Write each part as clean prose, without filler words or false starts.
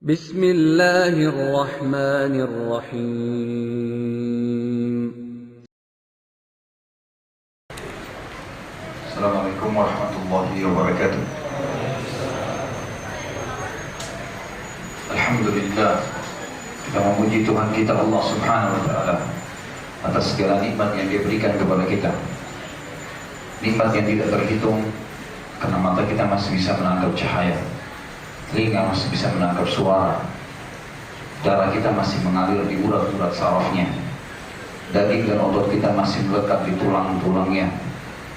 Bismillahirrahmanirrahim. Assalamualaikum warahmatullahi wabarakatuh. Alhamdulillah, kita memuji Tuhan kita Allah Subhanahu wa Ta'ala atas segala nikmat yang Dia berikan kepada kita. Nikmat yang tidak terhitung, karena mata kita masih bisa menangkap cahaya, telinga masih bisa menangkap suara, darah kita masih mengalir di urat-urat sarafnya, daging dan otot kita masih melekat di tulang-tulangnya,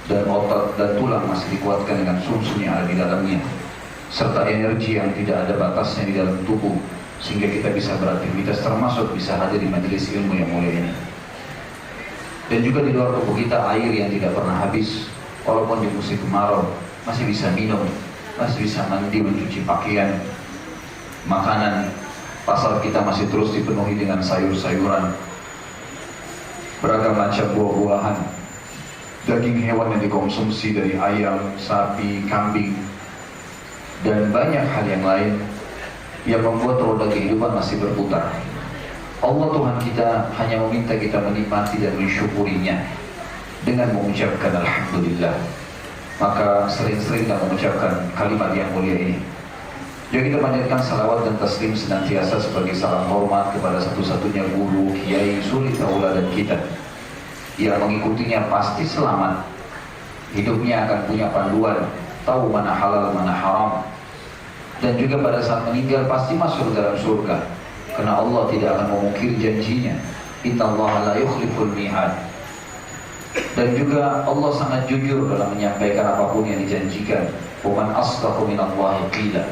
dan otot dan tulang masih dikuatkan dengan sumsum yang ada di dalamnya, serta energi yang tidak ada batasnya di dalam tubuh, sehingga kita bisa beraktivitas, termasuk bisa hadir di majelis ilmu yang mulia ini. Dan juga di luar tubuh kita air yang tidak pernah habis, walaupun di musim kemarau masih bisa minum, masih bisa mandi, mencuci pakaian, makanan. Pasar kita masih terus dipenuhi dengan sayur-sayuran, beragam macam buah-buahan, daging hewan yang dikonsumsi dari ayam, sapi, kambing, dan banyak hal yang lain yang membuat roda kehidupan masih berputar. Allah Tuhan kita hanya meminta kita menikmati dan mensyukurinya dengan mengucapkan Alhamdulillah. Maka sering-seringlah mengucapkan kalimat yang mulia ini. Jadi kita panjatkan salawat dan taslim senantiasa sebagai salam hormat kepada satu-satunya guru, kiai, suri tauladan kita, yang mengikutinya pasti selamat, hidupnya akan punya panduan, tahu mana halal, mana haram, dan juga pada saat meninggal pasti masuk dalam surga, karena Allah tidak akan memungkiri janjinya. Innallaha la yukhliful mi'ad. Dan juga Allah sangat jujur dalam menyampaikan apapun yang dijanjikan. Wa man asdaqu minallahi qila.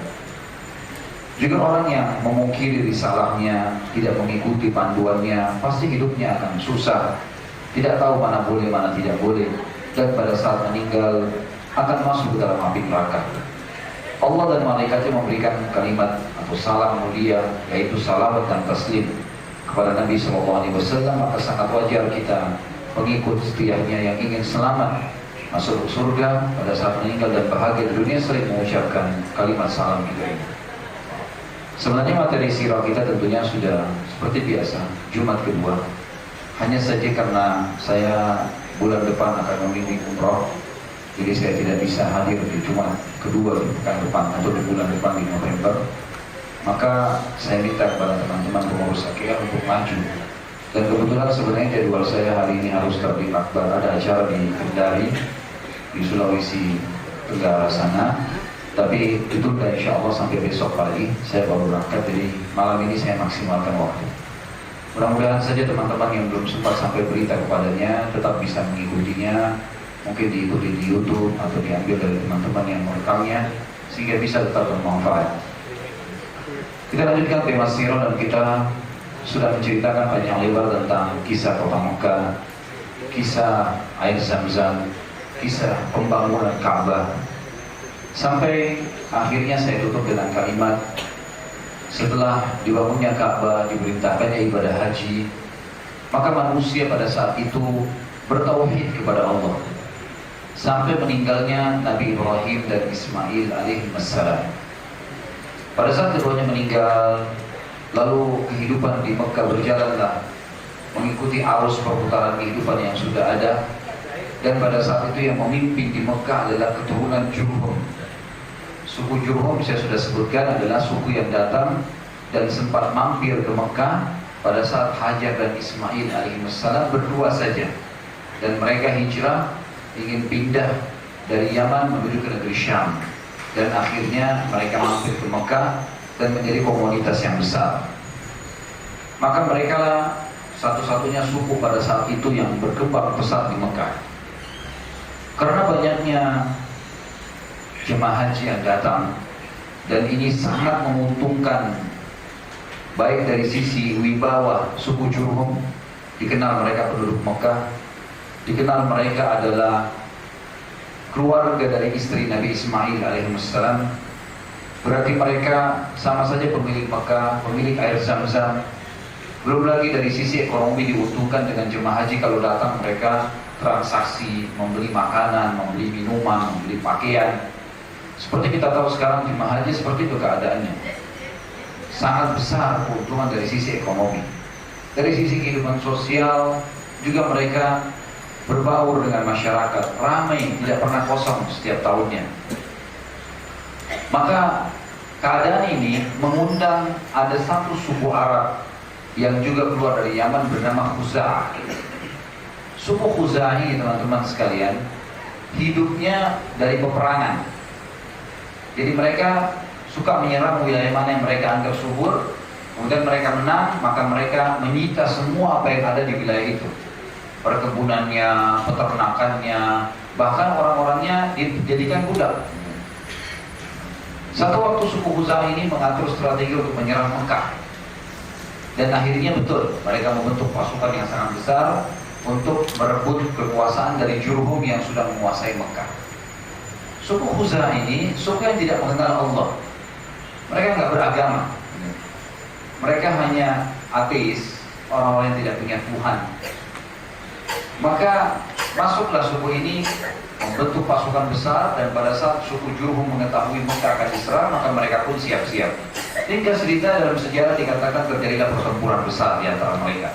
Juga orang yang memungkiri risalahnya, tidak mengikuti panduannya, pasti hidupnya akan susah, tidak tahu mana boleh, mana tidak boleh, dan pada saat meninggal akan masuk ke dalam api neraka. Allah dan malaikatnya memberikan kalimat atau salam mulia, yaitu salawat dan taslim kepada Nabi SAW. Maka sangat wajar kita pengikut setianya yang ingin selamat masuk surga pada saat meninggal dan bahagia di dunia sering mengucapkan kalimat salam kita ini. Sebenarnya materi sirah kita tentunya sudah seperti biasa, Jumat kedua. Hanya saja karena saya bulan depan akan membimbing umroh, jadi saya tidak bisa hadir di Jumat kedua di pekan depan atau di bulan depan di November. Maka saya minta kepada teman-teman pengurus AKR untuk maju. Dan kebetulan sebenarnya jadwal saya hari ini harus terbit akbar, ada acara di Kendari, di Sulawesi Tenggara sana. Tapi ditunda insya Allah sampai besok pagi. Saya baru berangkat, jadi malam ini saya maksimalkan waktu. Mudah-mudahan saja teman-teman yang belum sempat sampai berita kepadanya tetap bisa mengikutinya. Mungkin diikuti di YouTube atau diambil dari teman-teman yang merekamnya, sehingga bisa tetap bermanfaat. Kita lanjutkan tema sirah, dan kita sudah menceritakan panjang lebar tentang kisah kota Mekah, kisah air Zam-Zam, kisah pembangunan Ka'bah, sampai akhirnya saya tutup dengan kalimat setelah dibangunnya Ka'bah, diperintahkannya ibadah haji, maka manusia pada saat itu bertauhid kepada Allah sampai meninggalnya Nabi Ibrahim dan Ismail alaihissalam. Pada saat keduanya meninggal, lalu kehidupan di Mekah berjalanlah mengikuti arus perputaran kehidupan yang sudah ada. Dan pada saat itu yang memimpin di Mekah adalah keturunan Jurhum. Suku Jurhum saya sudah sebutkan adalah suku yang datang dan sempat mampir ke Mekah pada saat Hajar dan Ismail alaihissalam berdua saja. Dan mereka hijrah, ingin pindah dari Yaman menuju ke negeri Syam, dan akhirnya mereka mampir ke Mekah dan menjadi komunitas yang besar. Maka mereka lah satu-satunya suku pada saat itu yang berkembang pesat di Mekah. Karena banyaknya jemaah haji yang datang, dan ini sangat menguntungkan baik dari sisi wibawa suku Jurhum, dikenal mereka penduduk Mekah, dikenal mereka adalah keluarga dari istri Nabi Ismail alaihissalam. Berarti mereka sama saja pemilik Mekah, pemilik air Zam-Zam. Belum lagi dari sisi ekonomi diuntungkan dengan jemaah haji. Kalau datang mereka transaksi, membeli makanan, membeli minuman, membeli pakaian. Seperti kita tahu sekarang jemaah haji seperti itu keadaannya. sangat besar keuntungan dari sisi ekonomi. Dari sisi kehidupan sosial juga mereka berbaur dengan masyarakat, ramai, tidak pernah kosong setiap tahunnya. Maka keadaan ini mengundang ada satu suku Arab yang juga keluar dari Yaman bernama Khuza'ah. Suku Khuza'ah ini teman-teman sekalian, hidupnya dari peperangan. Jadi mereka suka menyerang wilayah mana yang mereka anggap subur, kemudian mereka menang, maka mereka menyita semua apa yang ada di wilayah itu. Perkebunannya, peternakannya, bahkan orang-orangnya dijadikan budak. Satu waktu suku Khuza'ah ini mengatur strategi untuk menyerang Mekah. Dan akhirnya betul, mereka membentuk pasukan yang sangat besar untuk merebut kekuasaan dari Jurhum yang sudah menguasai Mekah. Suku Khuza'ah ini suku yang tidak mengenal Allah. Mereka nggak beragama. Mereka hanya ateis, orang-orang yang tidak punya Tuhan. Maka masuklah suku ini membentuk pasukan besar, dan pada saat suku Jurhum mengetahui Mekah akan diserang, maka mereka pun siap-siap. Hingga cerita dalam sejarah dikatakan terjadilah pertempuran besar di antara mereka.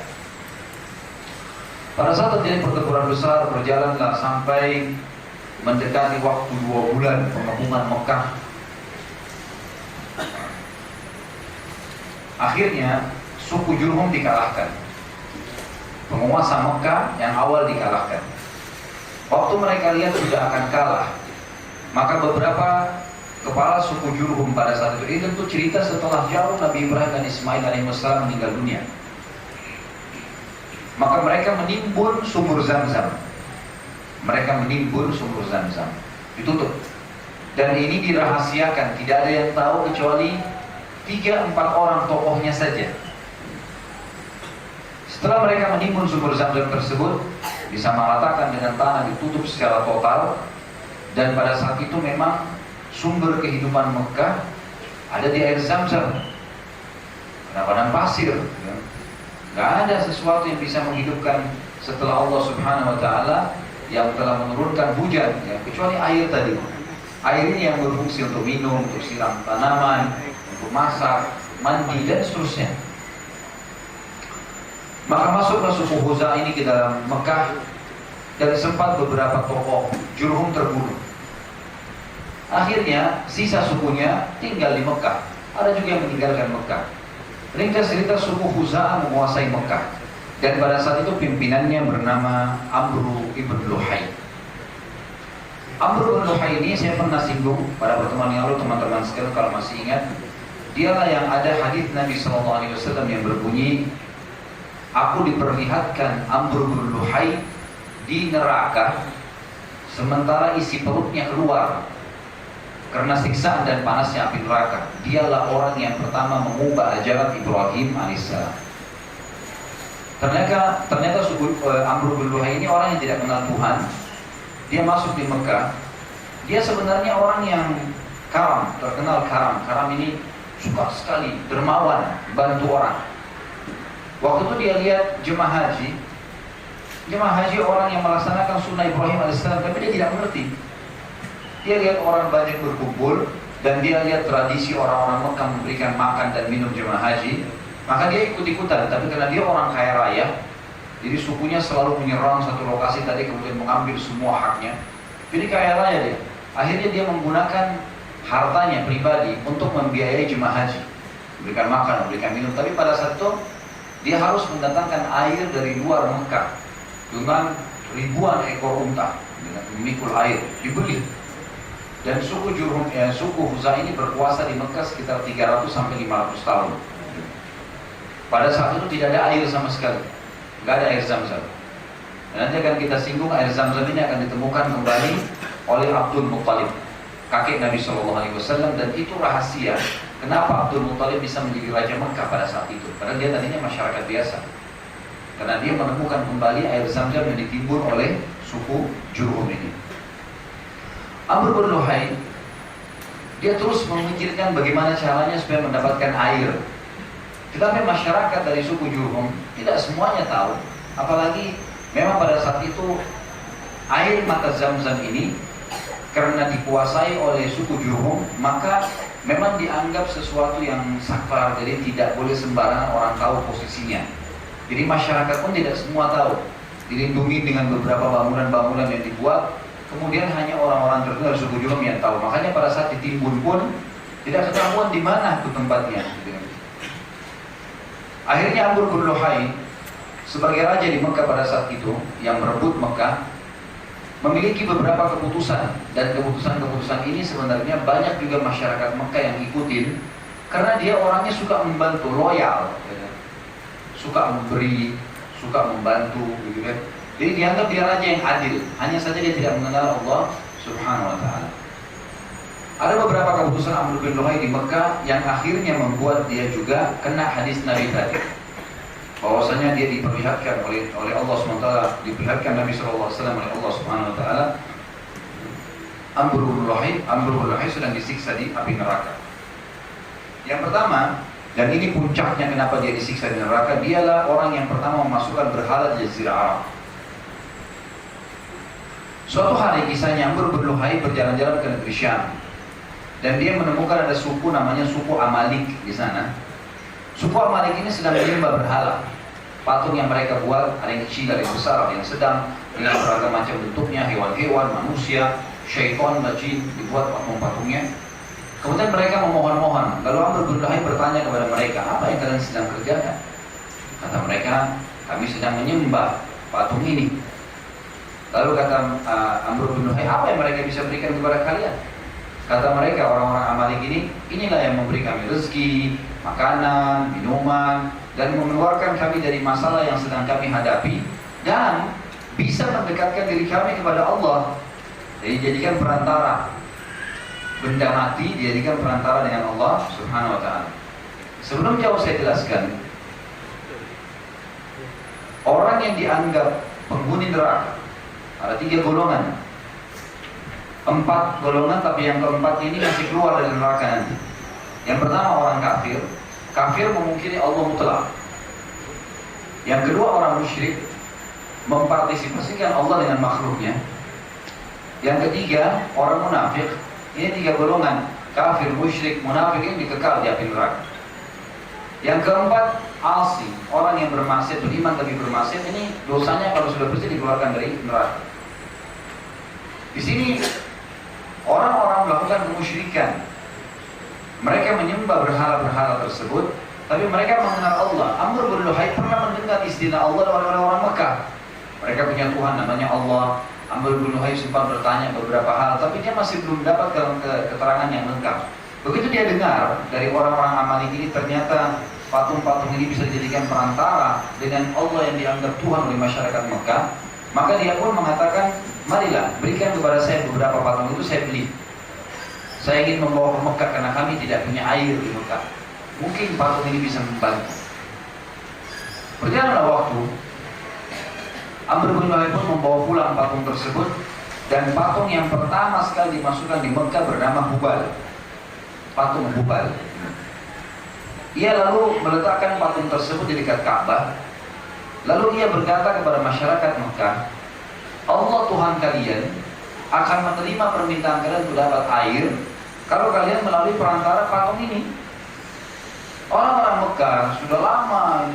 Pada saat terjadi pertempuran besar, berjalanlah sampai mendekati waktu 2 bulan pengepungan Mekah. Akhirnya suku Jurhum dikalahkan. Penguasa Mekah yang awal dikalahkan. Waktu mereka lihat sudah akan kalah, maka beberapa kepala suku Jurhum pada saat itu, ini tentu cerita setelah jauh Nabi Ibrahim dan Ismail alaihissalam meninggal dunia. Maka mereka menimbun sumur Zam-Zam. Mereka menimbun sumur Zam-Zam, ditutup. Dan ini dirahasiakan, tidak ada yang tahu kecuali 3-4 orang tokohnya saja. Setelah mereka menimbun sumur Zam-Zam tersebut, disamaratakan dengan tanah, ditutup secara total. Dan pada saat itu memang sumber kehidupan Mekah ada di air Zam-Zam, padang pasir. Gak ada sesuatu yang bisa menghidupkan setelah Allah Subhanahu Wa Taala yang telah menurunkan hujan, ya, kecuali air tadi. Air ini yang berfungsi untuk minum, untuk siram tanaman, untuk masak, mandi, dan seterusnya. Maka masuklah suku Khuza'ah ini ke dalam Mekah, dan sempat beberapa tokoh Jurhum terbunuh. Akhirnya sisa sukunya tinggal di Mekah. Ada juga yang meninggalkan Mekah. Ringkas cerita, suku Khuza'ah menguasai Mekah, dan pada saat itu pimpinannya bernama Amru ibn Luhai. Amru ibn Luhai ini saya pernah singgung pada pertemuan yang lalu, teman-teman sekalian kalau masih ingat. Dialah yang ada hadis Nabi SAW yang berbunyi, aku diperlihatkan Amru bin Luhai di neraka, sementara isi perutnya keluar karena siksaan dan panasnya api neraka. Dialah orang yang pertama mengubah ajaran Ibrahim alaihissalam. Ternyata suku Amru bin Luhai ini orang yang tidak kenal Tuhan. Dia masuk di Mekah. Dia sebenarnya orang yang karam, terkenal karam. Karam ini suka sekali, dermawan, bantu orang. Waktu itu dia lihat jemaah haji orang yang melaksanakan sunnah Ibrahim alaihissalam, tapi dia tidak mengerti. Dia lihat orang banyak berkumpul, dan dia lihat tradisi orang-orang Mekah memberikan makan dan minum jemaah haji, maka dia ikut-ikutan. Tapi karena dia orang kaya raya, jadi sukunya selalu menyerang satu lokasi tadi, kemudian mengambil semua haknya. Jadi kaya raya dia. Akhirnya dia menggunakan hartanya pribadi untuk membiayai jemaah haji, memberikan makan, memberikan minum. Tapi pada saat itu dia harus mendatangkan air dari luar Mekah dengan ribuan ekor unta, dengan memikul air, dibeli. Dan suku Khuza'ah ini berkuasa di Mekah sekitar 300-500 tahun. Pada saat itu tidak ada air sama sekali, nggak ada air Zam-Zam. Dan nanti akan kita singgung, air Zam-Zam ini akan ditemukan kembali oleh Abdul Muttalib, kakek Nabi SAW, dan itu rahasia kenapa Abdul Muttalib bisa menjadi Raja Mekah pada saat itu. Padahal dia tadinya masyarakat biasa. Karena dia menemukan kembali air Zam-Zam yang ditimbun oleh suku Jurhum ini. Amr bin Luhai, dia terus memikirkan bagaimana caranya supaya mendapatkan air. Tetapi masyarakat dari suku Jurhum tidak semuanya tahu. Apalagi memang pada saat itu air mata Zam-Zam ini karena dikuasai oleh suku Jurhum, maka memang dianggap sesuatu yang sakral, jadi tidak boleh sembarangan orang tahu posisinya. Jadi masyarakat pun tidak semua tahu, dilindungi dengan beberapa bangunan-bangunan yang dibuat, kemudian hanya orang-orang tertentu dari suku Jurhum yang tahu. Makanya pada saat ditimbun pun tidak ketahuan di mana itu tempatnya. Akhirnya Amr bin Luhai sebagai raja di Mekah pada saat itu yang merebut Mekah memiliki beberapa keputusan, dan keputusan-keputusan ini sebenarnya banyak juga masyarakat Mekah yang ikutin karena dia orangnya suka membantu, loyal, suka memberi, suka membantu, gitu kan. Jadi dianggap dia raja yang adil, hanya saja dia tidak mengenal Allah Subhanahu wa Ta'ala. Ada beberapa keputusan Amr bin Luhai di Mekah yang akhirnya membuat dia juga kena hadis Nabi tadi, bahwasanya dia diperlihatkan oleh Allah SWT, diperlihatkan Nabi SAW oleh Allah Subhanahu wa Ta'ala, Amr bin Luhai sedang disiksa di api neraka. Yang pertama, dan ini puncaknya kenapa dia disiksa di neraka, dialah orang yang pertama memasukkan berhala di Jazirah Arab. Suatu hari kisahnya Amr bin Luhai berjalan-jalan ke negeri Syam, dan dia menemukan ada suku namanya suku Amalik di sana. Suku Amalik ini sedang menyembah berhala. Patung yang mereka buat, ada yang kecil, ada yang besar, ada yang sedang, dengan beragam macam bentuknya, hewan-hewan, manusia, syaitan, jin, dibuat patung-patungnya. Kemudian mereka memohon-mohon. Lalu Amr bin Luhai bertanya kepada mereka, apa yang kalian sedang kerjakan? Kata mereka, kami sedang menyembah patung ini. Lalu kata Amr bin Luhai, apa yang mereka bisa berikan kepada kalian? Kata mereka, orang-orang Amalik ini, inilah yang memberi kami rezeki, makanan, minuman, dan mengeluarkan kami dari masalah yang sedang kami hadapi, dan bisa mendekatkan diri kami kepada Allah. Jadi jadikan perantara, benda mati dijadikan perantara dengan Allah Subhanahu wa Ta'ala. Sebelum jauh saya jelaskan, orang yang dianggap penghuni neraka ada 3 golongan, 4 golongan, tapi yang keempat ini masih keluar dari neraka nanti. Yang pertama orang kafir, kafir memungkiri Allah mutlak. Yang kedua orang musyrik, mempartisipasikan Allah dengan makhluknya. Yang ketiga orang munafik. Ini 3 golongan, kafir, musyrik, munafik, ini dikekal di api neraka. Yang keempat asi, orang yang bermaksiat, beriman tapi bermaksiat, ini dosanya kalau sudah bersih dikeluarkan dari neraka. Di sini orang-orang melakukan kemusyrikan. Mereka menyembah berhala-berhala tersebut, tapi mereka mengenal Allah. Amr bin Luhai pernah mendengar istilah Allah oleh orang Mekah. Mereka punya Tuhan namanya Allah. Amr bin Luhai sempat bertanya beberapa hal, tapi dia masih belum dapat keterangan yang lengkap. Begitu dia dengar dari orang-orang Amalik ini, ternyata patung-patung ini bisa dijadikan perantara dengan Allah yang dianggap Tuhan oleh masyarakat Mekah, maka dia pun mengatakan, marilah berikan kepada saya beberapa patung itu, saya beli. Saya ingin membawa ke Mekah karena kami tidak punya air di Mekah. Mungkin patung ini bisa membantu. Berjalanlah waktu, Amr bin Luhai pun membawa pulang patung tersebut, dan patung yang pertama sekali dimasukkan di Mekah bernama Hubal. Patung Hubal. Ia lalu meletakkan patung tersebut di dekat Ka'bah. Lalu ia berkata kepada masyarakat Mekah, Allah Tuhan kalian akan menerima permintaan kalian untuk dapat air kalau kalian melalui perantara patung ini. Orang-orang Mekah sudah lama,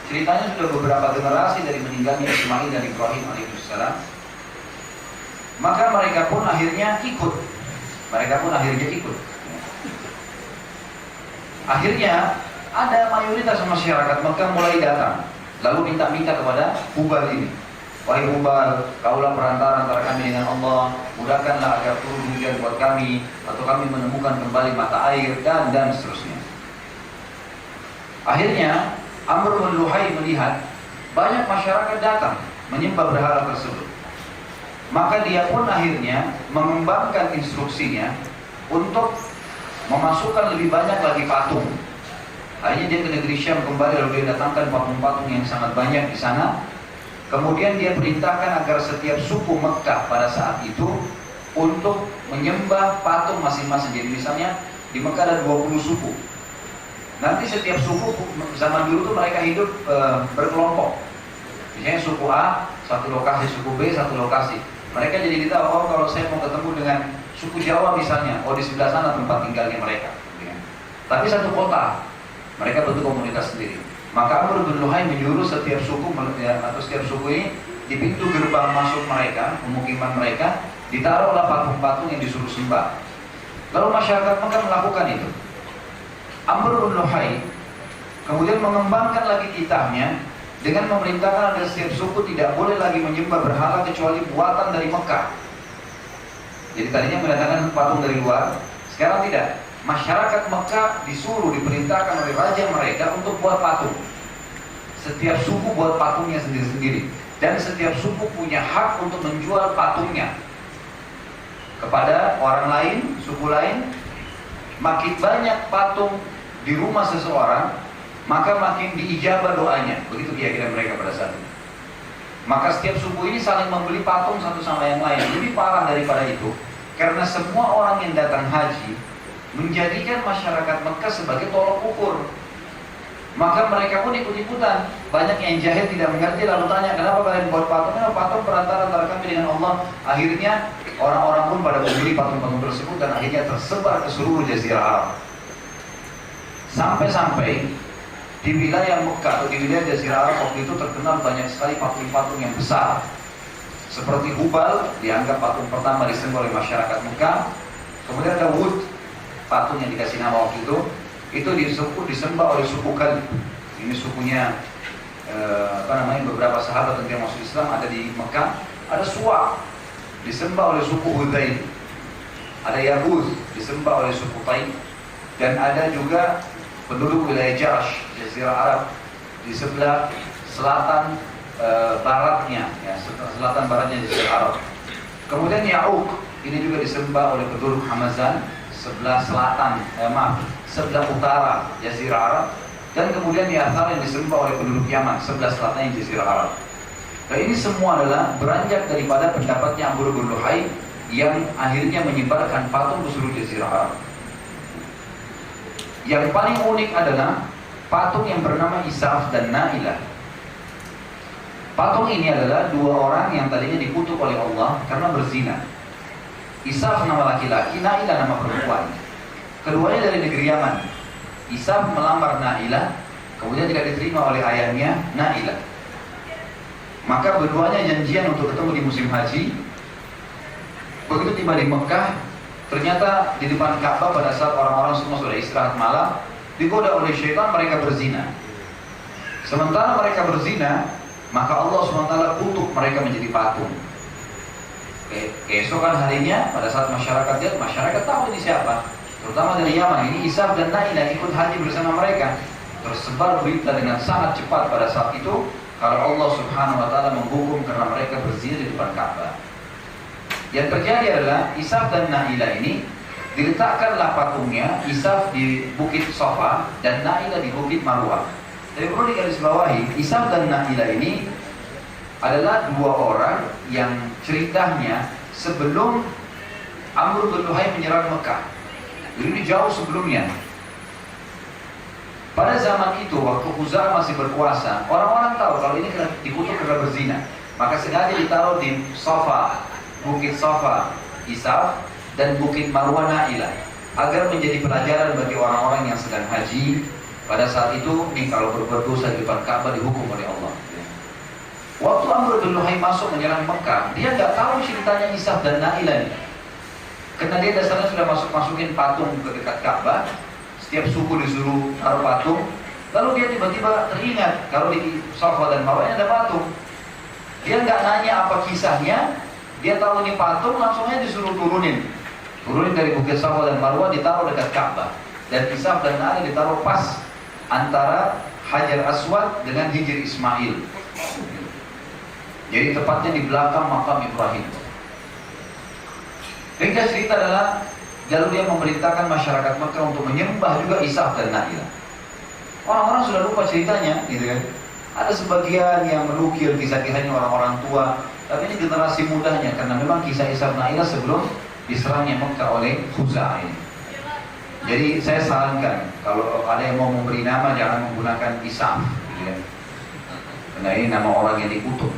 ceritanya sudah beberapa generasi dari meninggalnya Ismail dan Ibrahim alaihissalam. Maka mereka pun akhirnya ikut. Akhirnya ada mayoritas masyarakat Mekah mulai datang, lalu minta-minta kepada Hubal ini. Wahai Hubal, kaulah perantara antara kami dengan Allah, mudahkanlah agar turun hujan buat kami, atau kami menemukan kembali mata air, dan seterusnya. Akhirnya Amr bin Luhai melihat banyak masyarakat datang menyembah berhala tersebut. Maka dia pun akhirnya mengembangkan instruksinya untuk memasukkan lebih banyak lagi patung. Akhirnya dia ke negeri Syam kembali, lalu dia datangkan patung-patung yang sangat banyak di sana. Kemudian dia perintahkan agar setiap suku Mekah pada saat itu untuk menyembah patung masing-masing. Jadi misalnya di Mekah ada 20 suku. Nanti setiap suku zaman dulu tuh mereka hidup berkelompok. Misalnya suku A satu lokasi, suku B satu lokasi. Mereka jadi tahu, oh kalau saya mau ketemu dengan suku Jawa misalnya, di sebelah sana tempat tinggalnya mereka, ya. Tapi satu kota, mereka bentuk komunitas sendiri. Maka Amr bin Luhai menyuruh setiap suku atau setiap suku ini di pintu gerbang masuk mereka, pemukiman mereka, ditaruhlah patung-patung yang disuruh sembah. Lalu masyarakat Mekah melakukan itu. Amr bin Luhai kemudian mengembangkan lagi titahnya dengan memerintahkan agar setiap suku tidak boleh lagi menyembah berhala kecuali buatan dari Mekah. Jadi tadinya mendatangkan patung dari luar, sekarang tidak. Masyarakat Mekah disuruh, diperintahkan oleh raja mereka untuk buat patung. Setiap suku buat patungnya sendiri-sendiri. Dan setiap suku punya hak untuk menjual patungnya kepada orang lain, suku lain. Makin banyak patung di rumah seseorang, maka makin diijabah doanya. Begitu keyakinan mereka pada saat itu. Maka setiap suku ini saling membeli patung satu sama yang lain. Lebih parah daripada itu, karena semua orang yang datang haji menjadikan masyarakat Mekah sebagai tolok ukur. Maka mereka pun ikut-ikutan. Banyak yang jahil tidak mengerti lalu tanya, kenapa kalian buat patung? Patung perantara antara kami dengan Allah. Akhirnya orang-orang pun pada membeli patung-patung tersebut dan akhirnya tersebar ke seluruh Jazirah Arab. Sampai-sampai di wilayah Mekah atau di wilayah Jazirah Arab waktu itu terkenal banyak sekali patung-patung yang besar. Seperti Hubal, dianggap patung pertama disembah oleh masyarakat Mekah. Kemudian ada Wud, patung yang dikasih nama waktu itu disembah oleh suku Kalb. Ini sukunya beberapa sahabat yang masuk Islam ada di Mekah. Ada Suwa, disembah oleh suku Hudzail. Ada Yahud, disembah oleh suku Taib. Dan ada juga penduduk wilayah Ja'sh, Jazirah Arab, di sebelah selatan baratnya, ya, selatan baratnya Jazirah Arab. Kemudian Ya'uq, ini juga disembah oleh penduduk Hamazan, sebelah selatan, sebelah utara Jazirah Arab. Dan kemudian Yathar yang disembah oleh penduduk Yaman, sebelah selatan Jazirah Arab. Dan ini semua adalah beranjak daripada pendapatnya Amr bin Luhai yang akhirnya menyebarkan patung ke seluruh Jazirah Arab. Yang paling unik adalah patung yang bernama Isaf dan Na'ilah. Patung ini adalah dua orang yang tadinya dikutuk oleh Allah karena berzina. Isaf nama laki-laki, Na'ilah nama perempuan. Keduanya dari negeri Yaman. Isaf melamar Na'ilah, kemudian tidak diterima oleh ayahnya Na'ilah. Maka berduanya janjian untuk ketemu di musim haji. Begitu tiba di Mekah, ternyata di depan Ka'bah pada saat orang-orang semua sudah istirahat malam, digoda oleh syaitan, mereka berzina. Sementara mereka berzina, maka Allah SWT kutuk mereka menjadi patung. Keesokan harinya, pada saat masyarakat lihat, masyarakat tahu ini siapa, terutama dari Yaman. Ini Isaf dan Na'ilah ikut haji bersama mereka. Tersebar berita dengan sangat cepat pada saat itu kalau Allah Subhanahu wa Ta'ala menghukum karena mereka berzina di depan Ka'bah. Yang terjadi adalah Isaf dan Na'ilah ini diletakkanlah patungnya, Isaf di Bukit Safa dan Na'ilah di Bukit Marwah. Jadi perlu digarisbawahi, Isaf dan Na'ilah ini adalah dua orang yang ceritanya sebelum Amr bin Luhai menyerang Mekah. Jadi ini jauh sebelumnya. Pada zaman itu, waktu Khuza'ah masih berkuasa, orang-orang tahu kalau ini dikutuk karena berzina. Maka sengaja ditaruh di Safa, Bukit Safa, Isaf, dan Bukit Marwah Na'ilah, agar menjadi pelajaran bagi orang-orang yang sedang haji. Pada saat itu, nih kalau berbuat dosa di depan Ka'bah dihukum oleh Allah. Waktu Amr bin Luhai masuk menyerang Mekah, dia nggak tahu ceritanya Isaf dan Na'ilah nih. Karena dia dasarnya sudah masukin patung ke dekat Ka'bah. Setiap suku disuruh taruh patung. Lalu dia tiba-tiba teringat kalau di Safa dan Marwah ada patung. Dia nggak nanya apa kisahnya. Dia tahu ini patung, langsung aja disuruh turunin dari Bukit Safa dan Marwah, ditaruh dekat Ka'bah. Dan Isaf dan Na'ilah ditaruh pas antara Hajar Aswad dengan Hijr Ismail. Jadi tepatnya di belakang makam Ibrahim. Ringkas cerita adalah, lalu dia memerintahkan masyarakat Mekah untuk menyembah juga Isaf dan Na'ilah. Orang-orang sudah lupa ceritanya, gitu kan? Ada sebagian yang menukil kisah-kisahnya orang-orang tua, tapi ini generasi mudanya, karena memang kisah Isaf dan Na'ilah sebelum diserangnya Mekah oleh Khuza'ah ini. Jadi saya sarankan, kalau ada yang mau memberi nama, jangan menggunakan Isaf, gitu kan? Karena ini nama orang yang dikutuk.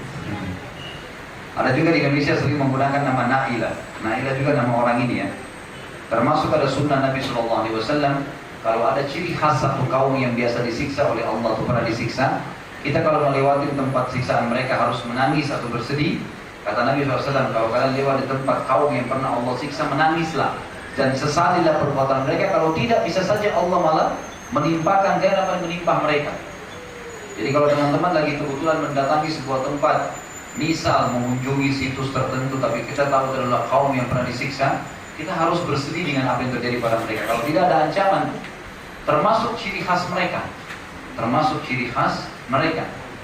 Ada juga di Indonesia sering menggunakan nama Naila. Naila juga nama orang ini ya. Termasuk ada sunnah Nabi SAW, kalau ada ciri khas satu kaum yang biasa disiksa oleh Allah atau pernah disiksa, kita kalau melewati tempat siksaan mereka harus menangis atau bersedih. Kata Nabi SAW, kalau kalian lewat di tempat kaum yang pernah Allah siksa, menangislah dan sesalilah perbuatan mereka. Kalau tidak, bisa saja Allah malah menimpakan kalian apa yang menimpa mereka. Jadi kalau teman-teman lagi kebetulan mendatangi sebuah tempat, misal mengunjungi situs tertentu, tapi kita tahu itu adalah kaum yang pernah disiksa, kita harus bersedih dengan apa yang terjadi pada mereka. Kalau tidak ada ancaman, termasuk ciri khas mereka,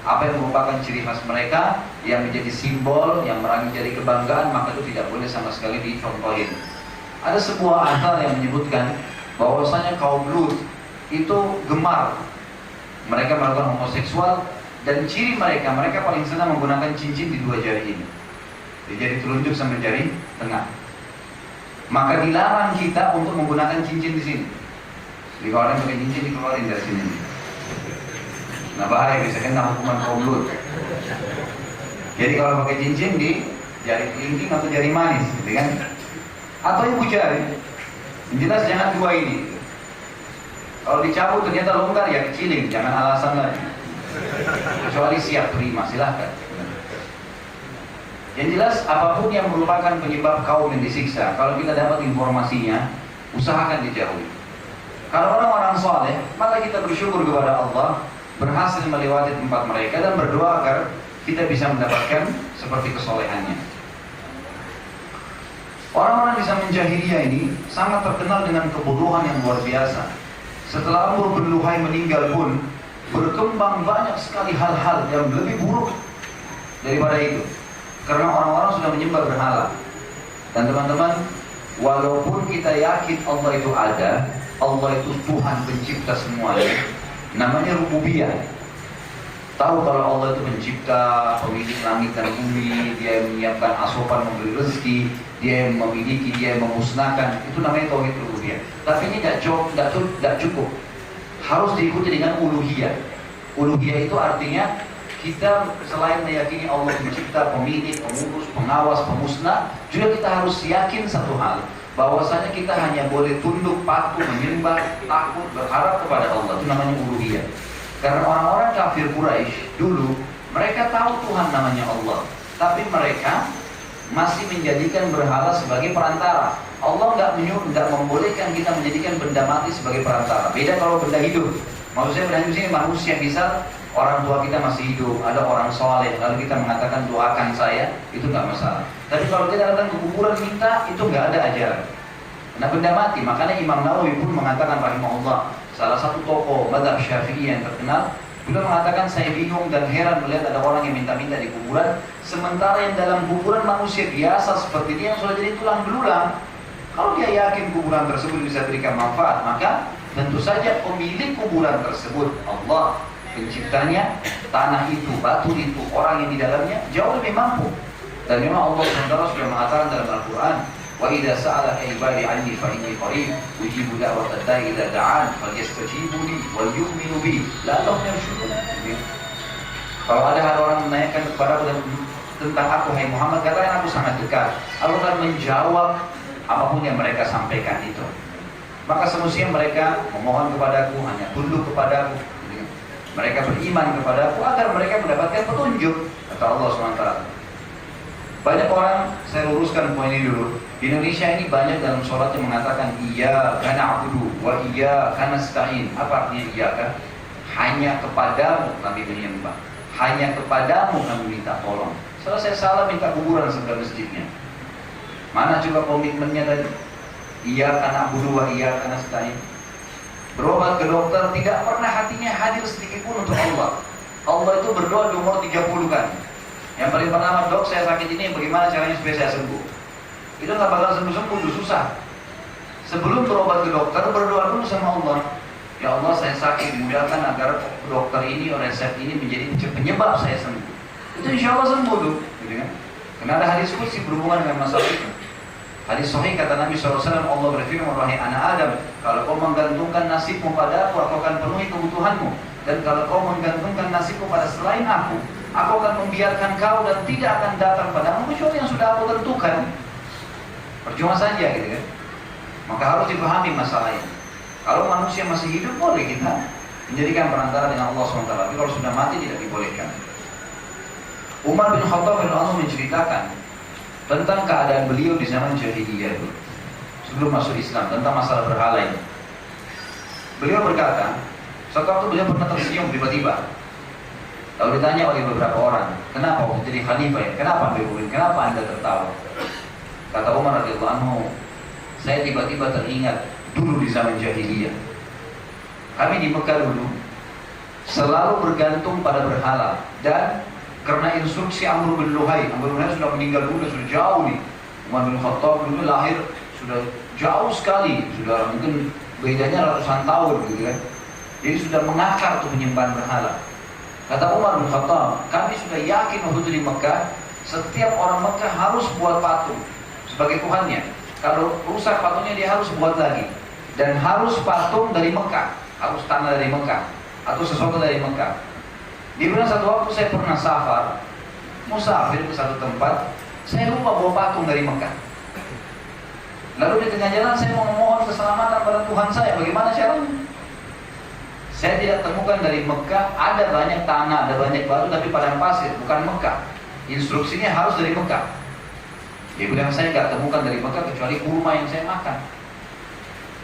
apa yang merupakan ciri khas mereka, yang menjadi simbol, yang menjadi kebanggaan, maka itu tidak boleh sama sekali dicontohin. Ada sebuah asal yang menyebutkan bahwasanya kaum Lut itu gemar, mereka melakukan homoseksual, dan ciri mereka paling senang menggunakan cincin di dua jari ini, di jari telunjuk sampai jari tengah. Maka dilarang kita untuk menggunakan cincin di sini. Jadi kalau orang pakai cincin dikeluarin dari sini. Nah bahaya, bisa kena hukuman kaum Lut. Jadi kalau pakai cincin di jari kelingking atau jari manis, gitu kan? Atau ibu jari. Yang jelas jangan dua ini. Kalau dicabut ternyata longgar, ya keciling, jangan alasan lagi. Kecuali siap terima, silahkan. Yang jelas apapun yang merupakan penyebab kaum yang disiksa, kalau kita dapat informasinya, usahakan dijauhi. Kalau orang-orang saleh, maka kita bersyukur kepada Allah berhasil melewati tempat mereka dan berdoa agar kita bisa mendapatkan seperti kesolehannya. Orang-orang di zaman jahiliyah ini sangat terkenal dengan kebodohan yang luar biasa. Setelah Amr bin Luhai meninggal pun berkembang banyak sekali hal-hal yang lebih buruk daripada itu. Karena orang-orang sudah menyembah berhala. Dan teman-teman, walaupun kita yakin Allah itu ada, Allah itu Tuhan pencipta semuanya, namanya rububiyah. Tahu kalau Allah itu pencipta, pemilik langit dan bumi, Dia yang menyiapkan asupan, memberi rezeki, Dia yang memiliki, Dia yang memusnahkan, itu namanya tauhid rububiyah. Tapi ini tidak cukup. Harus diikuti dengan uluhiyah. Uluhiyah itu artinya kita selain meyakini Allah pencipta, pemilik, pengurus, pengawas, pemusnah, juga kita harus yakin satu hal, bahwasanya kita hanya boleh tunduk, patuh, menyembah, takut, berharap kepada Allah. Itu namanya uluhiyah. Karena orang-orang kafir Quraisy dulu, mereka tahu Tuhan namanya Allah, tapi mereka masih menjadikan berhala sebagai perantara. Allah nggak membolehkan kita menjadikan benda mati sebagai perantara. Beda kalau benda hidup. Maksudnya benda hidup ini manusia, misal orang tua kita masih hidup, ada orang soleh, lalu kita mengatakan doakan saya, itu nggak masalah. Tapi kalau kita datang ke kuburan minta, itu nggak ada ajaran. Nah benda mati, makanya Imam Nawawi pun mengatakan rahimahullah, salah satu tokoh mazhab Syafi'i yang terkenal, beliau mengatakan saya bingung dan heran melihat ada orang yang minta-minta di kuburan, sementara yang dalam kuburan manusia biasa seperti dia yang sudah jadi tulang belulang. Kalau dia yakin kuburan tersebut bisa berikan manfaat, maka tentu saja pemilik kuburan tersebut Allah, penciptanya, tanah itu, batu itu, orang yang di dalamnya jauh lebih mampu. Dan memang Allah SWT sudah mengatakan dalam Al-Quran, wa idza sa'alaka ibadi 'anni fa inni qarib ujibu da'watad da'i idza da'an falyastajibu li wal yu'minu bi la'allahum yarshudun. Kalau ada orang menanyakan kepadaku tentang aku, hai Muhammad, katakan aku sangat dekat. Aku akan menjawab apapun yang mereka sampaikan itu. Maka semestinya mereka memohon kepadaku, hanya tunduk kepadaku, mereka beriman kepadaku agar mereka mendapatkan petunjuk, kata Allah SWT. Banyak orang, saya luruskan poin ini dulu, di Indonesia ini banyak dalam sholat yang mengatakan iyyaka na'budu wa iyyaka nasta'in. Apa artinya iyyaka? Hanya kepadamu kami menyembah, hanya kepadamu kami minta tolong. Selesai salah minta kuburan sebelah masjidnya. Mana coba komitmennya tadi? Iyyaka na'budu wa iyyaka nasta'in. Berobat ke dokter, tidak pernah hatinya hadir sedikit pun untuk Allah. Allah itu berdoa di umur 30 kan. Yang paling pertama, dok saya sakit ini, bagaimana caranya supaya saya sembuh? Itu nggak bakal sembuh-sembuh, itu susah. Sebelum berobat ke dokter, berdoa dulu sama Allah. Ya Allah, saya sakit, mudahkan agar dokter ini, resep ini menjadi penyebab saya sembuh. Itu insya Allah sembuh tuh, gitu kan? Karena ada hadis qudsi berhubungan dengan masalah itu. Hadis sahih kata Nabi SAW, Allah berfirman, wahai anak Adam, kalau kau menggantungkan nasibmu pada aku akan penuhi kebutuhanmu. Dan kalau kau menggantungkan nasibmu pada selain aku, Aku akan membiarkan kau dan tidak akan datang padamu kecuali yang sudah aku tentukan. Percuma saja gitu kan. Maka harus dipahami masalah ini. Kalau manusia masih hidup boleh kita menjadikan perantara dengan Allah SWT. Tapi kalau sudah mati tidak dibolehkan. Umar bin Khattab radhiyallahu anhu menceritakan tentang keadaan beliau di zaman jahiliyah itu, sebelum masuk Islam, tentang masalah berhala ini. Beliau berkata, suatu waktu beliau pernah tersenyum tiba-tiba. Lalu ditanya oleh beberapa orang, kenapa waktu jadi khalifah ya? Kenapa kenapa anda tertawa? Kata Umar radhiyallahu anhu, saya tiba-tiba teringat dulu di zaman jahiliyah. Kami di Mekah dulu selalu bergantung pada berhala, dan karena instruksi Amr bin Luhai sudah meninggal dulu, sudah jauh nih. Umar bin Khattab dulu lahir sudah jauh sekali, sudah mungkin bedanya ratusan tahun gitu kan. Jadi sudah mengakar tuh penyembahan berhala. Kata Umar bin Khattab, kami sudah yakin waktu itu di Mekah, setiap orang Mekah harus buat patung sebagai Tuhannya. Kalau rusak patungnya dia harus buat lagi. Dan harus patung dari Mekah, harus tanah dari Mekah, atau sesuatu dari Mekah. Dia bilang satu waktu saya pernah musafir ke satu tempat, saya lupa bawa patung dari Mekah. Lalu di tengah jalan saya mau memohon keselamatan pada Tuhan saya, bagaimana caranya? Saya tidak temukan dari Mekah, ada banyak tanah, ada banyak batu, tapi padang pasir, bukan Mekah. Instruksinya harus dari Mekah. Dia bilang saya tidak temukan dari Mekah kecuali kurma yang saya makan.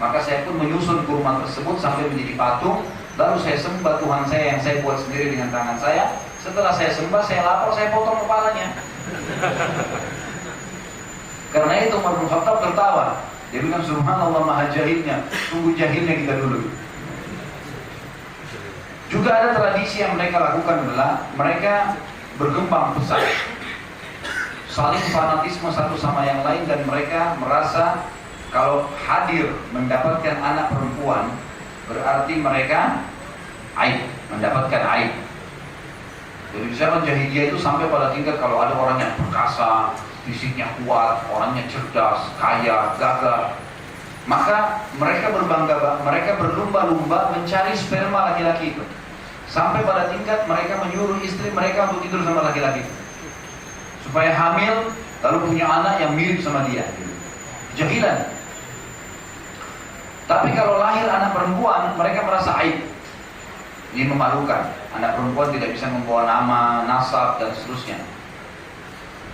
Maka saya pun menyusun kurma tersebut sampai menjadi patung. Lalu saya sembah Tuhan saya yang saya buat sendiri dengan tangan saya. Setelah saya sembah, saya lapor, saya potong kepalanya. Karena itu Umar bin Khattab tertawa. Dia bilang subhanallah maha jahilnya, sungguh jahilnya kita dulu. Juga ada tradisi yang mereka lakukan adalah mereka berkembang pesat, saling fanatisme satu sama yang lain, dan mereka merasa kalau hadir mendapatkan anak perempuan berarti mereka aib, mendapatkan aib. Jadi di zaman jahiliyah itu sampai pada tingkat kalau ada orang yang perkasa, fisiknya kuat, orangnya cerdas, kaya, gagah, maka mereka mereka berlumba-lumba mencari sperma laki-laki itu. Sampai pada tingkat mereka menyuruh istri mereka untuk tidur sama laki-laki itu, supaya hamil lalu punya anak yang mirip sama dia. Jahilan. Tapi kalau lahir anak perempuan, mereka merasa aib. Ini memalukan. Anak perempuan tidak bisa membawa nama, nasab, dan seterusnya.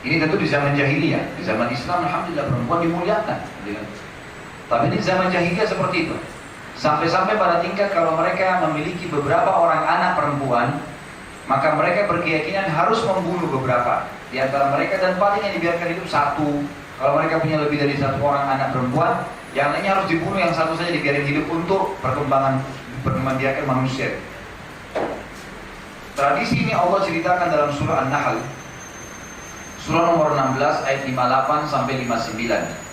Ini tentu di zaman jahiliyah. Di zaman Islam, alhamdulillah perempuan dimuliakan. Tapi di zaman jahiliyah seperti itu. Sampai-sampai pada tingkat kalau mereka memiliki beberapa orang anak perempuan, maka mereka berkeyakinan harus membunuh beberapa di antara mereka, dan paling yang dibiarkan hidup satu. Kalau mereka punya lebih dari satu orang anak perempuan, yang lainnya harus dibunuh, yang satu saja dibiarkan hidup untuk perkembangan biakan manusia. Tradisi ini Allah ceritakan dalam surah An-Nahl, surah nomor 16 ayat 58 sampai 59.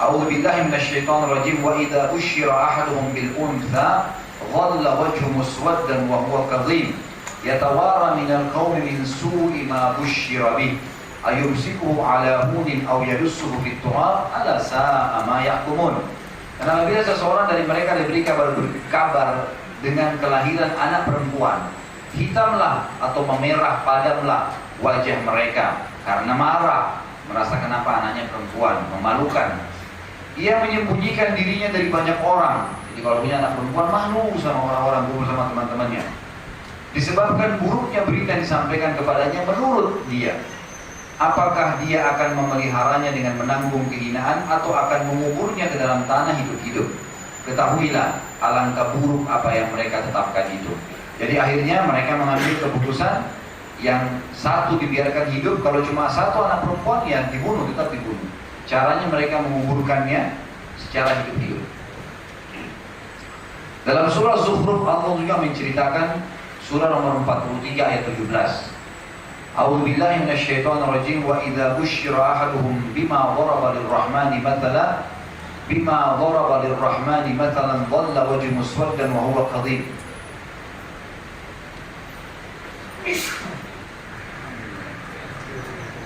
A'udzu billahi minasyaitonir rajim. Wa idza usyira ahaduhum bil untha dhalla wajhuhu muswaddan wa huwa kadhim yatawara minal qaumi min su'i ma busyira bih ayumsikuhu ala hunin aw yadussuhu fit turab ala sa'a ma yahkumun. Karena bila seseorang dari mereka diberi kabar dengan kelahiran anak perempuan, hitamlah atau memerah padamlah wajah mereka karena marah, merasa kenapa anaknya perempuan, memalukan. Ia menyembunyikan dirinya dari banyak orang. Jadi kalau punya anak perempuan, malu sama orang-orang, kumpul sama teman-temannya. Disebabkan buruknya berita yang disampaikan kepadanya menurut dia. Apakah dia akan memeliharanya dengan menanggung kehinaan atau akan menguburnya ke dalam tanah hidup-hidup? Ketahuilah alangkah buruk apa yang mereka tetapkan itu. Jadi akhirnya mereka mengambil keputusan yang satu dibiarkan hidup, kalau cuma satu anak perempuan ya dibunuh, tetap dibunuh. Caranya mereka menguburkannya secara hidup-hidup. Dalam surah Zukhruf Allah juga menceritakan, surah nomor 43 ayat 17. A'udzu billahi minasyaitonir rajim. Wa idza busyira ahaduhum bima daraba lirrahmani mathalan dhalla wajhuhu muswaddan wa huwa kadhib.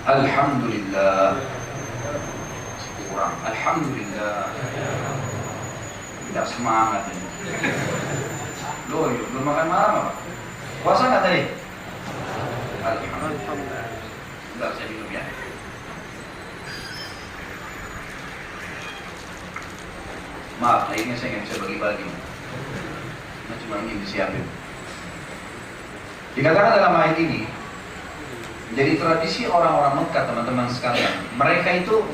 Alhamdulillah. Alhamdulillah. Tidak semangat ini. Loh, belum makan malam apa? Puasa nggak tadi? Alhamdulillah. Sebentar saya minum ya. Maaf, akhirnya saya nggak bisa bagi-bagi. Nah, cuma ingin disiapin. Dikatakan dalam ayat ini, jadi tradisi orang-orang Mekah, teman-teman sekalian, mereka itu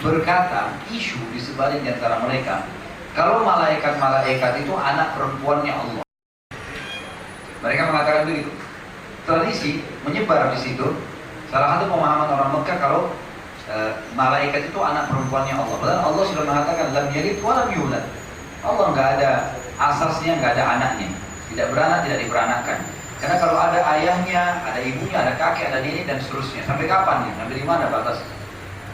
berkata, isu di sebalik di antara mereka, kalau malaikat-malaikat itu anak perempuannya Allah. Mereka mengatakan begitu. Tradisi menyebar di situ. Salah satu pemahaman orang Mekah kalau malaikat itu anak perempuannya Allah. Padahal Allah sudah mengatakan lam yalid wa lam yulad. Allah nggak ada asasnya, nggak ada anaknya, tidak beranak, tidak diberanakkan. Karena kalau ada ayahnya, ada ibunya, ada kakek, ada nenek dan seterusnya. Sampai kapan nih? Sampai di mana batas?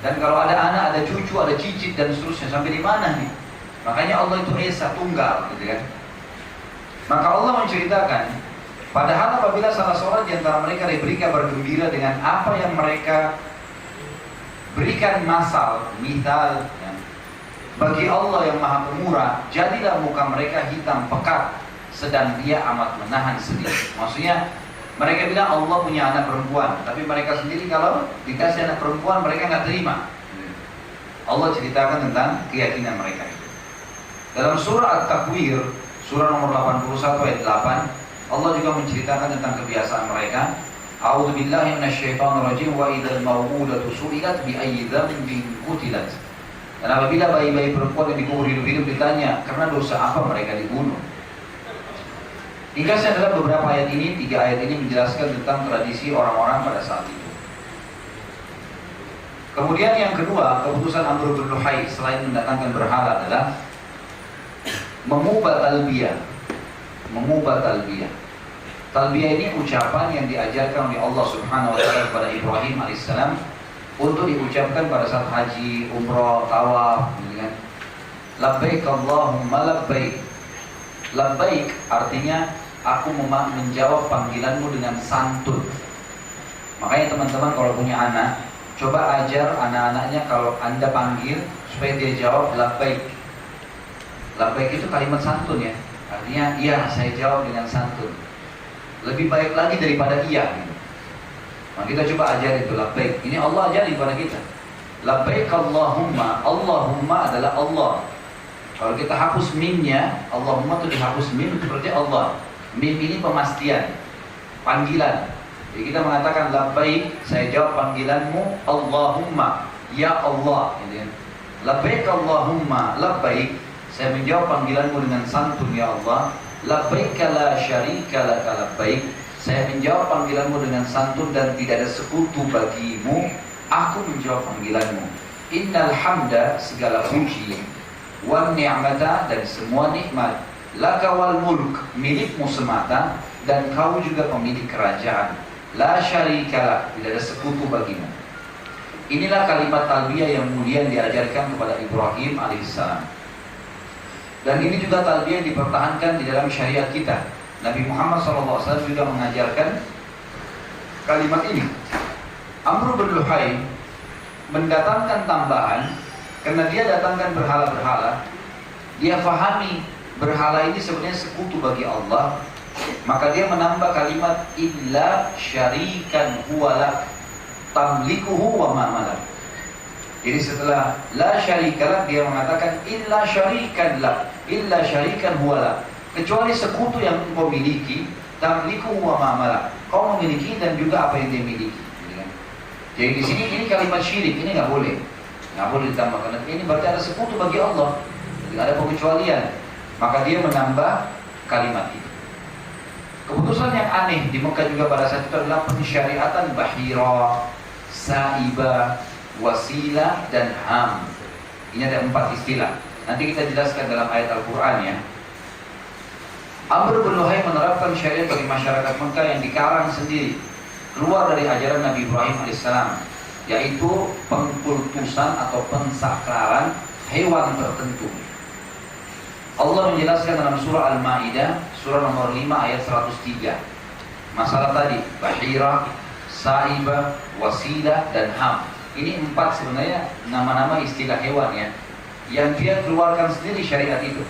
Dan kalau ada anak, ada cucu, ada cicit dan seterusnya. Sampai di mana nih? Makanya Allah itu Esa tunggal, gitu kan? Maka Allah menceritakan, padahal apabila salah seorang di antara mereka diberikan bergembira dengan apa yang mereka berikan masal, mithal, ya, bagi Allah yang Maha Pemurah, jadilah muka mereka hitam pekat, sedang dia amat menahan sedih. Maksudnya mereka bilang Allah punya anak perempuan, tapi mereka sendiri kalau dikasih anak perempuan mereka nggak terima. Allah ceritakan tentang keyakinan mereka itu. Dalam surah At-Takwir, surah nomor 81 ayat 8, Allah juga menceritakan tentang kebiasaan mereka. A'udzubillahi minasyaitonirrajim wa idzal mau'udatu su'ilat bi ayyi dzambin qutilat. Dan apabila bayi-bayi perempuan yang dikubur hidup-hidup ditanya karena dosa apa mereka dibunuh. Ringkasnya adalah beberapa ayat ini, 3 ayat ini menjelaskan tentang tradisi orang-orang pada saat itu. Kemudian yang kedua, keputusan Amr bin Luhai selain mendatangkan berhala adalah mengubah talbiyah. Mengubah talbiyah. Talbiyah ini ucapan yang diajarkan oleh Allah Subhanahu wa taala kepada Ibrahim alaihissalam untuk diucapkan pada saat haji, umrah, tawaf, gitu kan. Labbaik Allahumma labbaik. Labbaik artinya aku menjawab panggilanmu dengan santun. Makanya teman-teman kalau punya anak, coba ajar anak-anaknya kalau Anda panggil supaya dia jawab labbaik. Labbaik itu kalimat santun ya. Artinya iya, saya jawab dengan santun. Lebih baik lagi daripada iya gitu. Nah, kita coba ajar itu labbaik. Ini Allah ajari kepada kita. Labbaik Allahumma. Allahumma adalah Allah. Kalau kita hapus mimnya, Allahumma itu dihapus mim seperti Allah. Mim ini pemastian, panggilan. Jadi kita mengatakan labbaik, saya jawab panggilanmu Allahumma, ya Allah. Gitu. Labbaik Allahumma, labbaik, saya menjawab panggilanmu dengan santun ya Allah. Labbaik la syarika laka labbaik, saya menjawab panggilanmu dengan santun dan tidak ada sekutu bagimu. Aku menjawab panggilanmu. Innal hamda, segala puji, wan ni'mata, dan semua nikmat, laka wal mulk, milikmu semata, dan kau juga pemilik kerajaan. La syarika, tidak ada sekutu bagimu. Inilah kalimat talbiyah yang kemudian diajarkan kepada Ibrahim alaihissalam. Dan ini juga talbiyah dipertahankan di dalam syariat kita. Nabi Muhammad SAW juga mengajarkan kalimat ini. Amr bin Luhai mendatangkan tambahan karena dia datangkan berhala-berhala. Dia fahami berhala ini sebenarnya sekutu bagi Allah. Maka dia menambah kalimat illa syarikan huwalak tamlikuhu wa ma'malak. Jadi setelah la syarikalak dia mengatakan illa syarikan lak, illa syarikan huwalak, kecuali sekutu yang engkau miliki, tamlikuhu wa ma'malak, kau memiliki dan juga apa yang dia miliki. Jadi di sini ini kalimat syirik ini nggak boleh ditambahkan. Ini berarti ada sekutu bagi Allah, jadi ada pengecualian. Maka dia menambah kalimat itu. Keputusan yang aneh di Mekah juga pada saat itu adalah pensyariatan bahira, saibah, wasilah, dan ham. Ini ada 4 istilah. Nanti kita jelaskan dalam ayat Al-Quran ya. Amr bin Luhai menerapkan syariat bagi masyarakat Mekah yang dikarang sendiri, keluar dari ajaran Nabi Ibrahim alaihissalam, yaitu pengkultusan atau pensakralan hewan tertentu. Allah menjelaskan dalam surah Al-Ma'idah, surah nomor 5 ayat 103. Masalah tadi, bahira, saibah, wasilah, dan ham. Ini 4 sebenarnya nama-nama istilah hewan ya, yang dia keluarkan sendiri syariat itu.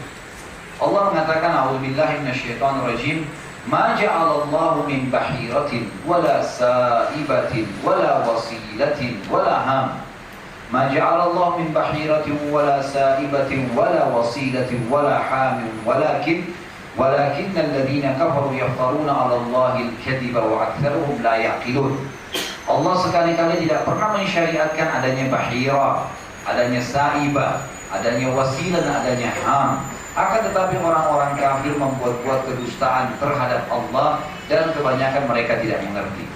Allah mengatakan, A'udzubillahi minasyaitonirrajim, Ma ja'alallahu min bahiratin wala sa'ibatin wala wasilatin wala ham. Ma ja'alallahu min bahiratin wala sa'ibatin wala wasilatin wala ham walakin alladhina kafaru yaftaruna 'ala Allahi al-kadhiba wa aktsaruhum la ya'qilun. Allah sekali-kali tidak pernah mensyariatkan adanya bahira, adanya sa'ibah, adanya wasilah dan adanya ham. Akan tetapi orang-orang kafir membuat-buat kedustaan terhadap Allah dan kebanyakan mereka tidak mengerti.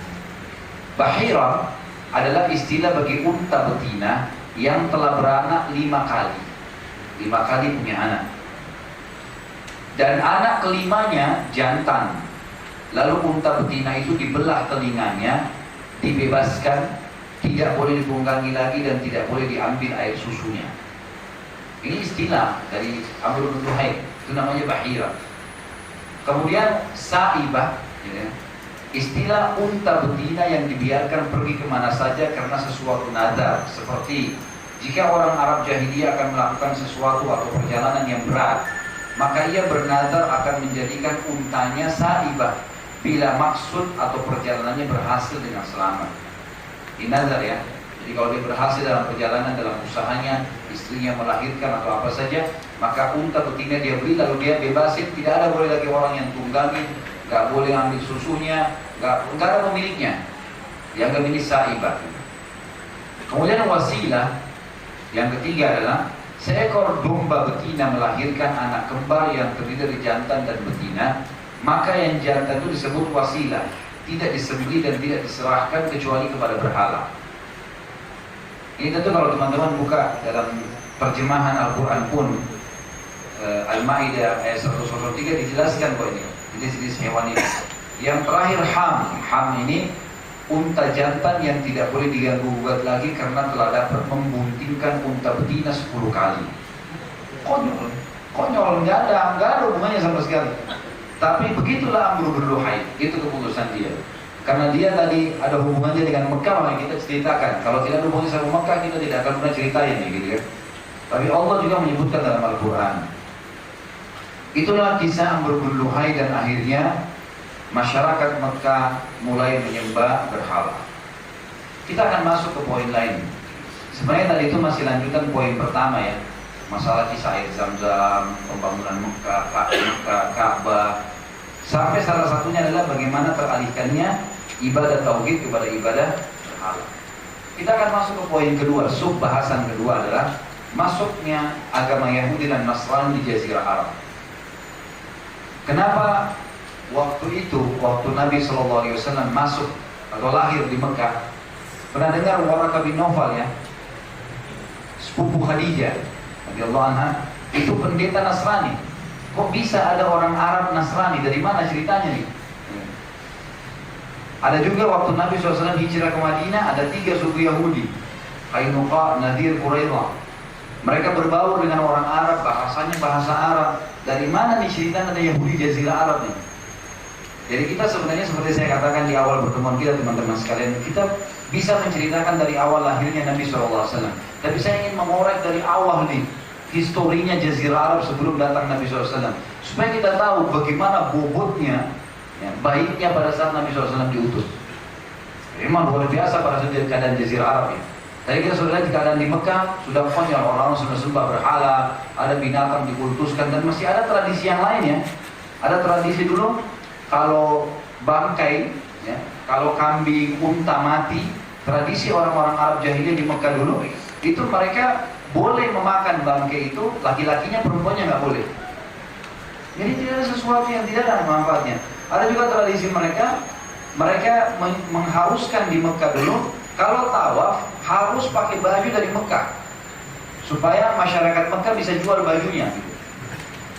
Bahira adalah istilah bagi unta betina yang telah beranak 5 kali. 5 kali punya anak. Dan anak kelimanya jantan. Lalu unta betina itu dibelah telinganya, dibebaskan, tidak boleh ditunggangi lagi dan tidak boleh diambil air susunya. Ini istilah dari Amr bin Luhai, itu namanya bahira. Kemudian sa'ibah, ya, istilah unta betina yang dibiarkan pergi kemana saja karena sesuatu nadar. Seperti jika orang Arab jahiliyah akan melakukan sesuatu atau perjalanan yang berat, maka ia bernadar akan menjadikan untanya sa'ibah bila maksud atau perjalanannya berhasil dengan selamat. Ini nazar ya. Jadi kalau dia berhasil dalam perjalanan, dalam usahanya, istrinya melahirkan atau apa saja, maka unta betina dia beli lalu dia bebasin, tidak ada boleh lagi orang yang tunggangin, nggak boleh ambil susunya, nggak ada pemiliknya. Yang ketiga sa'ibah. Kemudian wasilah, yang ketiga adalah seekor domba betina melahirkan anak kembar yang terdiri dari jantan dan betina, maka yang jantan itu disebut wasilah, tidak disembelih dan tidak diserahkan kecuali kepada berhala. Ini tentu kalau teman-teman buka dalam terjemahan Al-Quran pun Al-Ma'idah ayat 103 dijelaskan kok ini jenis-jenis hewan ini. Yang terakhir ham ini unta jantan yang tidak boleh diganggu-gugat lagi karena telah dapat membuntingkan unta betina 10 kali. Konyol, nggak ada hubungannya sama sekali. Tapi begitulah Amr bin Luhai, itu keputusan dia. Karena dia tadi ada hubungannya dengan Mekah, yang kita ceritakan. Kalau tidak ada hubungannya sama Mekah, kita tidak akan pernah ceritain gitu ya. Tapi Allah juga menyebutkan dalam Al-Quran. Itulah kisah Amr bin Luhai dan akhirnya masyarakat Mekah mulai menyembah berhala. Kita akan masuk ke poin lain. Sebenarnya tadi itu masih lanjutan poin pertama ya. Masalah kisah air Zam-Zam, pembangunan Mekah, Ka'bah. Sampai salah satunya adalah bagaimana teralihkannya ibadah tauhid kepada ibadah berhala. Kita akan masuk ke poin kedua, sub-bahasan kedua adalah masuknya agama Yahudi dan Nasrani di Jazirah Arab. Kenapa waktu itu, waktu Nabi SAW masuk atau lahir di Mekah, pernah dengar Waraqah bin Nawfal ya, sepupu Khadijah radhiyallahu anha, itu pendeta Nasrani. Kok bisa ada orang Arab Nasrani? Dari mana ceritanya nih? Ada juga waktu Nabi SAW hijrah ke Madinah, ada 3 suku Yahudi, Qainuqa, Nadir, Quraidah. Mereka berbaur dengan orang Arab, bahasanya bahasa Arab. Dari mana nih cerita ada Yahudi Jazirah Arab nih? Jadi kita sebenarnya seperti saya katakan di awal pertemuan kita teman-teman sekalian, kita bisa menceritakan dari awal lahirnya Nabi SAW. Tapi saya ingin mengorek dari awal nih, historinya Jazirah Arab sebelum datang Nabi SAW, supaya kita tahu bagaimana bobotnya, ya, baiknya pada saat Nabi SAW diutus. Memang luar biasa pada saat keadaan Jazirah Arab ya. Tadi kita sudah lihat keadaan di Mekah sudah konyol, orang-orang sudah sembah berhala, ada binatang dikultuskan, dan masih ada tradisi yang lain ya. Ada tradisi dulu kalau bangkai, ya, kalau kambing, unta mati, tradisi orang-orang Arab jahiliyah di Mekah dulu itu mereka boleh memakan bangkai itu, laki-lakinya, perempuannya nggak boleh. Jadi tidak ada sesuatu yang tidak ada manfaatnya. Ada juga tradisi mereka mengharuskan di Mekah dulu, kalau tawaf harus pakai baju dari Mekah, supaya masyarakat Mekah bisa jual bajunya.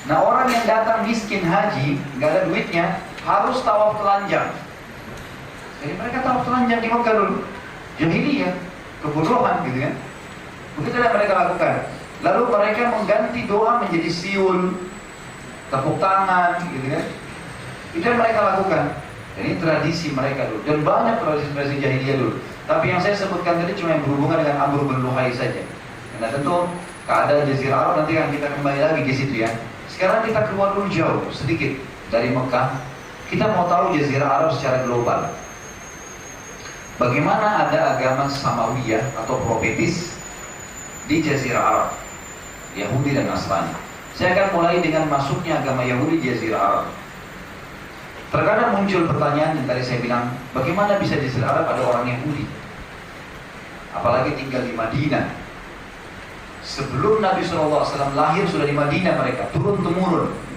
Nah, orang yang datang miskin haji, nggak ada duitnya, harus tawaf telanjang. Jadi mereka tawaf telanjang di Mekah dulu. Jahiliyah, kebodohan gitu kan. Begitu yang mereka lakukan. Lalu mereka mengganti doa menjadi siul, tepuk tangan, gitu kan. Itu yang mereka lakukan. Ini tradisi mereka dulu. Dan banyak tradisi-tradisi jahiliyah dulu. Tapi yang saya sebutkan tadi cuma yang berhubungan dengan Amr bin Luhai saja. Nah tentu keadaan Jazirah Arab nanti akan kita kembali lagi di situ ya. Sekarang kita keluar dulu jauh sedikit dari Mekah. Kita mau tahu Jazirah Arab secara global. Bagaimana ada agama Samawiyah atau profetis di Jazirah Arab, Yahudi dan Nasrani. Saya akan mulai dengan masuknya agama Yahudi di Jazirah Arab. Terkadang muncul pertanyaan yang tadi saya bilang, bagaimana bisa di Jazirah Arab ada orang Yahudi? Apalagi tinggal di Madinah. Sebelum Nabi SAW lahir sudah di Madinah mereka, turun-temurun.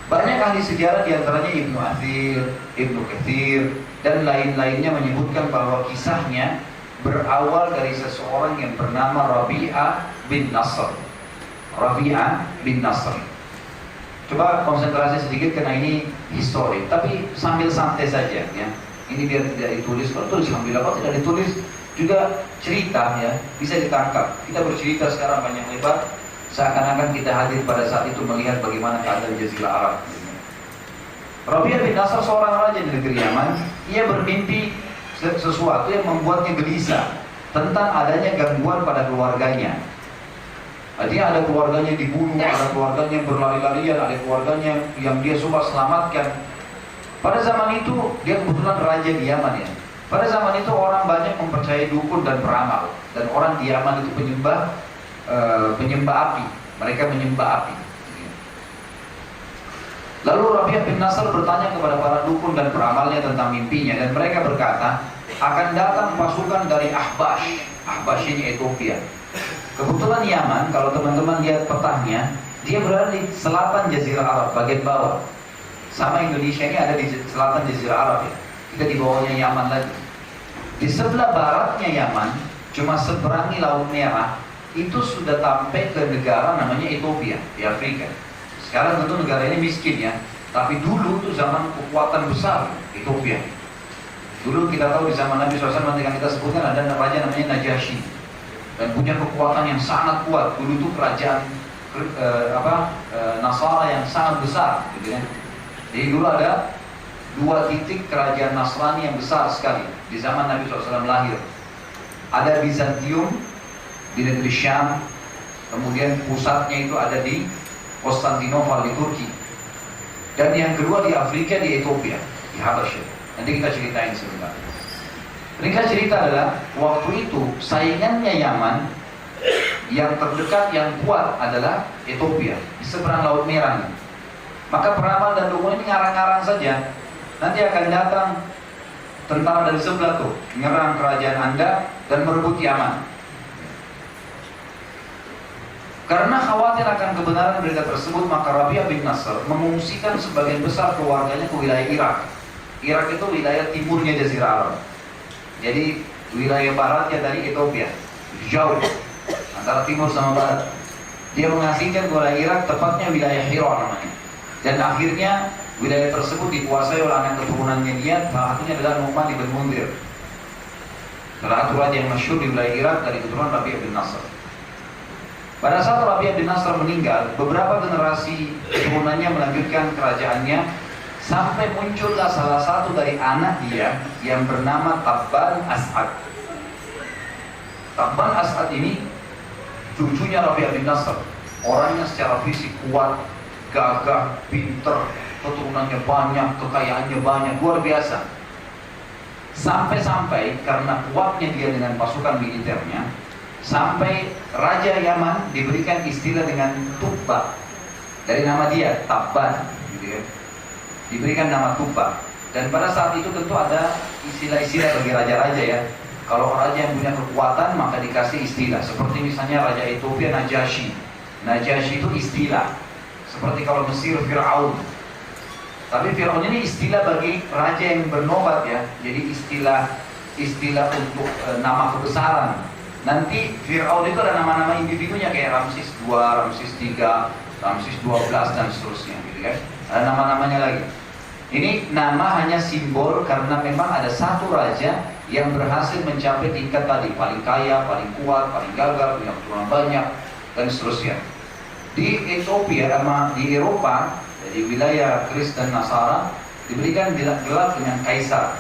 Banyak ahli sejarah diantaranya Ibnu Athir, Ibnu Katsir, dan lain-lainnya menyebutkan bahwa kisahnya berawal dari seseorang yang bernama Rabi'ah bin Nasr. Rabi'ah bin Nasr. Coba konsentrasi sedikit karena ini histori, tapi sambil santai saja ya. Ini biar tidak ditulis, kalau tulis sambil apa tidak ditulis juga cerita ya, bisa ditangkap. Kita bercerita sekarang banyak lebar, seakan-akan kita hadir pada saat itu melihat bagaimana keadaan Jazirah Arab. Rabi'ah bin Nasr seorang raja di negeri Yaman. Ia bermimpi sesuatu yang membuatnya gelisah tentang adanya gangguan pada keluarganya. Dia ada keluarganya dibunuh, ada keluarganya yang berlari-larian, ada keluarganya yang dia coba selamatkan. Pada zaman itu dia kebetulan raja di Yaman ya. Pada zaman itu orang banyak mempercayai dukun dan peramal, dan orang di Yaman itu penyembah api. Mereka menyembah api. Lalu Rabi'ah bin Nasr bertanya kepada para dukun dan peramalnya tentang mimpinya, dan mereka berkata, akan datang pasukan dari Ahbash. Ahbash ini Ethiopia. Kebetulan Yaman, kalau teman-teman lihat petahnya, dia berada di selatan Jazirah Arab, bagian bawah. Sama Indonesia ini ada di selatan Jazirah Arab ya. Kita di bawahnya Yaman lagi. Di sebelah baratnya Yaman, cuma seberangi Laut Merah, itu sudah sampai ke negara namanya Ethiopia di Afrika. Sekarang tentu negara ini miskin ya, tapi dulu itu zaman kekuatan besar Ethiopia. Dulu kita tahu di zaman Nabi SAW nanti kan kita sebutkan ada raja namanya Najasyi, dan punya kekuatan yang sangat kuat. Dulu itu kerajaan Nasara yang sangat besar, gitu ya. Jadi dulu ada 2 titik kerajaan Nasrani yang besar sekali di zaman Nabi SAW lahir. Ada Bizantium di negeri Syam, kemudian pusatnya itu ada di Konstantinopel di Turki, dan yang kedua di Afrika di Ethiopia, di Habasyah. Nanti kita ceritain sebentar. Ringkas cerita adalah waktu itu saingannya Yaman yang terdekat yang kuat adalah Ethiopia di seberang Laut Merah. Maka peramal dan dukun ini ngarang-ngarang saja, nanti akan datang tentara dari sebelah tuh menyerang kerajaan Anda dan merebut Yaman. Karena khawatir akan kebenaran berita tersebut, maka Rabi'ah bin Nasr mengungsikan sebagian besar keluarganya ke wilayah Irak. Irak itu wilayah timurnya Jazirah Arab. Jadi wilayah baratnya dari Ethiopia, jauh antara timur sama barat. Dia mengasingkan ke wilayah Irak, tepatnya wilayah Hira namanya. Dan akhirnya wilayah tersebut dikuasai oleh anak keturunannya dia, salah satunya adalah Nu'man ibn Munzir, salah satu raja yang masyhur di wilayah Irak dari keturunan Rabi'ah bin Nasr. Pada saat Rabi'ah bin Nasr meninggal, beberapa generasi keturunannya melanjutkan kerajaannya, sampai muncullah salah satu dari anak dia yang bernama Tabban As'ad. Tabban As'ad ini cucunya Rabi'ah bin Nasr. Orangnya secara fisik kuat, gagah, pinter, keturunannya banyak, kekayaannya banyak, luar biasa. Sampai-sampai karena kuatnya dia dengan pasukan militernya, sampai Raja Yaman diberikan istilah dengan Tubba. Dari nama dia, Tabban, gitu ya. Diberikan nama Tubba. Dan pada saat itu tentu ada istilah-istilah bagi raja-raja ya. Kalau raja yang punya kekuatan maka dikasih istilah. Seperti misalnya Raja Ethiopia Najasyi. Najasyi itu istilah. Seperti kalau Mesir Fir'aun. Tapi Fir'aun ini istilah bagi raja yang bernobat ya. Jadi istilah untuk nama kebesaran. Nanti Fir'aun itu ada nama-nama individunya kayak Ramses II, Ramses III, Ramses XII dan seterusnya gitu kan. Ada nama-namanya lagi. Ini nama hanya simbol karena memang ada satu raja yang berhasil mencapai tingkat tadi, paling kaya, paling kuat, paling gagah, punya keturunan banyak dan seterusnya. Di Ethiopia sama di Eropa, di wilayah Kristen Nasara diberikan gelar dengan kaisar,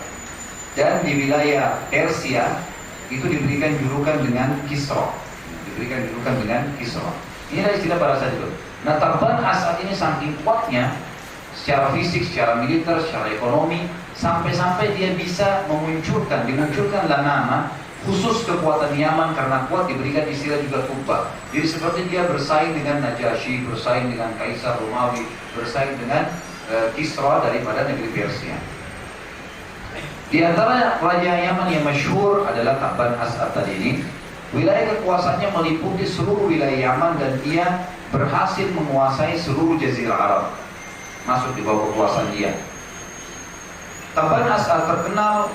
dan di wilayah Persia itu diberikan julukan dengan Kisra. Ini adalah istilah pada saat itu. Nah, Tabban As'ad ini saking kuatnya, secara fisik, secara militer, secara ekonomi, sampai-sampai dia bisa dimunculkanlah nama khusus kekuatan Yaman karena kuat, diberikan istilah juga Tuba. Jadi seperti dia bersaing dengan Najasyi, bersaing dengan Kaisar Romawi, bersaing dengan Kisra daripada negeri Persia. Di antara raja Yaman yang masyhur adalah Taban As'ad tadi ini. Wilayah kekuasaannya meliputi seluruh wilayah Yaman dan dia berhasil menguasai seluruh Jazirah Arab, masuk di bawah kekuasaan dia. Taban As'ad terkenal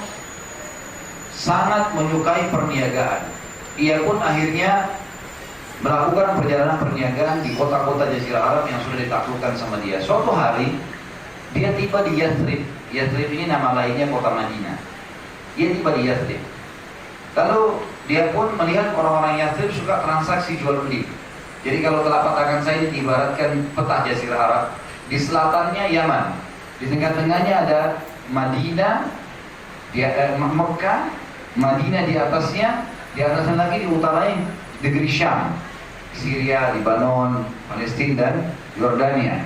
sangat menyukai perniagaan. Ia pun akhirnya melakukan perjalanan perniagaan di kota-kota Jazirah Arab yang sudah ditaklukkan sama dia. Suatu hari dia tiba di Yathrib. Yathrib ini nama lainnya kota Madinah. Dia tiba di Yathrib. Lalu dia pun melihat orang-orang Yathrib suka transaksi jual beli. Jadi kalau telapak tangan saya ini diibaratkan peta Jazirah Arab, di selatannya Yaman, di tengah-tengahnya ada Madinah, Mekah, Madinah di atasnya lagi di utaranya negeri Syam, Syria, Lebanon, Palestina dan Yordania.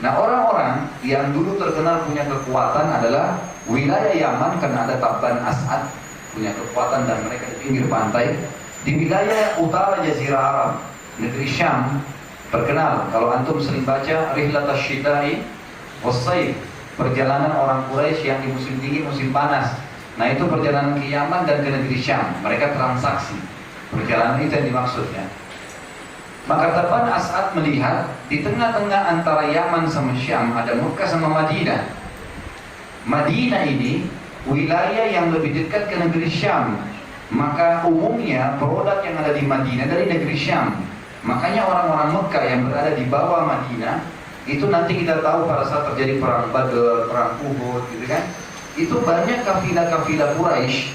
Nah, orang-orang yang dulu terkenal punya kekuatan adalah wilayah Yaman karena ada Taban As'ad punya kekuatan dan mereka di pinggir pantai. Di wilayah utara Jazirah Arab, negeri Syam terkenal. Kalau antum sering baca Rihlat Asy-Syita'i was-Sayf, perjalanan orang Quraisy yang di musim dingin, musim panas. Nah, itu perjalanan ke Yaman dan ke negeri Syam. Mereka transaksi. Perjalanan itu yang dimaksudnya. Maka Taban As'ad melihat di tengah-tengah antara Yaman sama Syam ada Mekah sama Madinah. Madinah ini wilayah yang lebih dekat ke negeri Syam. Maka umumnya produk yang ada di Madinah dari negeri Syam. Makanya orang-orang Mekah yang berada di bawah Madinah itu nanti kita tahu pada saat terjadi perang Badr, perang Uhud, gitu kan? Itu banyak kafilah-kafilah Quraisy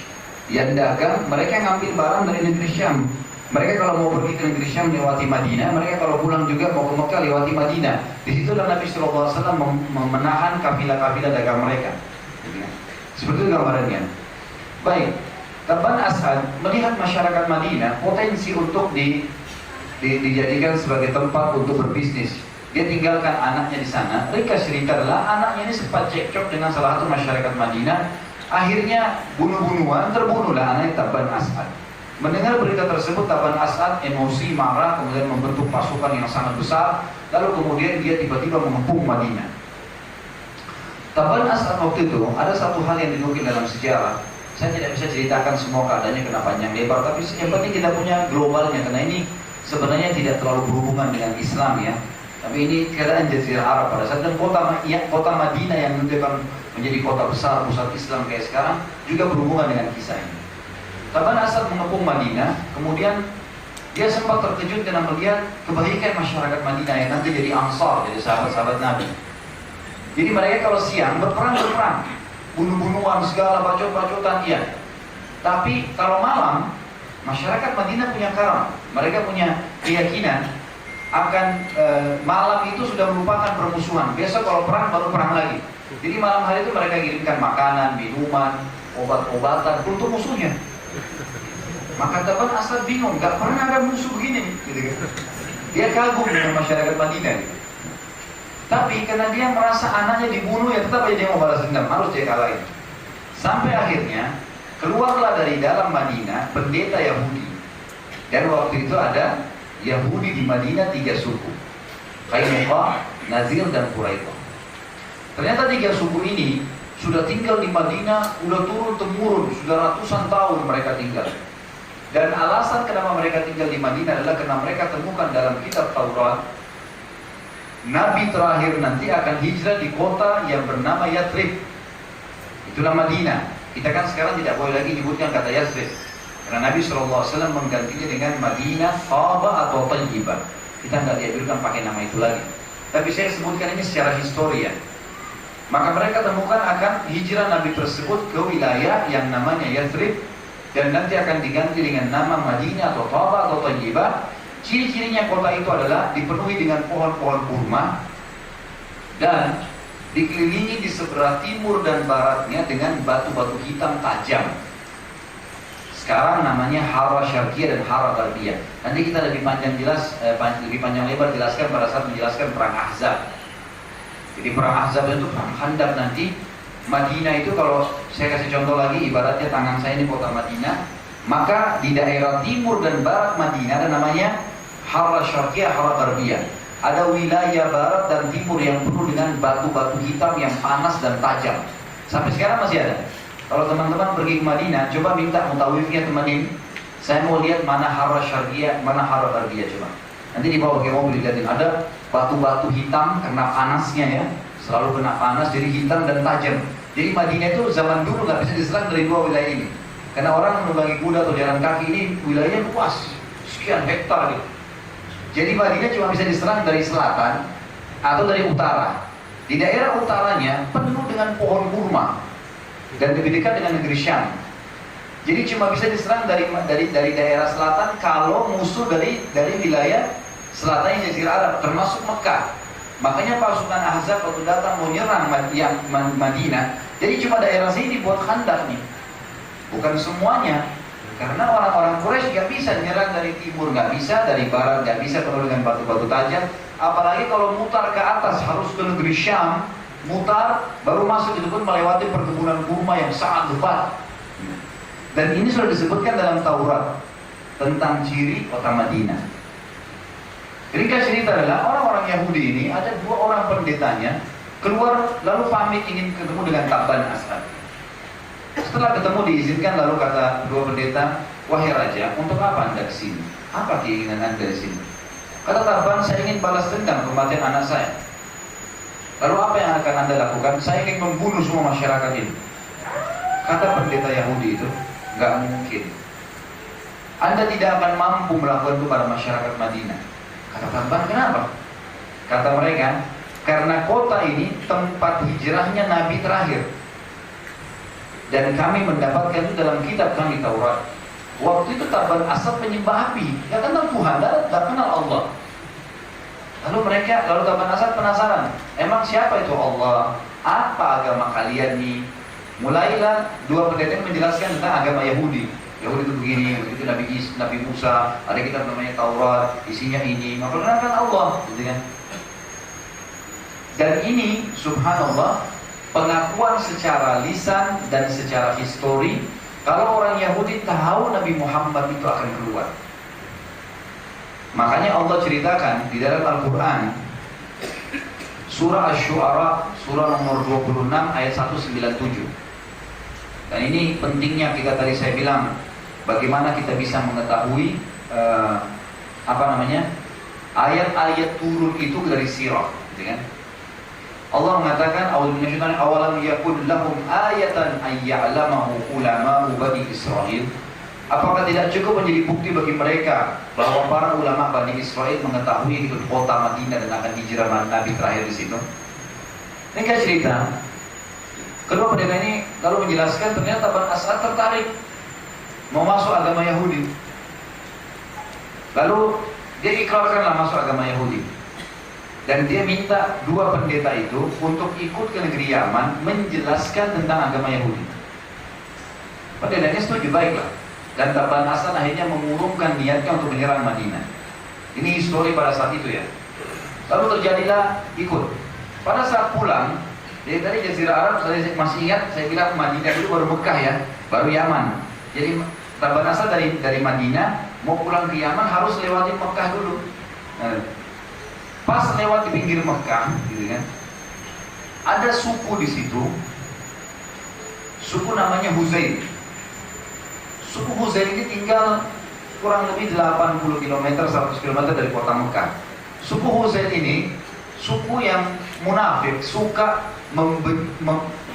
yang dagang, mereka ngambil barang dari negeri Syam. Mereka kalau mau pergi ke negeri Syam lewati Madinah, mereka kalau pulang juga mau ke Mekah lewati Madinah. Di situlah Nabi SAW menahan kafilah-kafilah dagang mereka. Seperti itu gambarannya. Baik, Taban As'ad melihat masyarakat Madinah potensi untuk dijadikan sebagai tempat untuk berbisnis. Dia tinggalkan anaknya di sana. Ringkas cerita adalah anaknya ini sempat cekcok dengan salah satu masyarakat Madinah. Akhirnya bunuh-bunuhan, terbunuhlah anaknya Taban As'ad. Mendengar berita tersebut, Taban As'ad emosi, marah, kemudian membentuk pasukan yang sangat besar. Lalu kemudian dia tiba-tiba mengepung Madinah. Taban As'ad waktu itu ada satu hal yang dinukil dalam sejarah. Saya tidak bisa ceritakan semua keadaannya kena panjang lebar, tapi yang penting kita punya globalnya, karena ini sebenarnya tidak terlalu berhubungan dengan Islam ya. Tapi ini keadaan Jazirah Arab pada saat dan kota Madinah yang nanti akan menjadi kota besar pusat Islam kayak sekarang juga berhubungan dengan kisah ini. Taban As'ad mengepung Madinah, kemudian dia sempat terkejut karena melihat kebaikan masyarakat Madinah yang nanti jadi Ansar, jadi sahabat-sahabat Nabi. Jadi mereka kalau siang berperang, bunuh-bunuhan segala bacot-bacotan iya. Tapi kalau malam masyarakat Madinah punya karam, mereka punya keyakinan akan malam itu sudah merupakan permusuhan. Besok kalau perang baru perang lagi. Jadi malam hari itu mereka kirimkan makanan, minuman, obat-obatan untuk musuhnya. Maka Taban As'ad bingung, gak pernah ada musuh begini. Gitu. Dia kagum dengan masyarakat Madinah. Gitu. Tapi karena dia merasa anaknya dibunuh, ya tetap aja dia mau balas dendam, harus dia kalahin. Sampai akhirnya keluarlah dari dalam Madinah pendeta Yahudi. Dan waktu itu ada Yahudi di Madinah 3 suku, Qainuqa, Nazir dan Quraidah. Ternyata 3 suku ini sudah tinggal di Madinah, sudah turun-temurun, sudah ratusan tahun mereka tinggal. Dan alasan kenapa mereka tinggal di Madinah adalah karena mereka temukan dalam kitab Taurat, Nabi terakhir nanti akan hijrah di kota yang bernama Yathrib. Itulah Madinah. Kita kan sekarang tidak boleh lagi nyebutkan kata Yathrib, karena Nabi SAW menggantinya dengan Madinah, Thaba atau Tayyibah. Kita nggak dianjurkan pakai nama itu lagi. Tapi saya sebutkan ini secara historia. Maka mereka temukan akan hijrah Nabi tersebut ke wilayah yang namanya Yathrib, dan nanti akan diganti dengan nama Madinah atau Thaba atau Tayyibah. Ciri-cirinya kota itu adalah dipenuhi dengan pohon-pohon kurma dan dikelilingi di sebelah timur dan baratnya dengan batu-batu hitam tajam. Sekarang namanya Hara Syarqiyah dan Hara Gharbiyah. Nanti kita lebih panjang lebar jelaskan pada saat menjelaskan perang Ahzab. Jadi perang Ahzab itu perang Khandaq nanti. Madinah itu kalau saya kasih contoh lagi, ibaratnya tangan saya ini kota Madinah, maka di daerah timur dan barat Madinah ada namanya Harra Syarqiyah, Harra Gharbiyah. Ada wilayah barat dan timur yang penuh dengan batu-batu hitam yang panas dan tajam. Sampai sekarang masih ada. Kalau teman-teman pergi ke Madinah, coba minta mutawifnya temenin. Saya mau lihat mana Harra Syarqiyah, mana Harra Gharbiyah coba. Nanti dibawa pakai mobil dilihatin, ada batu-batu hitam karena panasnya ya, selalu kena panas jadi hitam dan tajam. Jadi Madinah itu zaman dulu nggak bisa diserang dari dua wilayah ini, karena orang menunggangi kuda atau jalan kaki ini wilayahnya luas, sekian hektar gitu. Jadi Madinah cuma bisa diserang dari selatan atau dari utara. Di daerah utaranya penuh dengan pohon kurma dan lebih dekat dengan negeri Syam. Jadi cuma bisa diserang dari daerah selatan kalau musuh dari wilayah selatannya Jazirah Arab, termasuk Mekah. Makanya pasukan Ahzab waktu datang mau nyerang Madinah, jadi cuma daerah sini buat khandak nih, bukan semuanya. Karena orang-orang Quraisy nggak bisa nyerang dari timur, nggak bisa dari barat, nggak bisa penuh dengan batu-batu tajam. Apalagi kalau mutar ke atas harus ke negeri Syam, mutar baru masuk, itu pun melewati perkebunan kurma yang sangat lebat. Dan ini sudah disebutkan dalam Taurat tentang ciri kota Madinah. Ringkas cerita adalah orang-orang Yahudi ini, ada dua orang pendetanya keluar lalu pamit ingin ketemu dengan Tabban As'ad. Setelah ketemu diizinkan, lalu kata dua pendeta, wahai raja, untuk apa anda kesini? Apa keinginan anda di sini? Kata Tabban, saya ingin balas dendam kematian anak saya. Lalu apa yang akan anda lakukan? Saya ingin membunuh semua masyarakat ini. Kata pendeta Yahudi itu, nggak mungkin. Anda tidak akan mampu melakukan itu pada masyarakat Madinah. Kata Tabban, kenapa? Kata mereka, karena kota ini tempat hijrahnya Nabi terakhir. Dan kami mendapatkan itu dalam kitab kami Taurat. Waktu itu Tabban As'ad penyembah api, gak kenal Tuhan, gak kenal Allah. Lalu Tabban As'ad penasaran, emang siapa itu Allah? Apa agama kalian nih? Mulailah dua pendeta menjelaskan tentang agama Yahudi. Yahudi itu begini, itu Nabi Musa, ada kitab namanya Taurat, isinya ini, memperkenalkan Allah, gitu kan? Dan ini, subhanallah, pengakuan secara lisan dan secara histori, kalau orang Yahudi tahu Nabi Muhammad itu akan keluar. Makanya Allah ceritakan di dalam Al-Quran, surah Asy-Syu'ara, surah nomor 26 ayat 197. Dan ini pentingnya kita tadi saya bilang, bagaimana kita bisa mengetahui ayat-ayat turun itu dari sirah, gitu kan? Allah mengatakan, awalam yakun lahum ayatan ayya'lamahu ulama'u bani Israel. Apakah tidak cukup menjadi bukti bagi mereka bahwa para ulama Bani Israel mengetahui itu kota Madinah dan akan hijrah Nabi terakhir di situ? Ini kan cerita. Kedua pendeta ini lalu menjelaskan ternyata Tabban As'ad tertarik mau masuk agama Yahudi. Lalu dia ikrarkanlah masuk agama Yahudi. Dan dia minta dua pendeta itu untuk ikut ke negeri Yaman menjelaskan tentang agama Yahudi. Pendetanya setuju, baiklah. Dan Tabban As'ad akhirnya mengurungkan niatnya untuk menyerang Madinah. Ini histori pada saat itu ya. Lalu terjadilah ikut. Pada saat pulang, dari tadi Jazirah Arab, saya masih ingat, saya bilang Madinah dulu baru Mekah ya, baru Yaman. Jadi Tabban As'ad dari Madinah mau pulang ke Yaman harus lewati Mekah dulu. Nah, pas lewat di pinggir Mekah, gitu kan, ada suku di situ, suku namanya Huzail. Suku Huzail ini tinggal kurang lebih 80 km, 100 km dari kota Mekah. Suku Huzail ini suku yang munafik,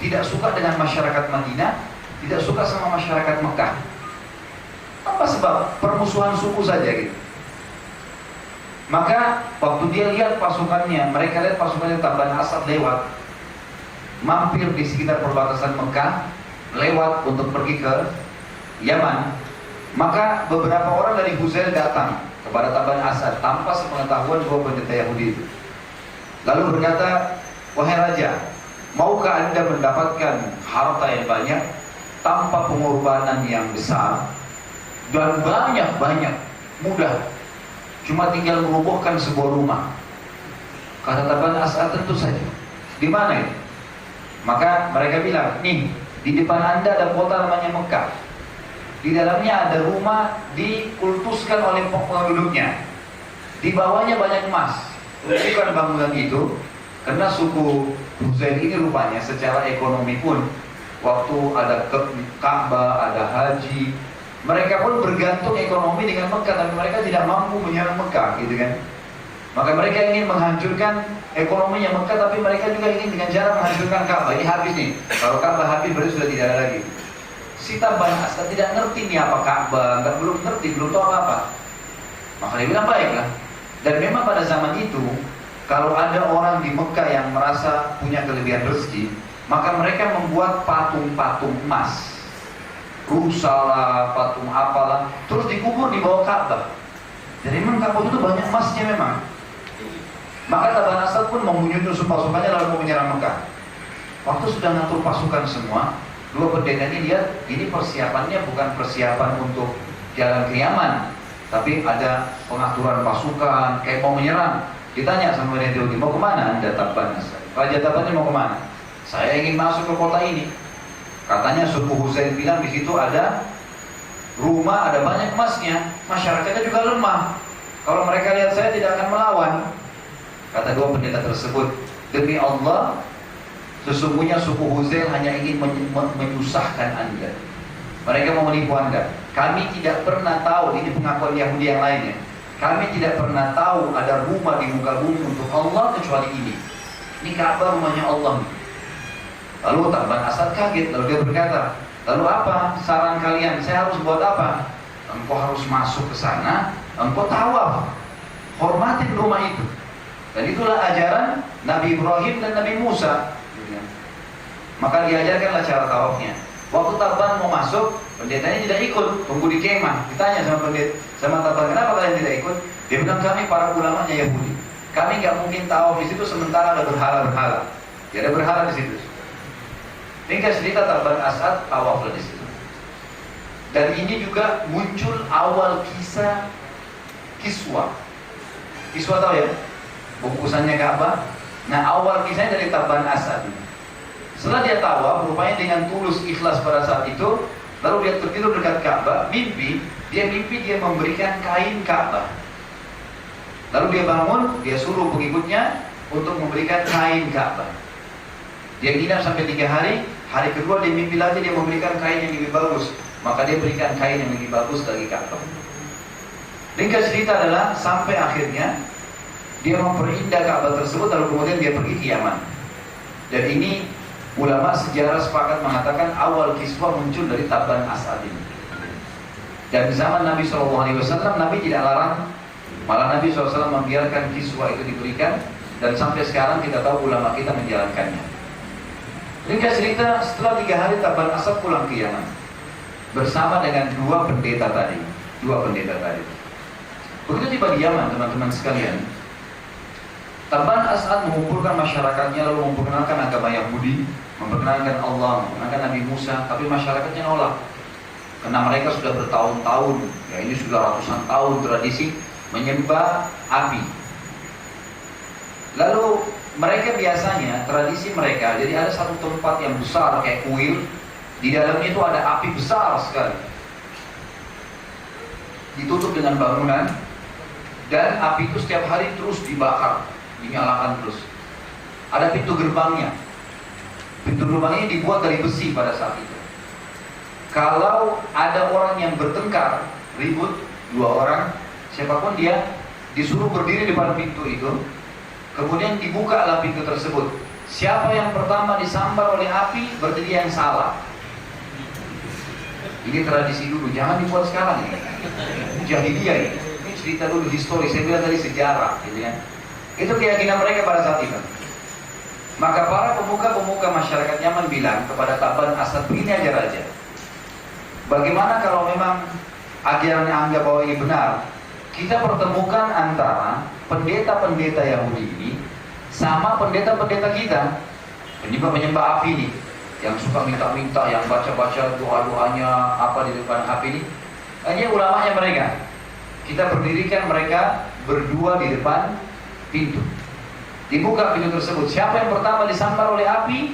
tidak suka dengan masyarakat Madinah, tidak suka sama masyarakat Mekah. Apa sebab? Permusuhan suku saja gitu. Maka waktu dia lihat pasukannya, mereka lihat pasukannya Tabban As'ad lewat, mampir di sekitar perbatasan Mekah, lewat untuk pergi ke Yaman. Maka beberapa orang dari Huzail datang kepada Tabban As'ad tanpa sepengetahuan dua pendeta Yahudi itu. Lalu berkata, wahai raja, maukah anda mendapatkan harta yang banyak tanpa pengorbanan yang besar dan banyak mudah, cuma tinggal merobohkan sebuah rumah? Kata Tabban As'ad, tentu saja. Di mana itu? Maka mereka bilang, nih di depan Anda ada kota namanya Mekah. Di dalamnya ada rumah dikultuskan oleh penduduknya. Di bawahnya banyak emas. Bukan bangunan itu, karena suku Huzail ini rupanya secara ekonomi pun, waktu ada Ka'bah, ada haji, mereka pun bergantung ekonomi dengan Mekah, tapi mereka tidak mampu menyerang Mekah, gitu kan? Maka mereka ingin menghancurkan ekonominya Mekah, tapi mereka juga ingin dengan cara menghancurkan Ka'bah. Ini habis nih. Kalau Ka'bah habis berarti sudah tidak ada lagi. Si Tabban Asad tidak ngerti nih apa Ka'bah, belum ngerti, belum tahu apa-apa. Maka dia bilang baiklah. Dan memang pada zaman itu, kalau ada orang di Mekah yang merasa punya kelebihan rezeki, maka mereka membuat patung-patung emas. Rusalah, patung apalah, terus dikubur di bawah Ka'bah. Jadi memang Ka'bah itu banyak emasnya memang. Maka Tabban Asad pun mau menyusun pasukannya lalu mau menyerang Mekah. Waktu sudah ngatur pasukan semua, dua pendeta ini lihat, ini persiapannya bukan persiapan untuk jalan ke Yaman, tapi ada pengaturan pasukan, kayak mau menyerang. Ditanya sama pendeta itu, mau kemana Anda Tabban Asad? Raja Tabban mau kemana? Saya ingin masuk ke kota ini. Katanya suku Huzail bilang di situ ada rumah, ada banyak emasnya, masyarakatnya juga lemah. Kalau mereka lihat saya tidak akan melawan. Kata dua pendeta tersebut, demi Allah, sesungguhnya suku Huzail hanya ingin menyusahkan Anda. Mereka mau menipu Anda. Kami tidak pernah tahu, ini pengakuan Yahudi yang lainnya, kami tidak pernah tahu ada rumah di muka bumi untuk Allah kecuali ini. Ini Ka'bah rumahnya Allah. Lalu Tabban Asad kaget, lalu dia berkata, lalu apa saran kalian? Saya harus buat apa? Engkau harus masuk ke sana, engkau tawaf, hormatin rumah itu. Dan itulah ajaran Nabi Ibrahim dan Nabi Musa. Maka diajarkanlah cara tawafnya. Waktu Tabban mau masuk, pendetanya tidak ikut, tunggu di kemah. Ditanya sama pendeta, sama Tabban, kenapa kalian tidak ikut? Dia bilang, kami para ulamanya Yahudi. Kami nggak mungkin tawaf di situ sementara ada berhala-berhala. Tidak ada berhala di situ. Tinggal cerita Tabban Asad tawaf di situ. Dan ini juga muncul awal kisah Kiswa. Kiswa tahu ya? Bungkusannya Ka'bah. Nah, awal kisahnya dari Tabban Asad. Setelah dia tawaf, rupanya dengan tulus ikhlas pada saat itu, lalu dia tertidur dekat Ka'bah, mimpi dia memberikan kain Ka'bah. Lalu dia bangun, dia suruh pengikutnya untuk memberikan kain Ka'bah. Dia nginap sampai 3 hari, hari kedua dia mimpi lagi dia memberikan kain yang lebih bagus. Maka dia berikan kain yang lebih bagus dari Ka'bah. Ringkas cerita adalah sampai akhirnya dia memperindah Ka'bah tersebut, lalu kemudian dia pergi ke Yaman. Dan ini ulama sejarah sepakat mengatakan awal kiswah muncul dari Tabban Asad ini. Dan di zaman Nabi SAW, Nabi tidak larang, malah Nabi SAW membiarkan kiswah itu diberikan, dan sampai sekarang kita tahu ulama kita menjalankannya. Ringkas cerita, setelah 3 hari Tabban Asad pulang ke Yaman bersama dengan dua pendeta tadi. Begitu tiba di Yaman, teman-teman sekalian, Tabban Asad mengumpulkan masyarakatnya, lalu memperkenalkan agama Yahudi, memperkenalkan Allah, memperkenalkan Nabi Musa, tapi masyarakatnya nolak. Karena mereka sudah bertahun-tahun, ya ini sudah ratusan tahun tradisi menyembah api. Lalu mereka biasanya, tradisi mereka, jadi ada satu tempat yang besar kayak kuil, di dalamnya itu ada api besar sekali. Ditutup dengan bangunan, dan api itu setiap hari terus dibakar, dinyalakan terus. Ada pintu gerbangnya. Pintu gerbangnya dibuat dari besi pada saat itu. Kalau ada orang yang bertengkar, ribut, 2 orang, siapapun dia, disuruh berdiri di depan pintu itu, kemudian dibukalah pintu tersebut. Siapa yang pertama disambar oleh api, berarti dia yang salah. Ini tradisi dulu, jangan dibuat sekarang ya. Jahiliyah ini. Ini cerita dulu histori, saya bilang tadi sejarah, gitu ya. Itu keyakinan mereka pada saat itu. Maka para pemuka-pemuka masyarakat Yaman bilang kepada Tabban Asad, begini aja raja, bagaimana kalau memang ajaran yang anggap bahwa ini benar, kita pertemukan antara pendeta-pendeta Yahudi ini sama pendeta-pendeta kita, penyembah api ini, yang suka minta-minta, yang baca-baca doa-doanya apa di depan api ini. Hanya ulamanya mereka. Kita berdirikan mereka berdua di depan pintu. Dibuka pintu tersebut. Siapa yang pertama disambar oleh api,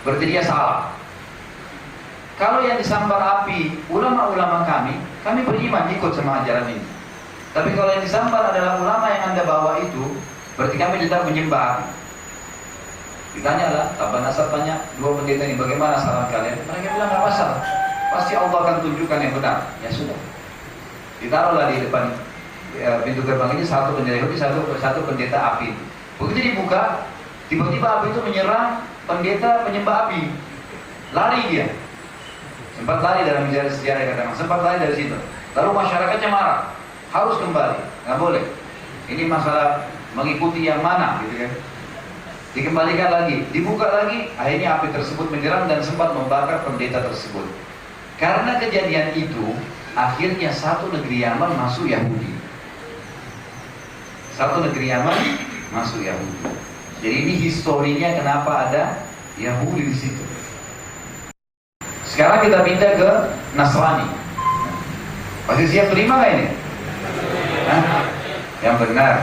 berarti dia salah. Kalau yang disambar api ulama-ulama kami beriman ikut sama ajaran ini. Tapi kalau yang disambar adalah ulama yang Anda bawa itu, berarti kami tetap menyembah api. Ditanyalah, Taban Nasar tanya dua pendeta ini, bagaimana saran kalian? Mereka bilang nggak masalah, pasti Allah akan tunjukkan yang benar. Ya sudah, ditaruhlah di depan pintu gerbang ini satu pendeta Yahudi, satu pendeta api. Begitu dibuka, tiba-tiba api itu menyerang pendeta penyembah api. Lari dia. Sempat lari dalam sejarah katakan, sempat lari dari situ. Lalu masyarakatnya marah, harus kembali, nggak boleh. Ini masalah mengikuti yang mana, gitu kan? Dikembalikan lagi, dibuka lagi, akhirnya api tersebut menyerang dan sempat membakar pendeta tersebut. Karena kejadian itu, akhirnya satu negeri Yaman masuk Yahudi. Satu negeri Yaman masuk Yahudi. Jadi ini historinya kenapa ada Yahudi di situ. Sekarang kita pindah ke Nasrani. Masih siap terima nggak ini? Hah? Yang benar.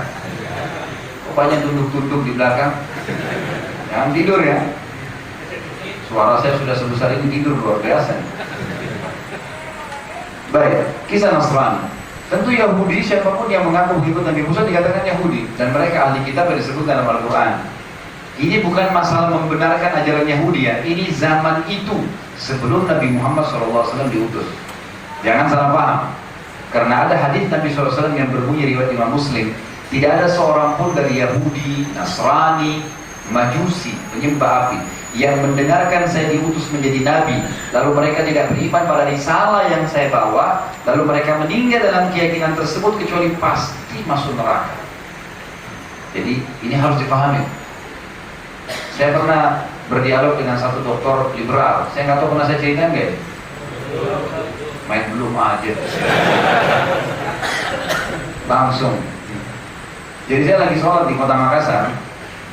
Kok banyak tunduk-tunduk di belakang? Jangan tidur ya. Suara saya sudah sebesar ini, tidur luar biasa. Baik, kisah Nasrani. Tentu Yahudi, siapapun yang mengaku mengikut Nabi Musa dikatakan Yahudi, dan mereka ahli kitab yang disebut dalam Al-Quran. Ini bukan masalah membenarkan ajaran Yahudi ya, ini zaman itu sebelum Nabi Muhammad SAW diutus. Jangan salah paham, karena ada hadis Nabi SAW yang berbunyi riwayat Imam Muslim, tidak ada seorang pun dari Yahudi, Nasrani, Majusi, penyembah api yang mendengarkan saya diutus menjadi nabi, lalu mereka tidak beriman pada risalah yang saya bawa, lalu mereka meninggal dalam keyakinan tersebut kecuali pasti masuk neraka. Jadi ini harus dipahami. Saya pernah berdialog dengan satu dokter liberal. Saya nggak tahu pernah saya ceritakan nggak? Main belum aja. Langsung. Jadi saya lagi sholat di kota Makassar,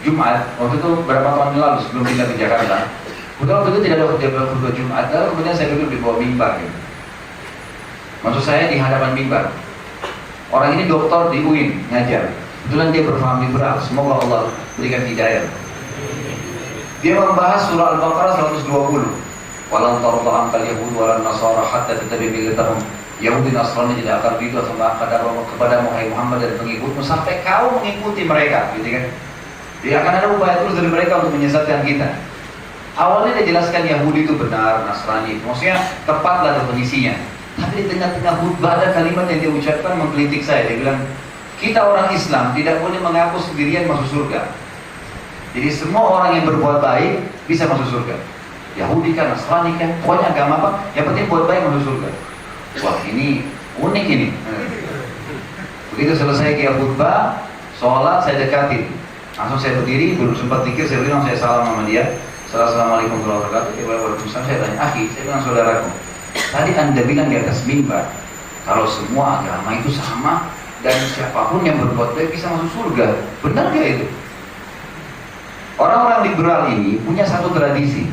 Jumat, waktu itu berapa tahun yang lalu sebelum pindah ke Jakarta. Waktu itu tidak ada khutbah Jumat, lalu kemudian saya duduk di bawah mimbar gitu. Maksud saya di hadapan mimbar. Orang ini dokter di UIN, ngajar. Kebetulan dia berfaham liberal, semoga Allah berikan hidayah. Dia membahas surah Al-Baqarah 120. Walan tarda ankal yahud walan nasara hatta tatabi millatahum. Yahudi Nasrani tidak akan ridho kepada Muhammad dan pengikutmu sampai kau mengikuti mereka, gitu kan? Dia akan ada upaya terus dari mereka untuk menyesatkan kita. Awalnya dia jelaskan Yahudi itu benar, Nasrani, maksudnya tepatlah definisinya. Tapi di tengah-tengah khutbah ada kalimat yang dia ucapkan menggelitik saya. Dia bilang, kita orang Islam tidak boleh mengaku sendirian masuk surga. Jadi semua orang yang berbuat baik bisa masuk surga. Yahudi kan, Nasrani kan, pokoknya agama apa, yang penting buat baik masuk surga. Wah ini unik ini. Begitu selesai dia khutbah, sholat saya dekatin. Langsung saya berdiri, belum sempat pikir, saya bilang saya salam sama dia. Assalamualaikum warahmatullahi wabarakatuh. Dia Waalaikumsalam. Saya tanya, akhi, saya bilang saudaraku, tadi anda bilang di atas mimbar kalau semua agama itu sama dan siapapun yang berbuat baik bisa masuk surga. Benar gak itu? Orang-orang liberal ini punya satu tradisi.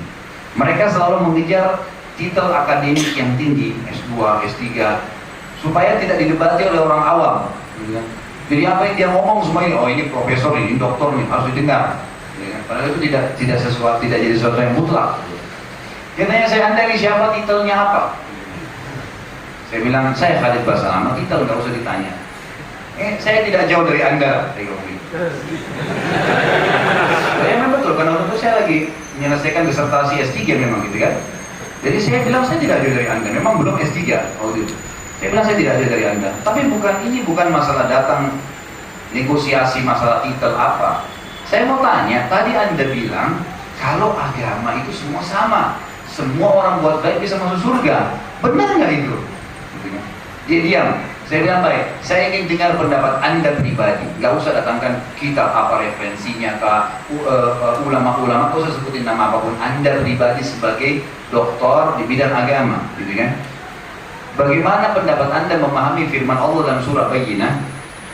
Mereka selalu mengejar titel akademik yang tinggi, S2, S3, supaya tidak didebati oleh orang awam. Jadi apa yang dia ngomong semuanya, oh ini profesor, ini doktor, ini harus didengar. Padahal itu tidak jadi sesuatu yang mutlak. Dia tanya saya, anda ini siapa, titelnya apa? Saya bilang, saya Khalid Basalamah, titel nggak usah ditanya. Saya tidak jauh dari anda, saya bilang. Ya memang betul, karena waktu itu saya lagi menyelesaikan disertasi S3 memang gitu kan. Jadi saya bilang saya tidak jauh dari anda, memang belum S3 waktu itu. Saya bilang saya tidak jauh dari anda. Tapi ini bukan masalah datang negosiasi masalah titel apa. Saya mau tanya, tadi anda bilang kalau agama itu semua sama, semua orang buat baik bisa masuk surga. Benar nggak itu? Dia diam. Saya bilang baik, saya ingin dengar pendapat anda pribadi. Gak usah datangkan kitab apa referensinya ke ulama-ulama, gak usah sebutin nama apapun. Anda pribadi sebagai doktor di bidang agama, gitu kan? Bagaimana pendapat anda memahami firman Allah dalam surah Bayyinah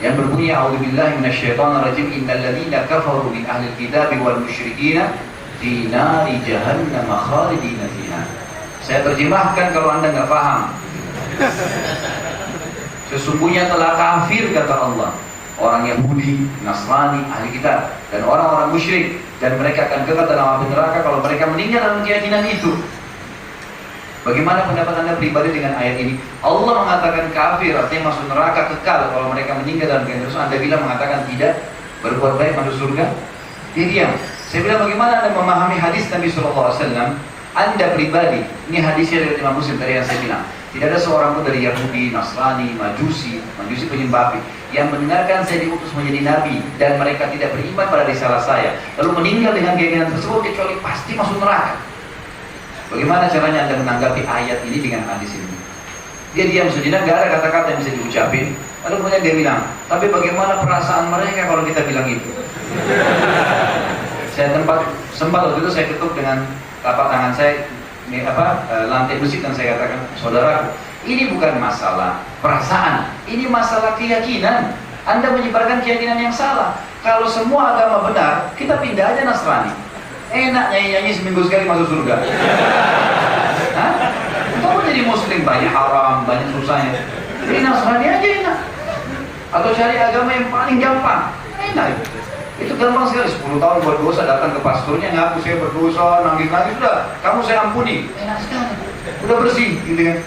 yang berbunyi A'udzubillahi minasyaitonirrajim innal ladzina kafaru min ahlil kitabi wal musyrikina fi nari jahannam khalidina fiha. Saya terjemahkan kalau anda nggak paham. Sesungguhnya telah kafir kata Allah orang Yahudi, Nasrani, ahli kitab, dan orang-orang musyrik, dan mereka akan kekal dalam api neraka kalau mereka meninggal dalam keyakinan itu. Bagaimana pendapat Anda pribadi dengan ayat ini? Allah mengatakan kafir, artinya masuk neraka kekal kalau mereka meninggal dalam keyakinan itu. Anda bilang mengatakan tidak, berbuat baik masuk surga? Dia diam. Saya bilang bagaimana Anda memahami hadis Nabi SAW? Anda pribadi, ini hadisnya dari Imam Muslim tadi yang saya bilang. Tidak ada seorang pun dari Yahudi, Nasrani, Majusi penyembah api yang mendengarkan saya diutus menjadi Nabi dan mereka tidak beriman pada risalah saya, lalu meninggal dengan keyakinan tersebut, kecuali pasti masuk neraka. Bagaimana caranya Anda menanggapi ayat ini dengan hadis ini? Dia diam sejenak, gak ada kata-kata yang bisa diucapin. Lalu kemudian dia bilang, tapi bagaimana perasaan mereka kalau kita bilang itu? Saya sempat waktu itu saya ketuk dengan tapak tangan saya lantai besi dan saya katakan, saudaraku, ini bukan masalah perasaan, ini masalah keyakinan. Anda menyebarkan keyakinan yang salah. Kalau semua agama benar, kita pindah aja Nasrani. Enak nyanyi-nyanyi seminggu sekali masuk surga. Hah? Kamu jadi muslim, banyak haram, banyak susahnya. Jadi Nasrani aja enak. Atau cari agama yang paling gampang, enak. Itu gampang sekali, 10 tahun berdosa, datang ke pastornya, ngaku saya berdosa, nangis-nangis, sudah, kamu saya ampuni. Enak sekali, udah bersih, gitu kan.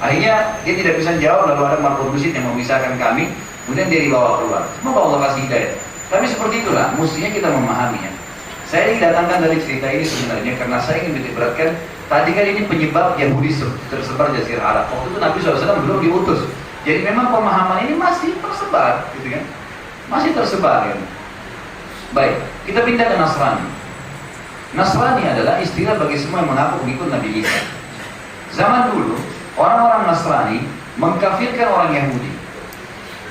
Akhirnya dia tidak bisa jawab, lalu ada marbot masjid yang memisahkan kami, kemudian dia dibawa keluar. Semoga Allah kasih hidayah. Tapi seperti itulah, mestinya kita memahaminya. Saya ingin datangkan dari cerita ini sebenarnya karena saya ingin menitikberatkan, tadi kan ini penyebab Yahudi tersebar Jazirah Arab. Waktu itu Nabi SAW belum diutus. Jadi memang pemahaman ini masih tersebar, gitu kan? Masih tersebar, kan? Baik, kita pindah ke Nasrani. Nasrani adalah istilah bagi semua yang mengaku mengikut Nabi Isa. Zaman dulu, orang-orang Nasrani mengkafirkan orang Yahudi.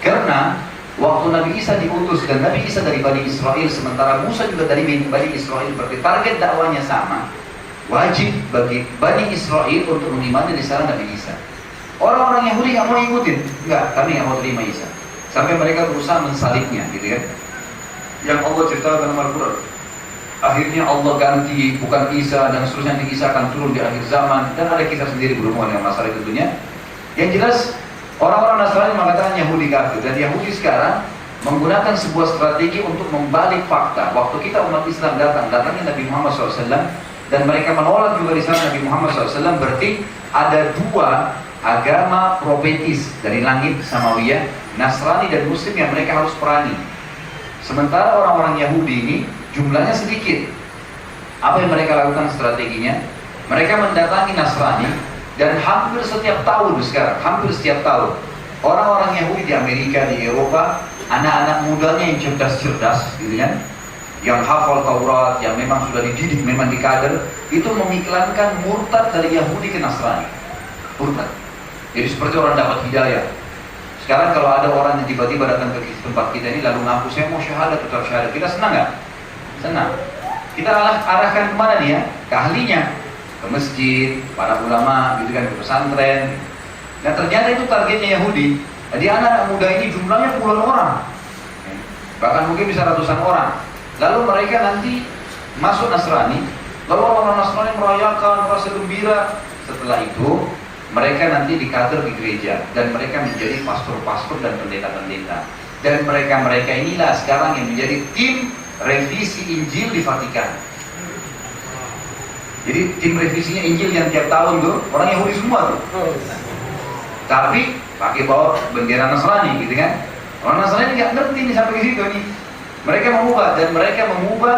Karena waktu Nabi Isa diutus dan Nabi Isa dari Bani Israel, sementara Musa juga dari Bani Israel, berarti target dakwanya sama. Wajib bagi Bani Israel untuk mengimani risalah Nabi Isa. Orang-orang Yahudi nggak mau ikutin, enggak, kami nggak mau terima Isa. Sampai mereka berusaha mensalibnya, gitu kan? Yang Allah ceritakan dalam Al-Quran. Akhirnya Allah ganti, bukan Isa, dan seterusnya nanti Isa akan turun di akhir zaman. Dan ada kisah sendiri berhubungan dengan masalah itu tentunya. Yang jelas, orang-orang Nasrani mengatakan Yahudi kafir. Dan Yahudi sekarang menggunakan sebuah strategi untuk membalik fakta. Waktu kita umat Islam datangnya Nabi Muhammad SAW, dan mereka menolak juga risalah Nabi Muhammad SAW, berarti ada dua agama profetis dari langit Samawiyah, Nasrani dan Muslim yang mereka harus perangi. Sementara orang-orang Yahudi ini jumlahnya sedikit. Apa yang mereka lakukan strateginya? Mereka mendatangi Nasrani dan hampir setiap tahun sekarang, hampir setiap tahun, orang-orang Yahudi di Amerika, di Eropa, anak-anak mudanya yang cerdas-cerdas, gitu kan, yang hafal Taurat, yang memang sudah dididik, memang dikader, itu mengiklankan murtad dari Yahudi ke Nasrani. Murtad. Jadi seperti orang dapat hidayah. Sekarang kalau ada orang yang tiba-tiba datang ke tempat kita ini lalu ngaku saya mau syahadat atau syahadat, kita senang nggak? Senang. Kita arahkan kemana nih ya? Ke ahlinya, ke masjid, para ulama, gitu kan, ke pesantren. Nah ternyata itu targetnya Yahudi. Jadi anak-anak muda ini jumlahnya puluhan orang, bahkan mungkin bisa ratusan orang. Lalu mereka nanti masuk Nasrani, lalu orang Nasrani merayakan, merasa gembira. Setelah itu mereka nanti dikader di gereja dan mereka menjadi pastor-pastor dan pendeta-pendeta. Dan mereka inilah sekarang yang menjadi tim revisi Injil di Vatikan. Jadi tim revisinya Injil yang tiap tahun tuh orang Yahudi semua tuh. Tapi pakai bawa bendera Nasrani, gitu kan? Orang Nasrani nggak ngerti nih sampai ke situ nih. Mereka mengubah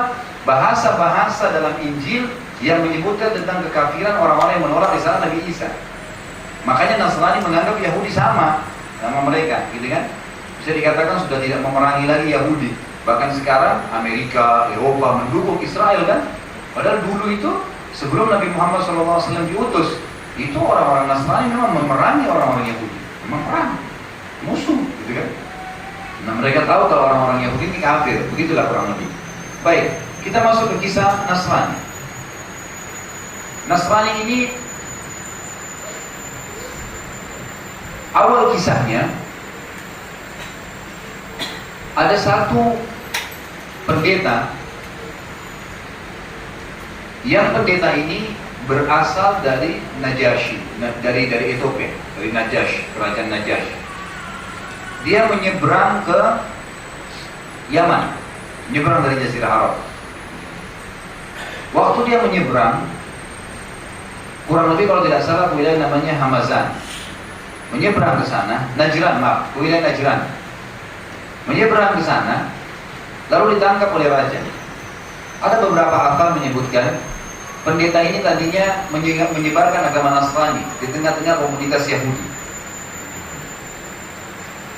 bahasa-bahasa dalam Injil yang menyebutkan tentang kekafiran orang-orang yang menolak risalah Nabi Isa. Makanya Nasrani menganggap Yahudi sama mereka, gitu kan? Bisa dikatakan sudah tidak memerangi lagi Yahudi. Bahkan sekarang Amerika, Eropa mendukung Israel kan? Padahal dulu itu sebelum Nabi Muhammad SAW diutus, itu orang-orang Nasrani memang memerangi orang-orang Yahudi, memang perang, musuh, gitu kan? Nah mereka tahu kalau orang-orang Yahudi ini kafir, begitulah kurang lebih. Baik, kita masuk ke kisah Nasrani. Nasrani ini awal kisahnya ada satu pendeta yang pendeta ini berasal dari Najasyi, dari Ethiopia, dari Najash, kerajaan Najash. dia menyeberang ke Yaman, menyeberang dari Jazirah Arab. Waktu dia menyeberang, kurang lebih kalau tidak salah wilayah namanya Hamazan, menyeberang ke sana, Najran, maaf, wilayah Najran, menyeberang ke sana, lalu ditangkap oleh raja. Ada beberapa akal menyebutkan pendeta ini tadinya menyebarkan agama Nasrani di tengah-tengah komunitas Yahudi.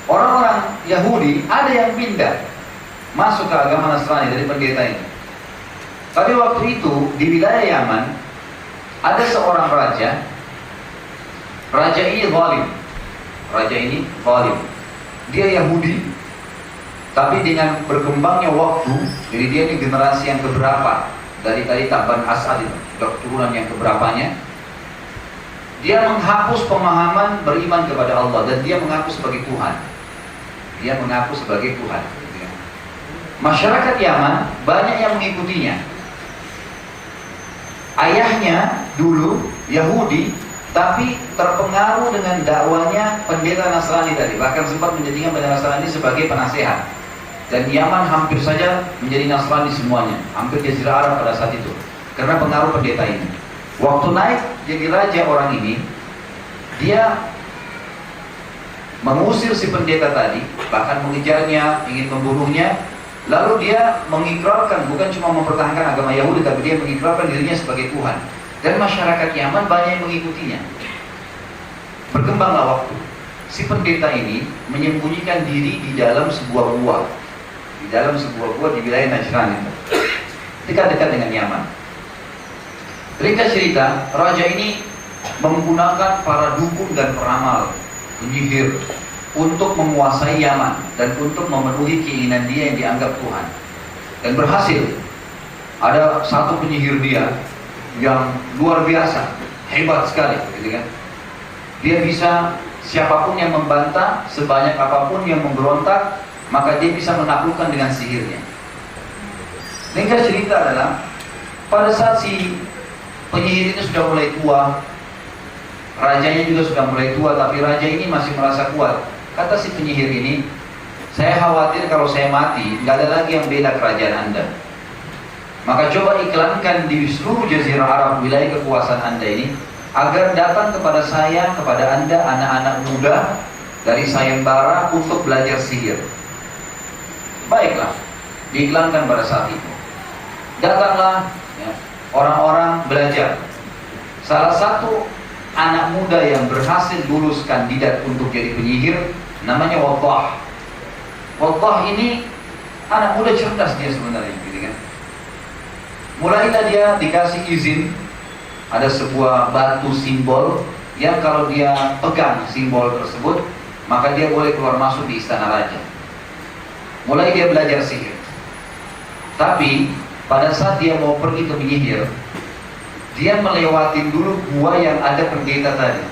Orang-orang Yahudi ada yang pindah masuk ke agama Nasrani dari pendeta ini. Tapi waktu itu di wilayah Yaman ada seorang raja. Raja ini zalim. Raja ini zalim. Dia Yahudi, tapi dengan berkembangnya waktu, jadi dia ini generasi yang keberapa dari tadi Taban Asad itu, keturunan yang keberapanya. Dia menghapus pemahaman beriman kepada Allah dan dia mengaku sebagai Tuhan. Dia mengaku sebagai Tuhan. Masyarakat Yaman banyak yang mengikutinya. Ayahnya dulu Yahudi, tapi terpengaruh dengan dakwanya pendeta Nasrani tadi. Bahkan sempat menjadikan pendeta Nasrani sebagai penasehat. Dan Yaman hampir saja menjadi Nasrani semuanya, hampir Jazirah Arab pada saat itu, karena pengaruh pendeta ini. Waktu naik jadi raja orang ini, dia mengusir si pendeta tadi, bahkan mengejarnya, ingin membunuhnya. Lalu dia mengikrarkan, bukan cuma mempertahankan agama Yahudi, tapi dia mengikrarkan dirinya sebagai Tuhan. Dan masyarakat Yaman banyak yang mengikutinya. Berkembanglah waktu. Si pendeta ini menyembunyikan diri di dalam sebuah gua. Di dalam sebuah gua di wilayah Najran itu, dekat-dekat dengan Yaman. Ringkas cerita, raja ini menggunakan para dukun dan peramal, penyihir, untuk menguasai Yaman dan untuk memenuhi keinginan dia yang dianggap Tuhan. Dan berhasil. Ada satu penyihir dia yang luar biasa, hebat sekali, gitu kan. Dia bisa, siapapun yang membantah, sebanyak apapun yang memberontak, maka dia bisa menaklukkan dengan sihirnya. Ringkas cerita adalah, pada saat si penyihir itu sudah mulai tua, rajanya juga sudah mulai tua, tapi raja ini masih merasa kuat. Kata si penyihir ini, saya khawatir kalau saya mati, nggak ada lagi yang bela kerajaan Anda. Maka coba iklankan di seluruh Jazirah Arab, wilayah kekuasaan Anda ini, agar datang kepada saya, kepada Anda, anak-anak muda dari sayembara untuk belajar sihir. Baiklah, diiklankan pada saat itu. Datanglah ya, orang-orang belajar. Salah satu anak muda yang berhasil lulus kandidat untuk jadi penyihir namanya Waddah. Waddah ini anak muda cerdas dia sebenarnya, gitu kan. Mulailah dia dikasih izin, ada sebuah batu simbol yang kalau dia pegang simbol tersebut, maka dia boleh keluar masuk di istana raja. Mulai dia belajar sihir. Tapi pada saat dia mau pergi ke penyihir, dia melewati dulu gua yang ada pendeta tadi,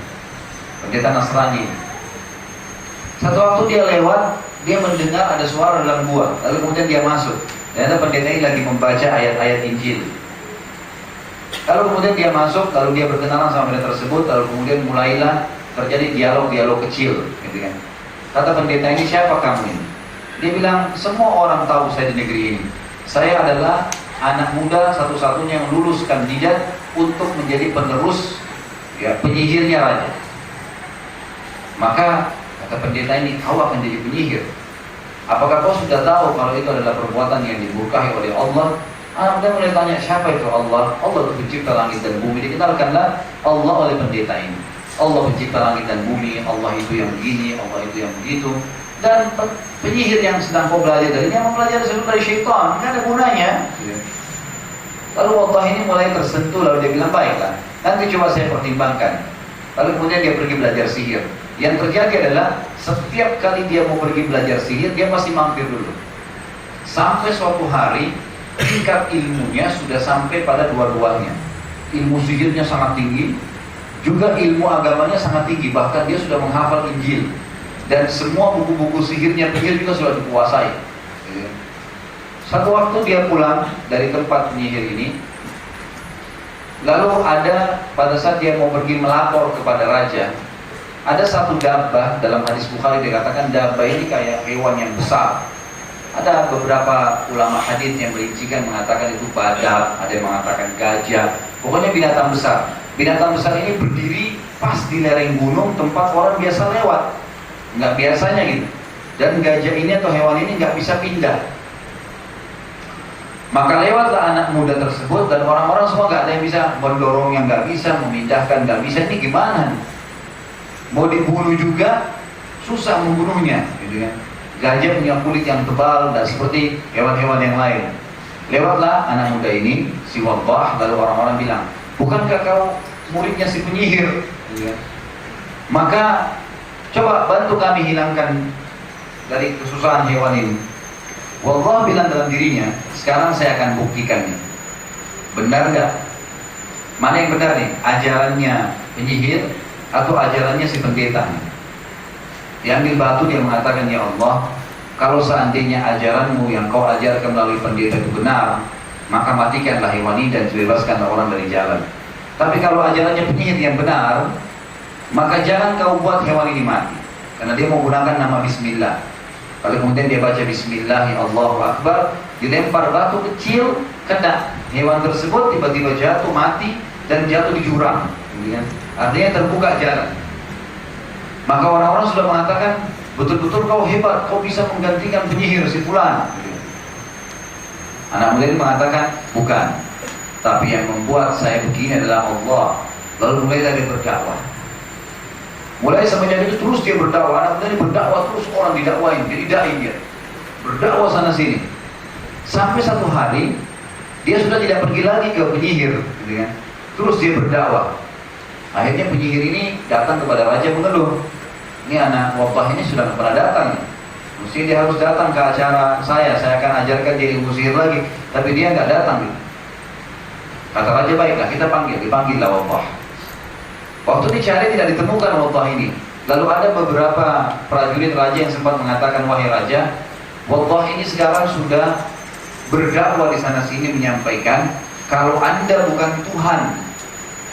pendeta Nasrani. Satu waktu dia lewat, dia mendengar ada suara dalam gua, lalu kemudian dia masuk. Ternyata pendeta ini lagi membaca ayat-ayat Injil. Lalu kemudian dia masuk, lalu dia berkenalan sama pendeta tersebut, lalu kemudian mulailah terjadi dialog-dialog kecil, gitu kan. Kata pendeta ini, siapa kamu ini? Dia bilang, semua orang tahu saya di negeri ini. Saya adalah anak muda satu-satunya yang lulus kandidat untuk menjadi penerus ya, penyihirnya raja. Maka kata pendeta ini, kau akan jadi penyihir. Apakah kau sudah tahu kalau itu adalah perbuatan yang dimurkahi oleh Allah? Anak muda mulai tanya, siapa itu Allah? Allah itu pencipta langit dan bumi. Dikenalkanlah Allah oleh pendeta ini. Allah pencipta langit dan bumi, Allah itu yang begini, Allah itu yang begitu. Dan penyihir yang sedang kau belajar dari ini, yang mempelajari sesuatu dari syaitan, tidak ada gunanya. Lalu Allah ini mulai tersentuh, lalu dia bilang, baiklah, nanti coba saya pertimbangkan. Lalu kemudian dia pergi belajar sihir. Yang terjadi adalah, setiap kali dia mau pergi belajar sihir, dia masih mampir dulu. Sampai suatu hari, tingkat ilmunya sudah sampai pada dua-duanya. Ilmu sihirnya sangat tinggi, juga ilmu agamanya sangat tinggi. Bahkan dia sudah menghafal Injil. Dan semua buku-buku sihirnya penyihir juga sudah dikuasai. Satu waktu dia pulang dari tempat penyihir ini, lalu ada pada saat dia mau pergi melapor kepada raja, Ada satu dabbah dalam hadis Bukhari dikatakan dabbah ini kayak hewan yang besar. Ada beberapa ulama hadis yang merincikan mengatakan itu badak, ada yang mengatakan gajah. Pokoknya binatang besar. Binatang besar ini berdiri pas di lereng gunung tempat orang biasa lewat. Nggak biasanya gitu. Dan gajah ini atau hewan ini nggak bisa pindah. Maka lewatlah anak muda tersebut dan orang-orang semua nggak ada yang bisa mendorong, yang nggak bisa memindahkan, nggak bisa. Ini gimana? Mau dibunuh juga susah membunuhnya, gitu kan? Gajah punya kulit yang tebal dan seperti hewan-hewan yang lain. Lewatlah anak muda ini, si Wadah, lalu orang-orang bilang, bukankah kau muridnya si penyihir? Gitu kan? Maka coba bantu kami hilangkan dari kesusahan hewan ini. Wadah bilang dalam dirinya, sekarang saya akan buktikan nih. Benar nggak? Mana yang benar nih? Ajarannya penyihir atau ajarannya si pendeta nih? Diambil batu, dia mengatakan, ya Allah, kalau seandainya ajaranmu yang kau ajarkan melalui pendeta itu benar, maka matikanlah hewan ini dan bebaskanlah orang dari jalan. Tapi kalau ajarannya penyihir yang benar, maka jangan kau buat hewan ini mati, karena dia mau gunakan nama Bismillah. Lalu kemudian dia baca Bismillah, Allahu Akbar, dilempar batu kecil, kena hewan tersebut, tiba-tiba jatuh mati dan jatuh di jurang. Artinya terbuka jalan. Maka orang-orang sudah mengatakan, betul-betul kau hebat, kau bisa menggantikan penyihir si fulan. Anak muda ini mengatakan, bukan. Tapi yang membuat saya begini adalah Allah. Lalu mulailah dia berdakwah. Mulai semenjak itu terus dia berdakwah. Anak muda ini berdakwah terus, orang didakwain, jadi dai dia. Berdakwah sana sini. Sampai satu hari dia sudah tidak pergi lagi ke penyihir, gitu kan? Terus dia berdakwah. Akhirnya penyihir ini datang kepada raja mengeluh, ini anak Wadah ini sudah pernah datang, mesti dia harus datang ke acara saya akan ajarkan dia ilmu sihir lagi, tapi dia nggak datang. Kata raja, baiklah kita panggil, dipanggillah Wadah. Waktu dicari tidak ditemukan Wadah ini. Lalu ada beberapa prajurit raja yang sempat mengatakan, wahai raja, Wadah ini sekarang sudah berdakwah di sana sini menyampaikan kalau Anda bukan Tuhan,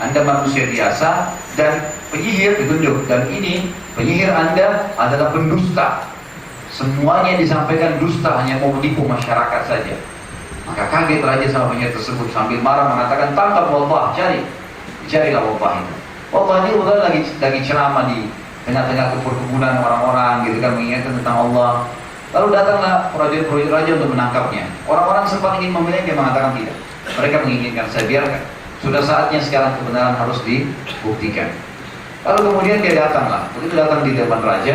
Anda manusia biasa dan penyihir ditunjuk, dan ini penyihir Anda adalah pendusta. Semuanya disampaikan dusta, hanya mau menipu masyarakat saja. Maka kaget raja sama penyihir tersebut, sambil marah mengatakan, tangkap Wadah, carilah Wadah itu. Wadah ini udah lagi ceramah di tengah-tengah perkebunan orang-orang, gitu kan, mengingatkan tentang Allah. Lalu datanglah prajurit raja untuk menangkapnya. Orang-orang sempat ingin memilih, dia mengatakan tidak. Mereka menginginkan, saya biarkan. Sudah saatnya sekarang kebenaran harus dibuktikan. Lalu kemudian dia datanglah. Begitu datang di depan raja,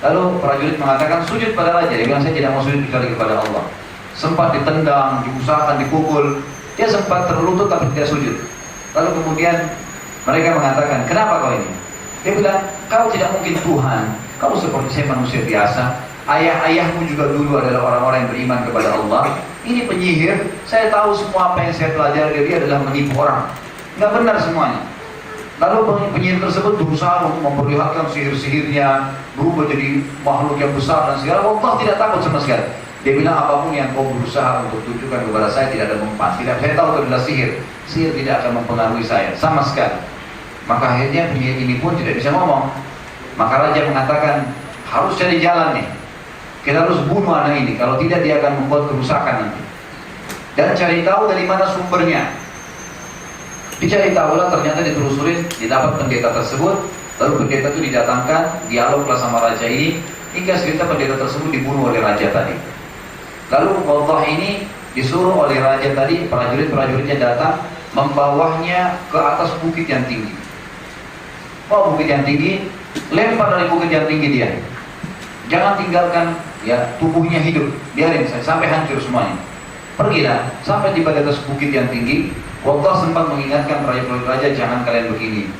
lalu prajurit mengatakan sujud pada raja. Dia bilang, saya tidak mau sujud kecuali kepada Allah. Sempat ditendang, diusahakan, dipukul. Dia sempat terlutut tapi tidak sujud. Lalu kemudian mereka mengatakan, kenapa kau ini? Dia bilang, kau tidak mungkin Tuhan. Kau seperti saya manusia biasa. Ayah-ayahmu juga dulu adalah orang-orang yang beriman kepada Allah. Ini penyihir, saya tahu semua apa yang saya pelajari dari dia adalah menipu orang. Nggak benar semuanya. Lalu penyihir tersebut berusaha untuk memperlihatkan sihir-sihirnya, berubah jadi makhluk yang besar dan segala. Allah tidak takut sama sekali. Dia bilang, apapun yang kau berusaha untuk tunjukkan kepada saya tidak ada mempan. Tidak, saya tahu itu adalah sihir. Sihir tidak akan mempengaruhi saya sama sekali. Maka akhirnya penyihir ini pun tidak bisa ngomong. Maka raja mengatakan, harus cari jalan nih. Kita harus bunuh anak ini, kalau tidak dia akan membuat kerusakan nanti. Dan cari tahu dari mana sumbernya. Dicari tahulah, ternyata ditelusurin, didapat pendeta tersebut. Lalu pendeta itu didatangkan, dialoglah sama raja ini, hingga cerita pendeta tersebut dibunuh oleh raja tadi. Lalu Wadah ini disuruh oleh raja tadi, prajurit-prajuritnya datang, membawanya ke atas bukit yang tinggi. Bukit yang tinggi, lempar dari bukit yang tinggi dia. Jangan tinggalkan ya tubuhnya hidup, biarin sampai hancur semuanya. Pergilah sampai di atas bukit yang tinggi. Wadah sempat mengingatkan prajurit raja, jangan kalian begini.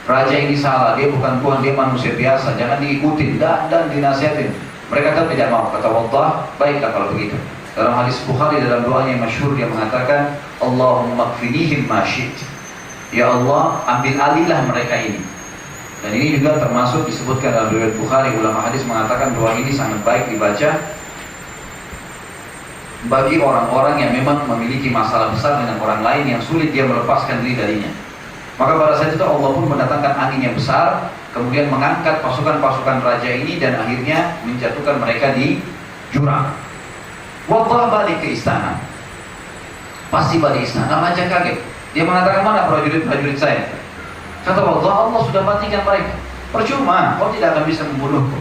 Raja ini salah, dia bukan Tuhan, dia manusia biasa, jangan diikutin dan dinasihatin. Mereka kan tidak mau. Kata Wadah, baiklah kalau begitu. Dalam hadis Bukhari, dalam doanya yang masyhur, dia mengatakan, Allahumma kfinihim ma syi'ta. Ya Allah, ambil alihlah mereka ini. Dan ini juga termasuk disebutkan dalam riwayat Bukhari. Ulama hadis mengatakan doa ini sangat baik dibaca bagi orang-orang yang memang memiliki masalah besar dengan orang lain yang sulit dia melepaskan diri darinya. Maka pada saat itu Allah pun mendatangkan angin yang besar, kemudian mengangkat pasukan-pasukan raja ini dan akhirnya menjatuhkan mereka di jurang. Wallah balik ke istana. Pasti balik istana, raja kaget. Dia mengatakan, mana prajurit-prajurit saya? Kata Allah, Allah sudah matikan mereka. Percuma, kau tidak akan bisa membunuhku.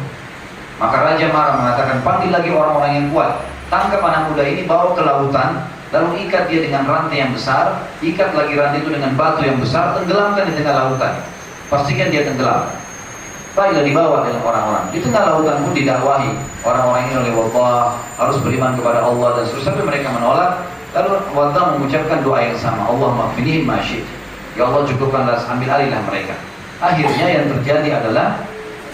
Maka raja marah mengatakan, panggil lagi orang-orang yang kuat. Tangkap anak muda ini, bawa ke lautan, lalu ikat dia dengan rantai yang besar, ikat lagi rantai itu dengan batu yang besar, tenggelamkan di tengah lautan. Pastikan dia tenggelam. Baiklah, dibawa dengan orang-orang. Di tengah lautan pun didakwahi orang-orang ini oleh Allah harus beriman kepada Allah dan seterusnya. Sampai mereka menolak. Lalu Allah mengucapkan doa yang sama, Allah maghfirnihim ma syi'ta. Ya Allah, cukupkanlah, ambil alihlah mereka. Akhirnya yang terjadi adalah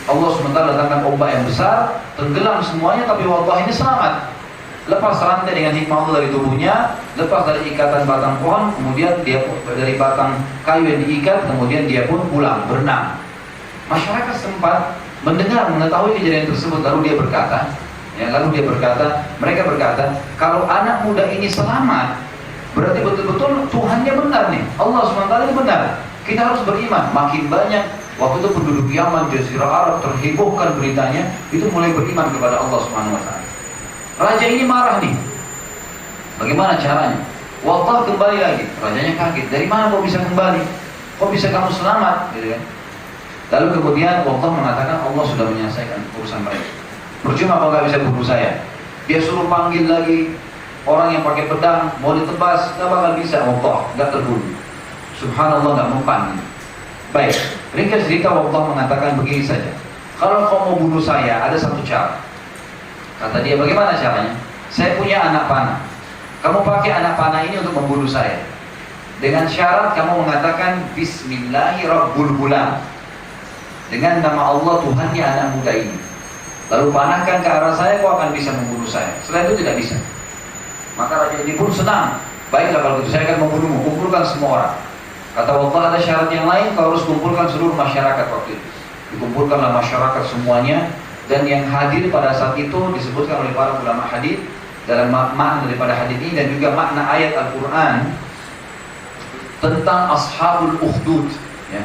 Allah sementara datangkan ombak yang besar, tenggelam semuanya, tapi Allah ini selamat. Lepas rantai dengan hikmah Allah dari tubuhnya, lepas dari ikatan batang pohon, kemudian dia dari batang kayu yang diikat, kemudian dia pun pulang berenang. Masyarakat sempat mendengar, mengetahui kejadian tersebut, lalu dia berkata, mereka berkata, kalau anak muda ini selamat, berarti betul-betul Tuhannya benar nih, Allah SWT ini benar. Kita harus beriman. Makin banyak waktu itu penduduk Yaman, Jazirah Arab terhebohkan beritanya, itu mulai beriman kepada Allah SWT. Raja ini marah nih. Bagaimana caranya? Wallah kembali lagi. Rajanya kaget. Dari mana kau bisa kembali? Kok bisa kamu selamat? Gitu kan? Lalu kemudian Allah mengatakan Allah sudah menyelesaikan urusan mereka. Percuma kau nggak bisa bunuh saya. Dia suruh panggil lagi orang yang pakai pedang, mau ditebas, nggak bakal bisa. Allah nggak terbunuh. Subhanallah, nggak mempan. Baik. Ringkas cerita Allah mengatakan begini saja. Kalau kau mau bunuh saya, ada satu cara. Kata dia, bagaimana caranya? Saya punya anak panah. Kamu pakai anak panah ini untuk membunuh saya. Dengan syarat kamu mengatakan Bismillahirrahmanirrahim. Dengan nama Allah Tuhannya anak muda ini. Lalu panahkan ke arah saya, kau akan bisa membunuh saya. Setelah itu tidak bisa. Maka raja ini pun senang. Baiklah kalau begitu, saya akan membunuhmu. Kumpulkan semua orang. Kata Allah, ada syarat yang lain, kau harus kumpulkan seluruh masyarakat waktu itu. Dikumpulkanlah masyarakat semuanya. Dan yang hadir pada saat itu disebutkan oleh para ulama hadis dalam makna daripada hadis ini dan juga makna ayat Al-Quran tentang Ashabul Ukhdud, ya.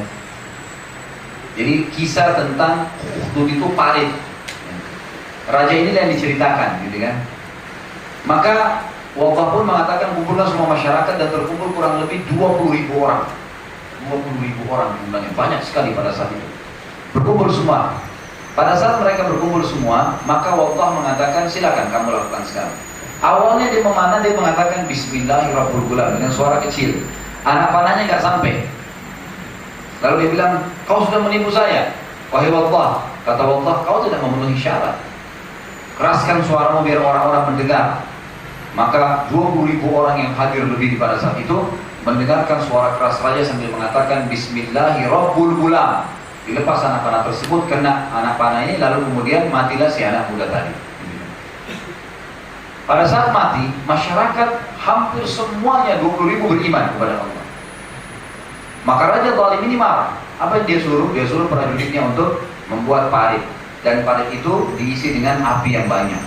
Jadi kisah tentang Ukhdud itu parit, ya. Raja ini yang diceritakan, gitu kan. Maka Allah pun mengatakan kumpulkan semua masyarakat dan terkumpul kurang lebih 20.000 orang. 20.000 orang jumlahnya, banyak sekali pada saat itu. Berkumpul semua. Pada saat mereka berkumpul semua, maka Allah mengatakan silakan kamu lakukan sekarang. Awalnya dia memanah, dia mengatakan Bismillahirrahmanirrahim dengan suara kecil. Anak panahnya nggak sampai. Lalu dia bilang, kau sudah menipu saya. Wahai Allah, kata Allah, kau tidak memenuhi syarat. Keraskan suaramu biar orang-orang mendengar. Maka 20.000 orang yang hadir lebih pada saat itu mendengarkan suara keras raja sambil mengatakan Bismillahirrahmanirrahim. Dilepas anak panah tersebut, kena anak panah ini, lalu kemudian matilah si anak muda tadi. Pada saat mati, masyarakat hampir semuanya 20.000 beriman kepada Allah. Maka Raja Zalim ini marah. Apa yang dia suruh? Dia suruh prajuritnya untuk membuat parit. Dan parit itu diisi dengan api yang banyak.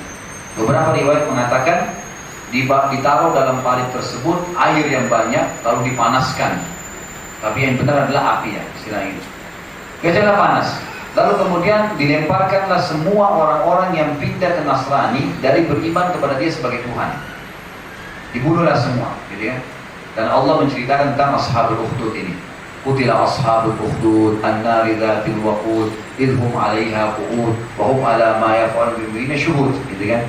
Beberapa riwayat mengatakan ditaruh dalam parit tersebut air yang banyak, lalu dipanaskan. Tapi yang benar adalah api, ya, istilah itu. Kejalah panas. Lalu kemudian dilemparkanlah semua orang-orang yang pindah ke Nasrani dari beriman kepada dia sebagai Tuhan. Dibunuhlah semua, gitu ya. Dan Allah menceritakan tentang Ashabul Ukhdud ini. Qutila Ashabul Ukhdud an-nari dzatil waqud idhum 'alaiha qu'ud wa hum 'ala ma yaf'alun bil mu'minina syuhud, gitu kan.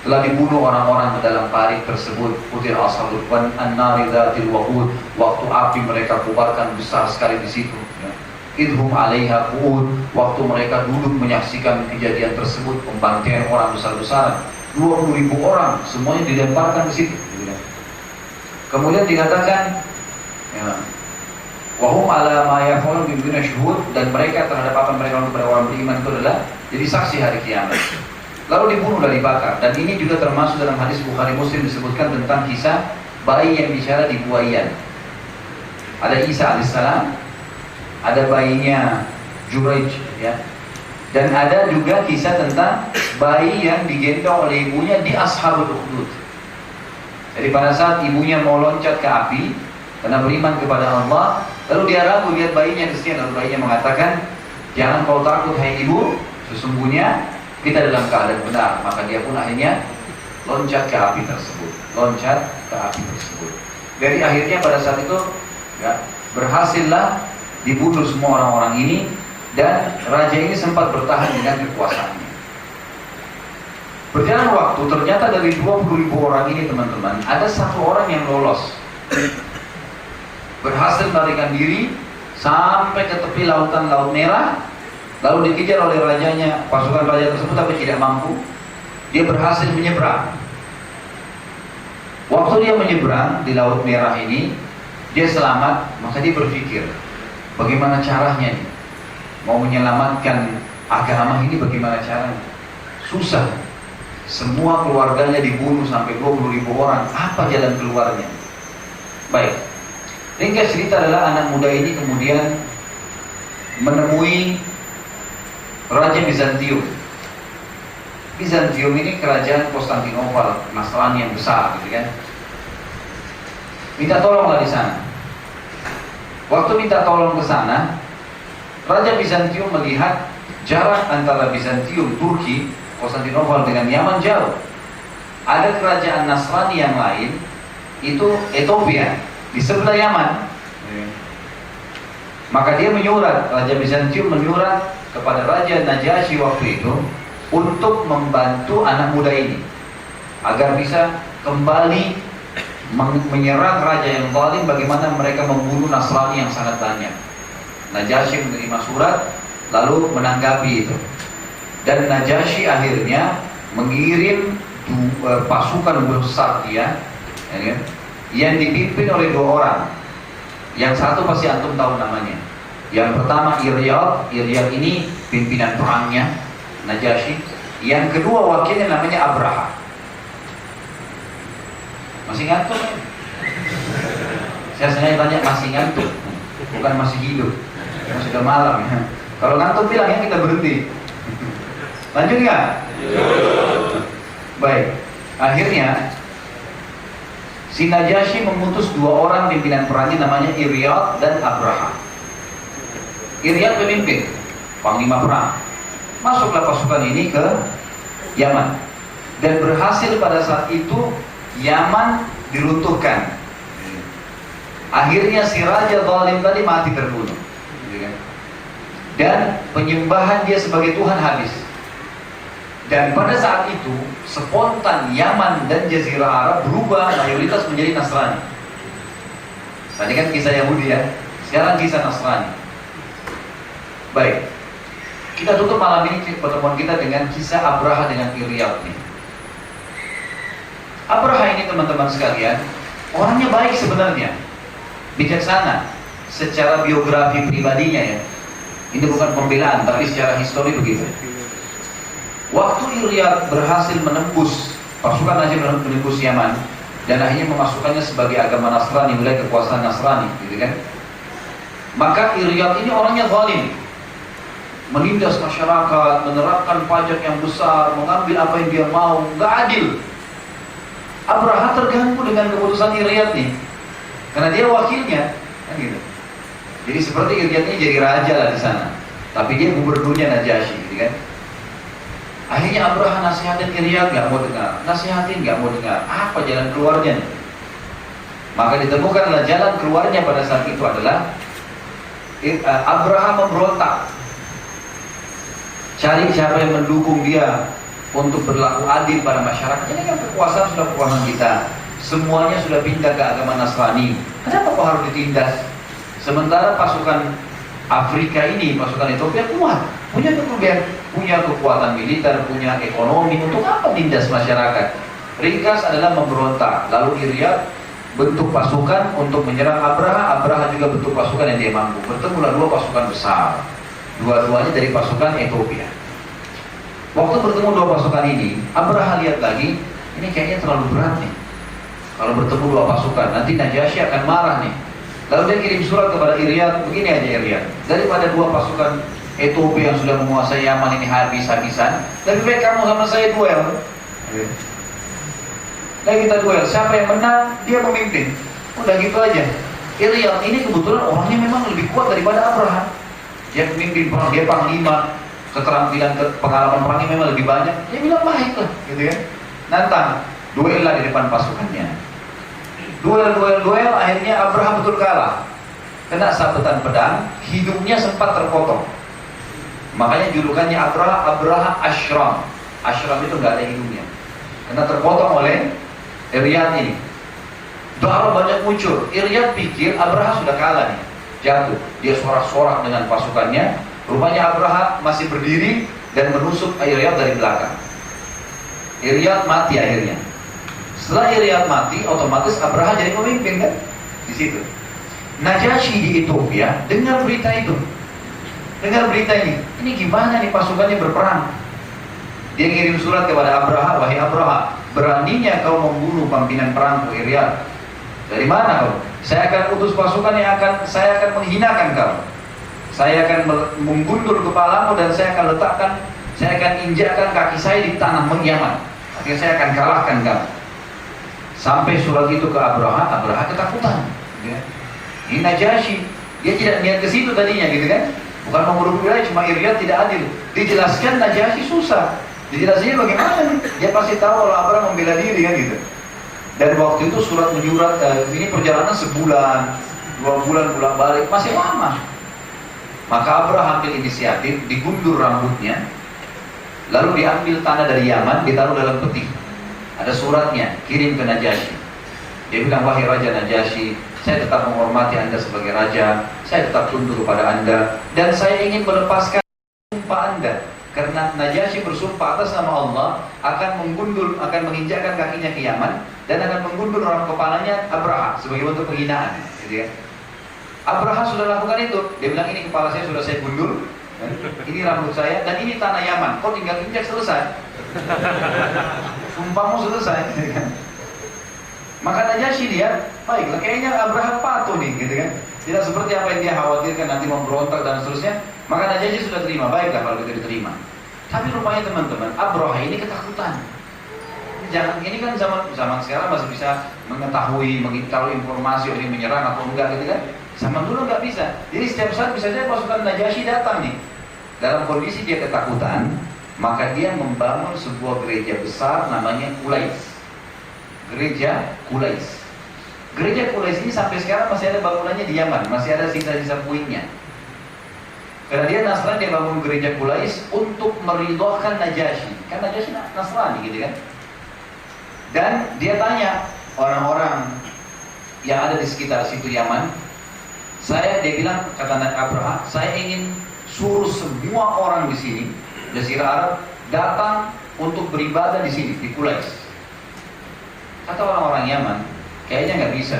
Telah dibunuh orang-orang dalam parit tersebut. Qutila Ashabul an-nari dzatil waqud, waktu api mereka kobarkan besar sekali di situ, ya. Idhum 'alaiha qu'ud, waktu mereka duduk menyaksikan kejadian tersebut, pembantaian orang besar-besaran, 20.000 orang semuanya dilemparkan di situ. Kemudian dikatakan, ya, wahum 'ala ma yaf'alun bil mu'minina syuhud, dan mereka terhadap apa mereka lakukan kepada orang beriman itu adalah jadi saksi hari kiamat. Lalu dibunuh dan dibakar. Dan ini juga termasuk dalam hadis Bukhari Muslim disebutkan tentang kisah bayi yang bicara di buaian. Ada Isa alaihissalam, ada bayinya Juraij, ya. Dan ada juga kisah tentang bayi yang digendong oleh ibunya di Ashabul Ukhdud. Jadi pada saat ibunya mau loncat ke api karena beriman kepada Allah, Lalu dia ragu lihat bayinya kesian, lalu bayinya mengatakan, jangan kau takut hai ibu, sesungguhnya kita dalam keadaan benar. Maka dia pun akhirnya loncat ke api tersebut, loncat ke api tersebut. Jadi akhirnya pada saat itu ya, berhasillah dibunuh semua orang-orang ini, dan raja ini sempat bertahan dengan kekuasaannya. Berjalan waktu, ternyata dari 20.000 orang ini teman-teman, ada satu orang yang lolos, berhasil melarikan diri sampai ke tepi lautan Laut Merah, lalu dikejar oleh rajanya, pasukan raja tersebut, tapi tidak mampu. Dia berhasil menyeberang. Waktu dia menyeberang di Laut Merah ini, dia selamat, maka dia berpikir, bagaimana caranya nih? Mau menyelamatkan agama ini bagaimana caranya? Susah. Semua keluarganya dibunuh sampai 20.000 orang. Apa jalan keluarnya? Baik. Ringkas cerita adalah anak muda ini kemudian menemui Raja Bizantium. Bizantium ini kerajaan Konstantinopel, Nasrani yang besar, gitu kan? Minta tolonglah di sana. Waktu minta tolong ke sana, Raja Bizantium melihat jarak antara Bizantium, Turki, Konstantinopel dengan Yaman jauh. Ada kerajaan Nasrani yang lain, itu Ethiopia, di sebelah Yaman. Maka dia menyurat, Raja Bizantium menyurat kepada Raja Najasyi waktu itu untuk membantu anak muda ini agar bisa kembali menyerang raja yang zalim, bagaimana mereka membunuh Nasrani yang sangat banyak. Najasyi menerima surat lalu menanggapi itu, dan Najasyi akhirnya mengirim pasukan besar dia, ya, yang dipimpin oleh 2 orang. Yang satu pasti antum tahu namanya. Yang pertama Iryad ini pimpinan perangnya Najasyi. Yang kedua wakilnya namanya Abraha. Masih ngantuk? Saya sengaja tanya masih ngantuk, bukan masih hidup. Sudah malam ya. Kalau ngantuk bilang ya kita berhenti. Lanjut nggak? Baik. Akhirnya si Najasyi mengutus 2 orang pimpinan perangnya namanya Iryad dan Abraha. Iryad pemimpin, panglima perang. Masuklah pasukan ini ke Yaman, dan berhasil pada saat itu Yaman diruntuhkan. Akhirnya si raja zalim tadi mati terbunuh, dan penyembahan dia sebagai Tuhan habis. Dan pada saat itu spontan Yaman dan Jazirah Arab berubah mayoritas menjadi Nasrani. Tadi kan kisah Yahudi ya, sekarang kisah Nasrani. Baik, kita tutup malam ini pertemuan kita dengan kisah Abraha dengan Iryad nih. Abraha ini teman-teman sekalian, orangnya baik sebenarnya, bijaksana secara biografi pribadinya ya. Ini bukan pembelaan, tapi secara histori begitu. Waktu Iryad berhasil menembus, pasukan Najasyi menembus Yaman, dan akhirnya memasukkannya sebagai agama Nasrani, wilayah kekuasaan Nasrani, gitu kan? Maka Iryad ini orangnya zalim, menindas masyarakat, menerapkan pajak yang besar, mengambil apa yang dia mau, nggak adil. Abraha terganggu dengan keputusan Iryad nih, karena dia wakilnya, kan gitu. Jadi seperti Iryad ini jadi raja lah di sana, tapi dia gubernurnya Najasyi, gitu kan? Akhirnya Abraha nasihatin Iryad, nggak mau dengar, nasihatin nggak mau dengar. Apa jalan keluarnya? Maka ditemukanlah jalan keluarnya pada saat itu adalah Abraha memberontak, cari siapa yang mendukung dia untuk berlaku adil pada masyarakat. Ini kan kekuasaan sudah kekuasaan kita, semuanya sudah pindah ke agama Nasrani. Kenapa kok harus ditindas? Sementara pasukan Afrika ini, pasukan Ethiopia kuat, punya kemudian punya kekuatan militer, punya ekonomi, untuk apa tindas masyarakat? Ringkas adalah memberontak. Lalu Iryad bentuk pasukan untuk menyerang Abraha. Abraha juga bentuk pasukan yang dia mampu. Bertemulah 2 pasukan besar, dua-duanya dari pasukan Ethiopia. Waktu bertemu 2 pasukan ini, Abraha lihat lagi, ini kayaknya terlalu berat nih. Kalau bertemu 2 pasukan, nanti Najasyi akan marah nih. Lalu dia kirim surat kepada Iryad, begini aja Iryad, daripada 2 pasukan Ethiopia yang sudah menguasai Yaman ini habis-habisan, lebih baik kamu sama saya duel. Nah kita duel, siapa yang menang, dia memimpin. Udah gitu aja. Iryad ini kebetulan orangnya memang lebih kuat daripada Abraham. Dia pemimpin perang, dia panglima, keterampilan pengalaman perangnya memang lebih banyak. Dia bilang baiklah, gitu ya. Nantang, duel lah di depan pasukannya. Duel, akhirnya Abraham betul kalah. Kena sabetan pedang, hidungnya sempat terpotong. Makanya julukannya Abraham Ashram. Ashram itu nggak ada hidungnya. Kena terpotong oleh Iryad ini. Darah banyak muncul. Iryad pikir Abraham sudah kalah nih, jatuh. Dia sorak-sorak dengan pasukannya. Rupanya Abraham masih berdiri dan menusuk Iryad dari belakang. Iryad mati akhirnya. Setelah Iryad mati, otomatis Abraham jadi pemimpin kan? Di situ. Najasyi di Ethiopia dengar berita itu. Dengar berita ini gimana nih pasukannya berperang? Dia ngirim surat kepada Abraham, wahai Abraham, beraninya kau membunuh pimpinan perang Iryad. Dari mana kau? Saya akan utus pasukan yang saya akan menghinakan kau. Saya akan menggundul kepalamu dan saya akan injakkan kaki saya di tanah Yaman. Akhirnya saya akan kalahkan kamu. Sampai surat itu ke Abraham ketakutan. Ya. Ini Najasyi, dia tidak niat ke situ tadinya, gitu kan? Bukan membunuh wilayah, cuma Iryad tidak adil. Dijelaskan Najasyi susah. Dijelaskannya bagaimana nih? Dia pasti tahu kalau Abraham membela diri kan gitu. Dan waktu itu surat menyurat, ini perjalanan sebulan, 2 bulan pulang balik, masih lama. Maka Abraham ambil inisiatif, digundur rambutnya, lalu diambil tanah dari Yaman, ditaruh dalam peti. Ada suratnya, kirim ke Najasyi. Dia bilang, wahai Raja Najasyi, saya tetap menghormati Anda sebagai Raja, saya tetap tunduk kepada Anda, dan saya ingin melepaskan sumpah Anda. Karena Najasyi bersumpah atas nama Allah akan menginjakkan kakinya ke Yaman dan akan menggundul orang kepalanya Abraham sebagai bentuk penghinaan, gitu ya. Abraham sudah lakukan itu. Dia bilang, ini kepala saya sudah saya gundul, ini rambut saya, dan ini tanah Yaman. Kau tinggal injak, selesai. Sumpahmu selesai. Maka Najasyi dia, baiklah, kayaknya Abraham patuh nih, gitu kan. Tidak seperti apa yang dia khawatirkan nanti memberontak dan seterusnya. Maka Najasyi sudah terima, baiklah kalau kita diterima. Tapi rupanya teman-teman, Abraham ini ketakutan. Ini kan zaman sekarang masih bisa mengetahui, tahu informasi ini menyerang atau enggak, gitu kan. Zaman dulu nggak bisa. Jadi setiap saat bisa saja pasukan Najasyi datang nih. Dalam kondisi dia ketakutan, maka dia membangun sebuah gereja besar namanya Qulais. Gereja Qulais. Gereja Qulais ini sampai sekarang masih ada bangunannya di Yaman, masih ada sisa-sisa puingnya. Karena dia Nasrani, dia bangun gereja Qulais untuk meridhokan Najasyi. Kan Najasyi Nasrani gitu kan. Dan dia tanya orang-orang yang ada di sekitar situ Yaman, dia bilang, kata Abraham, saya ingin suruh semua orang di sini, Jazirah Arab, datang untuk beribadah di sini, di Qulais. Kata orang-orang Yaman, kayaknya nggak bisa.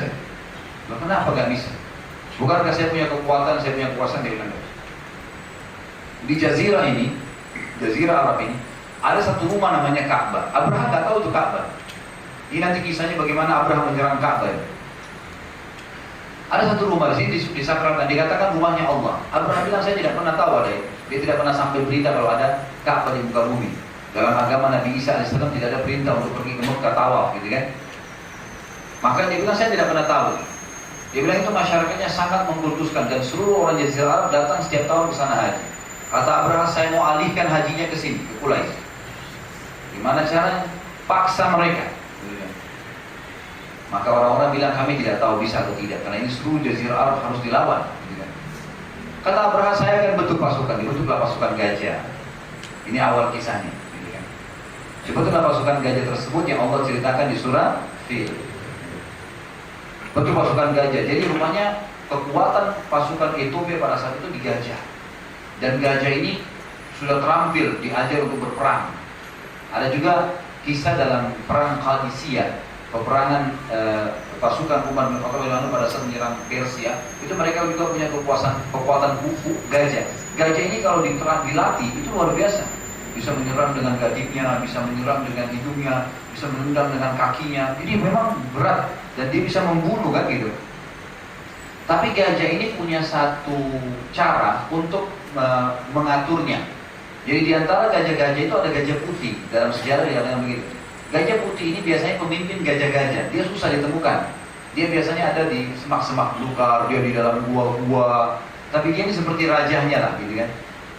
Loh, kenapa nggak bisa? Bukankah saya punya kekuatan, saya punya kuasa? Dia bilang, di Jazirah ini, Jazirah Arab ini, ada satu rumah namanya Ka'bah. Abraham nggak tahu itu Ka'bah. Ini nanti kisahnya bagaimana Abraham menyerang Ka'bah. Ada satu rumah di sini disakralkan, dikatakan rumahnya Allah. Abraham bilang, saya tidak pernah tahu ada itu. Dia tidak pernah sampai berita kalau ada Ka'bah di muka bumi. Dalam agama Nabi Isa AS tidak ada perintah untuk pergi ke Mekah tawaf, gitu kan? Maka dia bilang, saya tidak pernah tahu. Dia bilang itu masyarakatnya sangat mengkultuskan dan seluruh orang Jazirah Arab datang setiap tahun ke sana haji. Kata Abraham, saya mau alihkan hajinya ke sini, ke Qulais. Gimana caranya? Paksa mereka. Maka orang-orang bilang, kami tidak tahu bisa atau tidak, karena ini seluruh Jazirah Arab harus dilawan. Kata Abraham, saya akan bentuk pasukan, dibentuklah pasukan gajah. Ini awal kisahnya. Sebetulnya pasukan gajah tersebut yang Allah ceritakan di surah Fil. Bentuk pasukan gajah. Jadi rumahnya kekuatan pasukan Ethiopia pada saat itu di gajah. Dan gajah ini sudah terampil, diajar untuk berperang. Ada juga kisah dalam perang Qadisiyah, peperangan pasukan Umar bin Khattab pada saat menyerang Persia. Itu mereka juga punya kekuatan kuku gajah. Gajah ini kalau dilatih itu luar biasa. Bisa menyerang dengan gadiknya, bisa menyerang dengan hidungnya, bisa menendang dengan kakinya. Jadi memang berat dan dia bisa membunuh kan gitu. Tapi gajah ini punya satu cara untuk mengaturnya. Jadi di antara gajah-gajah itu ada gajah putih. Dalam sejarah dia bilang begitu. Gajah putih ini biasanya pemimpin gajah-gajah. Dia susah ditemukan. Dia biasanya ada di semak-semak belukar, dia di dalam gua-gua, tapi dia ini seperti rajanya lah gitu kan.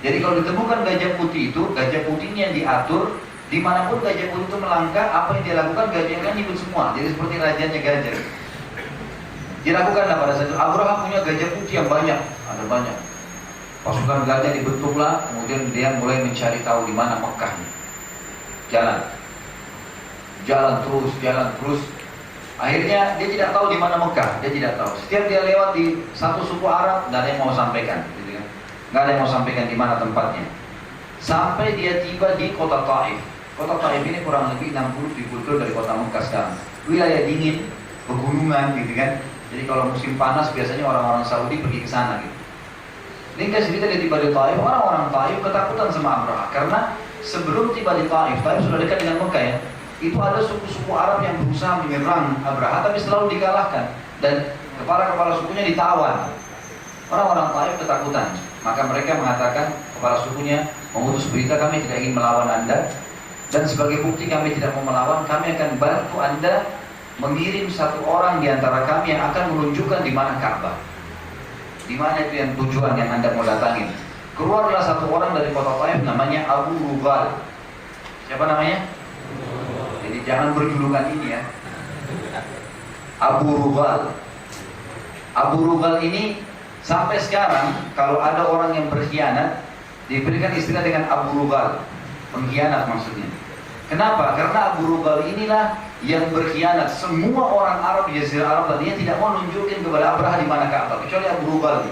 Jadi kalau ditemukan gajah putih itu, gajah putihnya yang diatur, dimanapun gajah putih itu melangkah, apa yang dia lakukan gajahnya ikut semua. Jadi seperti rajanya gajah. Dilakukanlah pada saat itu. Abraham punya gajah putih yang banyak, ada banyak. Pasukan gajah dibentuklah, kemudian dia mulai mencari tahu di mana Mekah. Jalan terus. Akhirnya dia tidak tahu di mana Mekah, dia tidak tahu. Setiap dia lewat di satu suku Arab, nggak ada yang mau sampaikan, gitu kan? Nggak ada yang mau sampaikan di mana tempatnya. Sampai dia tiba di kota Taif. Kota Taif ini kurang lebih 60-70 km dari kota Mekah sekarang. Wilayah dingin, pegunungan, gitu kan? Jadi kalau musim panas biasanya orang-orang Saudi pergi ke sana, gitu. Ringkas cerita dia tiba di Taif, orang-orang Taif ketakutan sama Abraha karena sebelum tiba di Taif sudah dekat dengan Mekah ya. Itu ada suku-suku Arab yang berusaha menyerang Abraha tapi selalu dikalahkan dan kepala-kepala sukunya ditawan. Orang-orang Taif ketakutan, maka mereka mengatakan kepala sukunya mengutus berita, kami tidak ingin melawan Anda dan sebagai bukti kami tidak mau melawan, kami akan bantu Anda mengirim satu orang di antara kami yang akan menunjukkan di mana Ka'bah, di mana itu yang tujuan yang Anda mau datangin. Keluarlah satu orang dari kota Taif namanya Abu Rugal. Siapa namanya? Jadi jangan berjulukan ini ya. Abu Rugal. Abu Rugal ini sampai sekarang kalau ada orang yang berkhianat diberikan istilah dengan Abu Rugal, pengkhianat maksudnya. Kenapa? Karena Abu Rugal inilah yang berkhianat. Semua orang Arab di Jazirah Arab tadinya tidak mau nunjukin kepada Abraha di mana Ka'bah, kecuali Abu Rugal.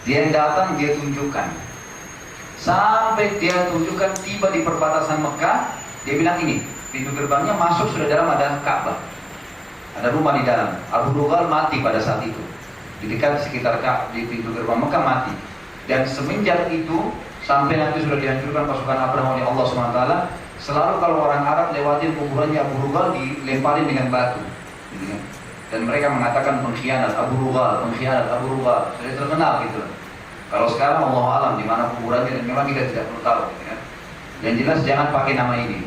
Dia yang datang, dia tunjukkan. Sampai dia tunjukkan tiba di perbatasan Mekah, dia bilang ini, pintu gerbangnya masuk sudah dalam ada Ka'bah. Ada rumah di dalam. Abu Rugal mati pada saat itu. Di dekat sekitar di pintu gerbang Mekah mati. Dan semenjak itu sampai nanti sudah dihancurkan pasukan Abraham oleh Allah SWT, selalu kalau orang Arab lewatin kuburannya Abu Rugal dilemparin dengan batu. Dan mereka mengatakan pengkhianat Abu Rugal, pengkhianat Abu Rugal. Sudah terkenal gitu. Kalau sekarang Allah alam di mana kuburannya dan memang kita tidak perlu tahu. Ya. Yang jelas jangan pakai nama ini.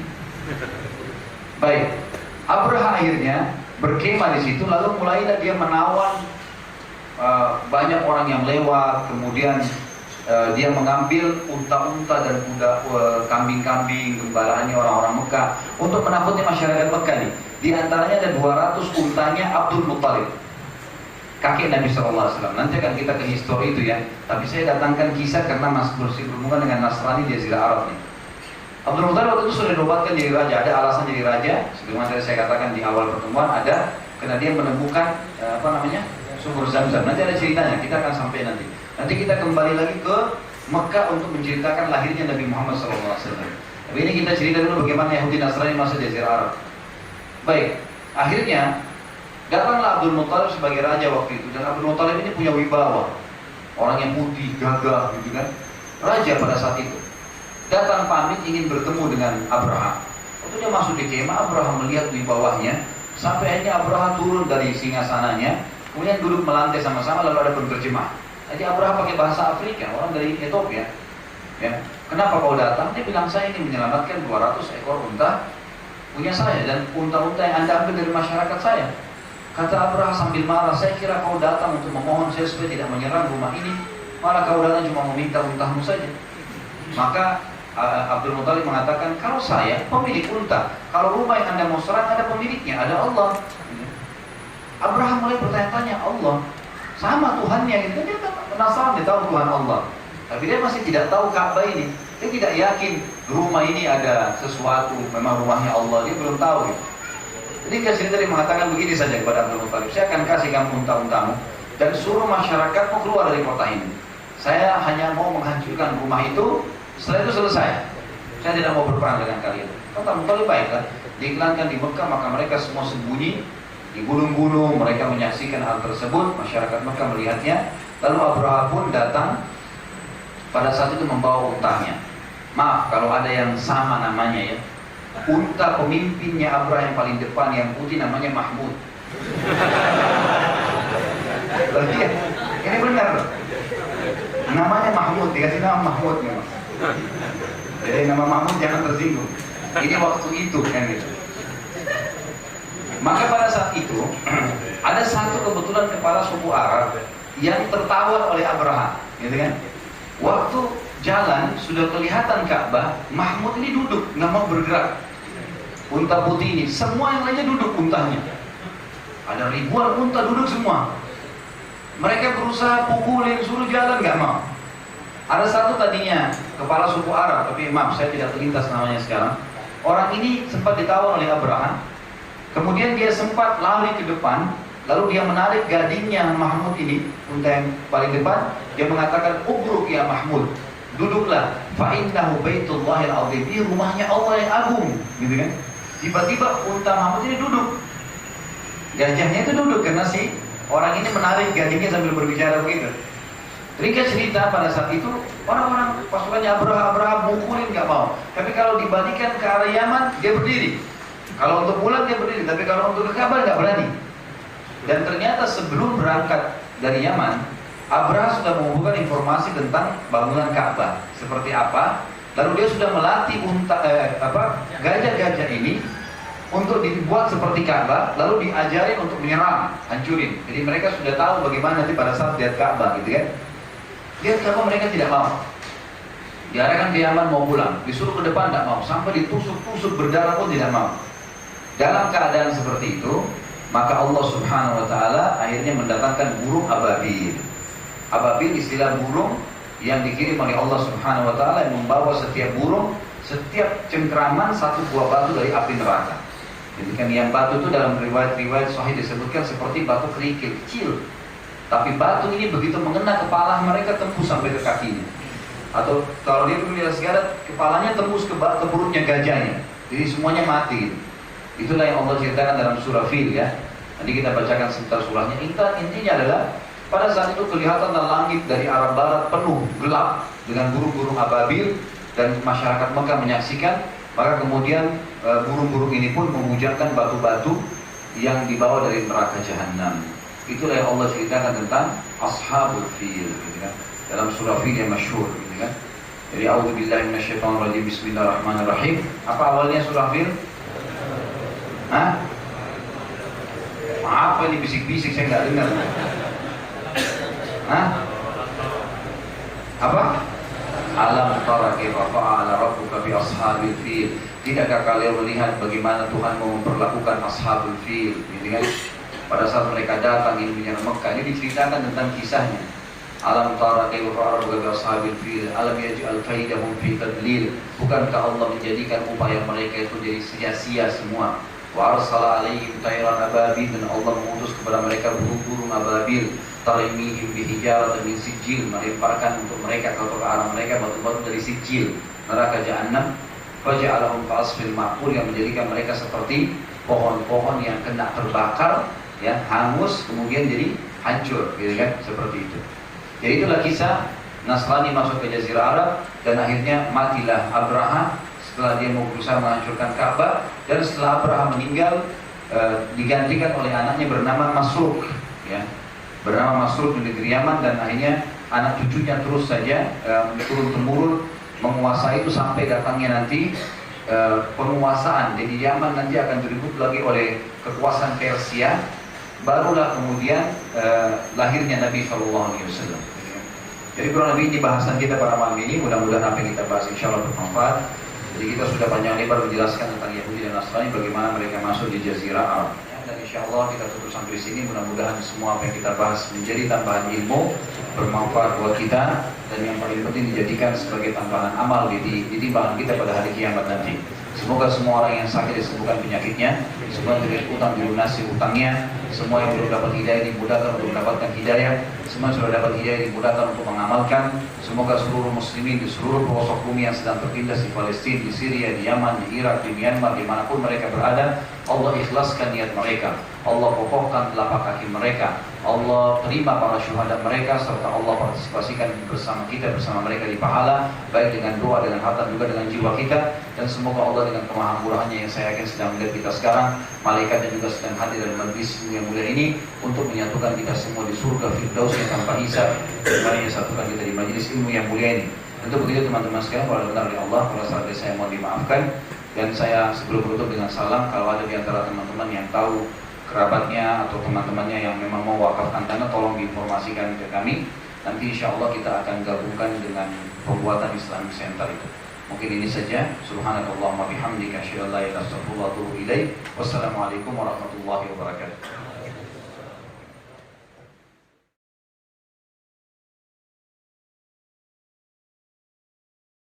Baik, Abraha akhirnya berkemah di situ, lalu mulailah dia menawan banyak orang yang lewat, kemudian dia mengambil unta-unta dan kuda, kambing-kambing, gembalaannya orang-orang Mekah untuk menakuti masyarakat Mekah nih. Di antaranya ada 200 untanya Abdul Muttalib, kakek Nabi SAW. Nanti akan kita ke histori itu ya. Tapi saya datangkan kisah karena masih berhubungan dengan Nasrani di Jazirah Arab nih. Abdul Muttalib waktu itu sudah dinobatkan jadi raja. Ada alasan jadi raja. Sebagaimana saya katakan di awal pertemuan ada karena dia menemukan sumur Zam-Zam. Nanti ada ceritanya. Kita akan sampai nanti. Nanti kita kembali lagi ke Mekah untuk menceritakan lahirnya Nabi Muhammad SAW. Tapi ini kita cerita dulu bagaimana Yahudi Nasrani masa Jazirah Arab. Baik, akhirnya datanglah Abdul Muttalib sebagai raja waktu itu. Dan Abdul Muttalib ini punya wibawa, orang yang putih, gagah gitu kan, raja pada saat itu. Datang pamit ingin bertemu dengan Abraha. Waktu dia masuk di kemah, Abraha melihat wibawanya. Sampai akhirnya Abraha turun dari singgasananya, kemudian duduk melantai sama-sama, lalu ada penerjemah. Jadi Abraha pakai bahasa Afrika, orang dari Ethiopia. Ya. Kenapa kau datang? Dia bilang, saya ini menyelamatkan 200 ekor unta punya saya dan unta-unta yang Anda ambil dari masyarakat saya. Kata Abraha sambil marah, saya kira kau datang untuk memohon saya supaya tidak menyerang rumah ini, malah kau datang cuma meminta untamu saja. Maka Abdul Muttalib mengatakan, kalau saya pemilik unta, kalau rumah yang Anda mau serang ada pemiliknya, ada Allah. Abraha mulai bertanya-tanya, Allah sama Tuhannya gitu. Dia penasaran, dia tahu Tuhan Allah, tapi dia masih tidak tahu Ka'bah ini. Dia tidak yakin rumah ini ada sesuatu, memang rumahnya Allah, dia belum tahu gitu. Jadi kasih tadi mengatakan begini saja kepada Abdul Muttalib, saya akan kasih kamu unta-untamu dan suruh masyarakatmu keluar dari kota ini. Saya hanya mau menghancurkan rumah itu, setelah itu selesai. Saya tidak mau berperang dengan kalian. Kata Muttalib, baiklah. Diiklankan di Mekah, maka mereka semua sembunyi di gunung-gunung, mereka menyaksikan hal tersebut, masyarakat Mekah melihatnya. Lalu Abraha pun datang pada saat itu membawa untanya. Maaf kalau ada yang sama namanya ya. Unta pemimpinnya Abraha yang paling depan yang putih namanya Mahmud. Iya, ini benar loh. Namanya Mahmud, dikasih nama Mahmud memang. Jadi nama Mahmud jangan tersinggung. Ini waktu itu kan gitu. Maka pada saat itu Ada satu kebetulan kepala suku Arab yang tertawar oleh Abraha, gitu kan? Waktu jalan sudah kelihatan Ka'bah, Mahmud ini duduk, nggak mau bergerak. Unta putih ini, semua yang lainnya duduk untanya. Ada ribuan unta duduk semua. Mereka berusaha pukulin, suruh jalan, nggak mau. Ada satu tadinya kepala suku Arab, tapi maaf saya tidak terlintas namanya sekarang. Orang ini sempat ditawar oleh Abraha. Kemudian dia sempat lari ke depan, lalu dia menarik gadingnya Mahmud ini, unta yang paling depan. Dia mengatakan, "Ubruk ya Mahmud, duduklah. Fa'innahu baitullahil azim." Ini rumahnya Allah yang agung, gitu kan? Tiba-tiba unta Mahmud ini duduk. Gajahnya itu duduk karena si orang ini menarik gadingnya sambil berbicara begitu. Ringkas cerita, pada saat itu orang-orang pasukannya Abraha mukulin nggak mau. Tapi kalau dibandingkan ke arah Yaman, dia berdiri. Kalau untuk pulang dia berdiri, tapi kalau untuk ke Ka'bah nggak berani. Dan ternyata sebelum berangkat dari Yaman, Abraha sudah mengumpulkan informasi tentang bangunan Ka'bah seperti apa. Lalu dia sudah melatih gajah-gajah ini untuk dibuat seperti Ka'bah, lalu diajarin untuk menyerang, hancurin. Jadi mereka sudah tahu bagaimana nanti pada saat lihat Ka'bah, gitu kan? Lihat Ka'bah mereka tidak mau. Diarahkan ke Yaman mau pulang, disuruh ke depan tidak mau, sampai ditusuk-tusuk berdarah pun tidak mau. Dalam keadaan seperti itu, maka Allah Subhanahu wa Ta'ala akhirnya mendatangkan burung ababil. Ababil istilah burung yang dikirim oleh Allah Subhanahu wa Ta'ala, yang membawa setiap burung, setiap cengkraman satu buah batu dari api neraka. Jadi kan yang batu itu dalam riwayat-riwayat sahih disebutkan seperti batu kerikil kecil. Tapi batu ini begitu mengena kepala mereka tembus sampai ke kakinya. Atau kalau dia dulu lihat kepalanya tembus ke perutnya gajahnya. Jadi semuanya mati. Itulah yang Allah ceritakan dalam surah Fil ya. Nanti kita bacakan sebentar surahnya. Intinya adalah pada saat itu kelihatan langit dari arah barat penuh gelap dengan burung-burung ababil, dan masyarakat Mekah menyaksikan. Maka kemudian burung-burung ini pun memujarkan batu-batu yang dibawa dari neraka jahanam. Itulah yang Allah ceritakan tentang Ashabul Fil, gitu kan? Dalam surah Fil yang masyhur, gitu kan? Jadi a'udzubillahi minasyaitonirrajim, bismillahirrahmanirrahim. Apa awalnya surah Fil? Hah? Apa ini bisik-bisik, saya nggak dengar. Hah? Apa? Alam tara kaifa fa'ala rabbuka bi ashabil fil. Tidakkah kalian melihat bagaimana Tuhan mau memperlakukan ashabul fil, gitu kan? Pada saat mereka datang ingin menyerang Mekah, ini diceritakan tentang kisahnya. Alam tara kaifa fa'ala rabbuka bi ashabil fil, alam yaj'al kaidahum fi tadlil. Bukankah Allah menjadikan upaya mereka itu jadi sia-sia semua? Wa arsala alaihim tayran ababil, dan Allah mengutus kepada mereka burung-burung ababil. Tarimihim bihijaratin min sijil, melemparkan untuk mereka atau ke arah mereka batu-batu dari sijil, neraka jahanam. Faja'alahum ka'asfil ma'kul, yang menjadikan mereka seperti pohon-pohon yang kena terbakar, ya, hangus kemudian jadi hancur, gitu kan, seperti itu. Jadi itulah kisah Nasrani masuk ke Jazirah Arab, dan akhirnya matilah Abraha setelah dia mau berusaha menghancurkan Ka'bah. Dan setelah Abraha meninggal, digantikan oleh anaknya bernama Masruk, ya, bernama Masruk di negeri Yaman. Dan akhirnya anak cucunya terus saja turun-temurun menguasai itu sampai datangnya nanti penguasaan. Jadi Yaman nanti akan direbut lagi oleh kekuasaan Persia. Barulah kemudian lahirnya Nabi SAW. Jadi kurang lebih ini bahasan kita pada malam ini. Mudah-mudahan apa yang kita bahas insya Allah bermanfaat. Jadi kita sudah panjang lebar menjelaskan tentang Yahudi dan Nasrani, bagaimana mereka masuk di Jazirah Arab. Dan insya Allah kita tutup sampai sini. Mudah-mudahan semua apa yang kita bahas menjadi tambahan ilmu, bermanfaat buat kita, dan yang paling penting dijadikan sebagai tambahan amal di timbangan kita pada hari kiamat nanti. Semoga semua orang yang sakit disembuhkan penyakitnya, semua yang terlilit utang dilunasi utangnya, semua yang belum dapat hidayah dimudahkan untuk mendapatkan hidayah, semua yang sudah dapat hidayah dimudahkan untuk mengamalkan. Semoga seluruh muslimin di seluruh pelosok bumi yang sedang tertindas di Palestina, di Syria, di Yaman, di Irak, di Myanmar, dimanapun mereka berada, Allah ikhlaskan niat mereka, Allah kokohkan telapak kaki mereka, Allah terima para syuhada mereka, serta Allah partisipasikan bersama kita, bersama mereka di pahala, baik dengan doa, dengan harta, juga dengan jiwa kita. Dan semoga Allah dengan kemahamurahannya yang saya yakin sedang melihat kita sekarang, malaikatnya juga sedang hadir dalam majlis yang mulia ini untuk menyatukan kita semua di surga Firdaus yang tanpa hisab. Mari satukan kita di majlis ilmu yang mulia ini. Tentu begitu teman-teman sekalian, kalau benar dari Allah, kalau salah saya mohon dimaafkan. Dan saya sebelum menutup dengan salam, kalau ada di antara teman-teman yang tahu kerabatnya atau teman-temannya yang memang mau wakafkan tanah, tolong diinformasikan ke kami. Nanti insya Allah kita akan gabungkan dengan pembuatan Islamic Center itu. Mungkin ini saja. Subhanakallahumma bihamdika asyhadu an la ilaha illa anta astaghfiruka wa atubu ilaik. Wassalamualaikum warahmatullahi wabarakatuh.